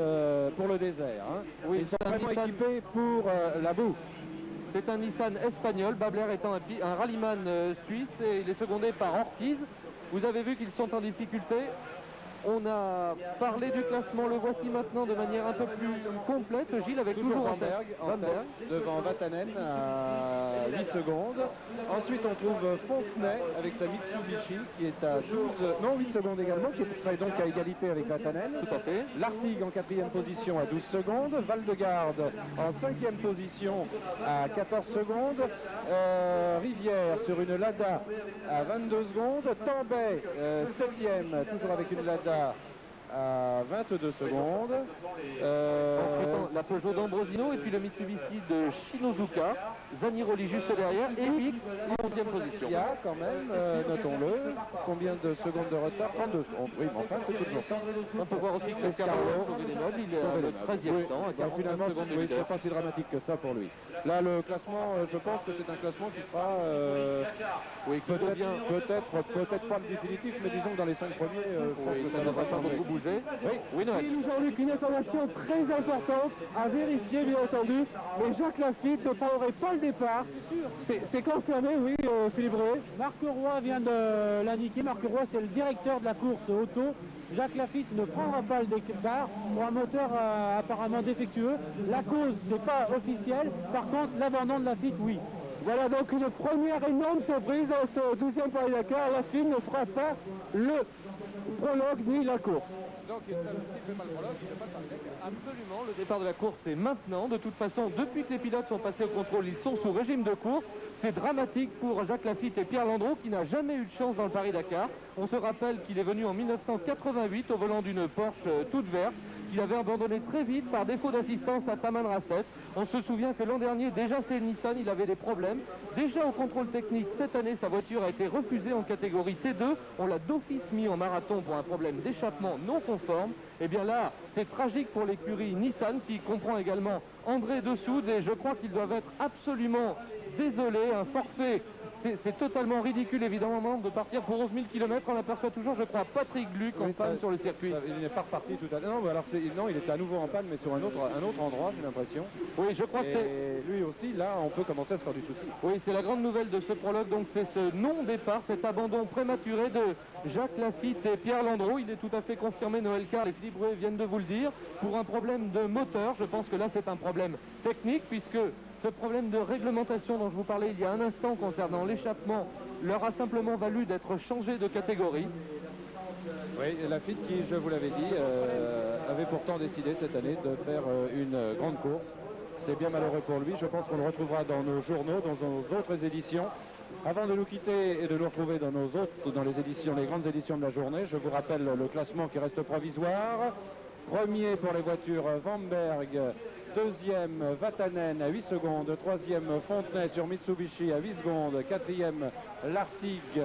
le désert. Hein. Oui, ils sont vraiment équipés pour la boue. C'est un Nissan espagnol, Babler étant un rallyman suisse, et il est secondé par Ortiz. Vous avez vu qu'ils sont en difficulté. On a parlé du classement, le voici maintenant de manière un peu plus complète. Gilles avec toujours Vanberg devant Vatanen à 8 secondes. Ensuite on trouve Fontenay avec sa Mitsubishi qui est à 8 secondes également, qui serait donc à égalité avec Vatanen. Tout à fait. L'Artigue en 4e position à 12 secondes. Valdegarde en 5e position à 14 secondes. Rivière sur une Lada à 22 secondes. Tambay 7e, toujours avec une Lada à 22 secondes. Ensuite, la Peugeot d'Ambrosino et puis le Mitsubishi de Shinozuka. Zaniroli juste derrière et X en 11e position. Il y a quand même, notons-le, combien de secondes de retard? 32 secondes. Oui, mais enfin, c'est toujours ça. On peut voir aussi que Pescarolo, il est à le 13e temps, à 40 finalement, secondes de oui, leader. c'est pas si dramatique que ça pour lui. Là, le classement, je pense que c'est un classement qui sera peut-être pas le définitif, mais disons que dans les 5 premiers, je pense que ça ne va pas changer. Beaucoup bouger. Oui, Jean-Luc, une information très importante à vérifier, bien entendu. Mais Jacques Lafitte ne prendrait pas le départ. C'est confirmé, oui, Philippe Rouet. Marc Roy vient de l'indiquer. Marc Roy, c'est le directeur de la course auto. Jacques Lafitte ne prendra pas le départ pour un moteur apparemment défectueux. La cause, c'est pas officiel. Par contre, l'abandon de Lafitte, oui. Voilà donc une première énorme surprise dans ce 12e Paris-Dakar. Lafitte ne fera pas le prologue ni la course. Donc il fait pas le prologue, il fait pas le Paris-Dakar. Absolument, le départ de la course c'est maintenant. De toute façon, depuis que les pilotes sont passés au contrôle, ils sont sous régime de course. C'est dramatique pour Jacques Lafitte et Pierre Landreau qui n'a jamais eu de chance dans le Paris-Dakar. On se rappelle qu'il est venu en 1988 au volant d'une Porsche toute verte, qu'il avait abandonné très vite par défaut d'assistance à Taman Rasset. On se souvient que l'an dernier, déjà c'est le Nissan, il avait des problèmes. Déjà au contrôle technique, cette année, sa voiture a été refusée en catégorie T2. On l'a d'office mis en marathon pour un problème d'échappement non conforme. Et bien là, c'est tragique pour l'écurie Nissan qui comprend également André Dessoude et je crois qu'ils doivent être absolument désolés. Un forfait, c'est totalement ridicule évidemment de partir pour 11 000 km. On aperçoit toujours, je crois, Patrick Gluck en panne sur le circuit. Il n'est pas reparti tout à l'heure. Non, alors non, il était à nouveau en panne, mais sur un autre endroit, j'ai l'impression. Oui, je crois que c'est... lui aussi, là, on peut commencer à se faire du souci. Oui, c'est la grande nouvelle de ce prologue. Donc c'est ce non-départ, cet abandon prématuré de Jacques Lafitte et Pierre Landreau. Il est tout à fait confirmé, Noël Carl et Philippe Rouet viennent de vous le dire, pour un problème de moteur. Je pense que là, c'est un problème technique, puisque Ce problème de réglementation dont je vous parlais il y a un instant concernant l'échappement leur a simplement valu d'être changé de catégorie. Oui, la FIT qui, je vous l'avais dit, avait pourtant décidé cette année de faire une grande course. C'est bien malheureux pour lui. Je pense qu'on le retrouvera dans nos journaux, dans nos autres éditions. Avant de nous quitter et de nous retrouver dans les éditions, les grandes éditions de la journée, je vous rappelle le classement qui reste provisoire. Premier pour les voitures Vanberg, deuxième Vatanen à 8 secondes, troisième Fontenay sur Mitsubishi à 8 secondes, quatrième Lartigue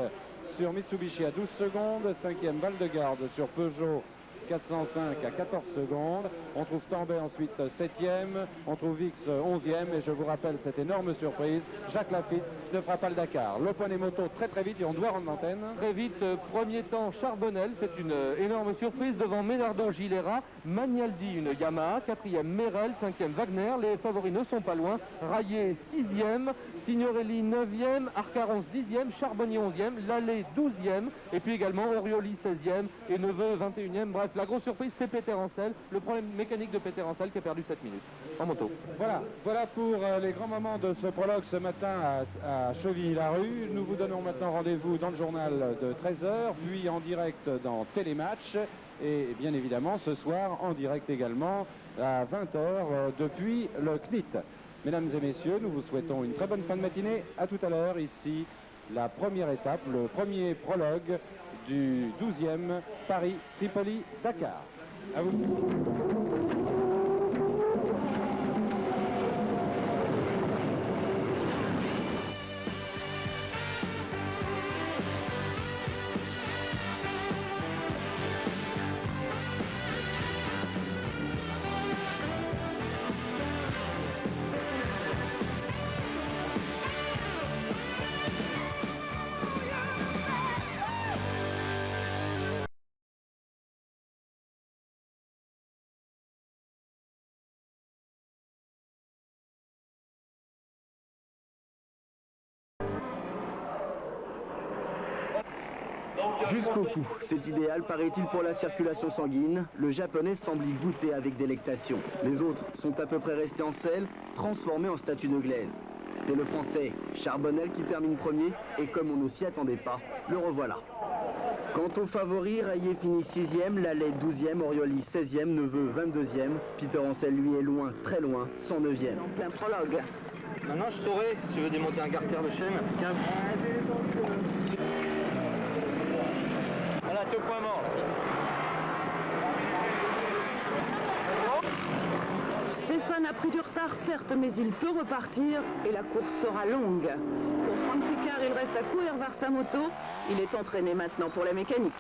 sur Mitsubishi à 12 secondes, cinquième Valdegarde sur Peugeot 405 à 14 secondes. On trouve Tambay ensuite 7e, on trouve Vix 11e et je vous rappelle cette énorme surprise, Jacques Lafitte ne fera pas le Dakar. Le point des motos très vite et on doit rendre l'antenne. Très vite, premier temps Charbonnel, c'est une énorme surprise devant Menardo Gilera, Magnaldi une Yamaha, 4e Merel, 5e Wagner, les favoris ne sont pas loin, Rayet 6e, Signorelli 9e, Arcarons 10e, Charbonnier 11e, Lallet 12e et puis également Orioli 16e et Neveu 21e. Bref, la grosse surprise c'est Peter Ancel, le problème mécanique de Peter Ancel qui a perdu 7 minutes en moto. Voilà pour les grands moments de ce prologue ce matin à Chevilly-la-Rue. Nous vous donnons maintenant rendez-vous dans le journal de 13h, puis en direct dans Télématch et bien évidemment ce soir en direct également à 20h depuis le CNIT. Mesdames et messieurs, nous vous souhaitons une très bonne fin de matinée. À tout à l'heure, ici la première étape, le premier prologue du 12e Paris-Tripoli-Dakar. À vous. Jusqu'au cou, c'est idéal, paraît-il, pour la circulation sanguine. Le japonais semble y goûter avec délectation. Les autres sont à peu près restés en selle, transformés en statues de glaise. C'est le français Charbonnel qui termine premier, et comme on ne s'y attendait pas, le revoilà. Quant aux favoris, Rayet finit 6e, Lallet 12e, Orioli 16e, Neveu 22e. Peter Ancel, lui, est loin, très loin, 109e. En plein prologue. Maintenant, je saurais, si tu veux démonter un carter de chaîne, voilà, 2 points morts. Stéphane a pris du retard, certes, mais il peut repartir et la course sera longue. Pour Franck Picard, il reste à courir vers sa moto. Il est entraîné maintenant pour la mécanique.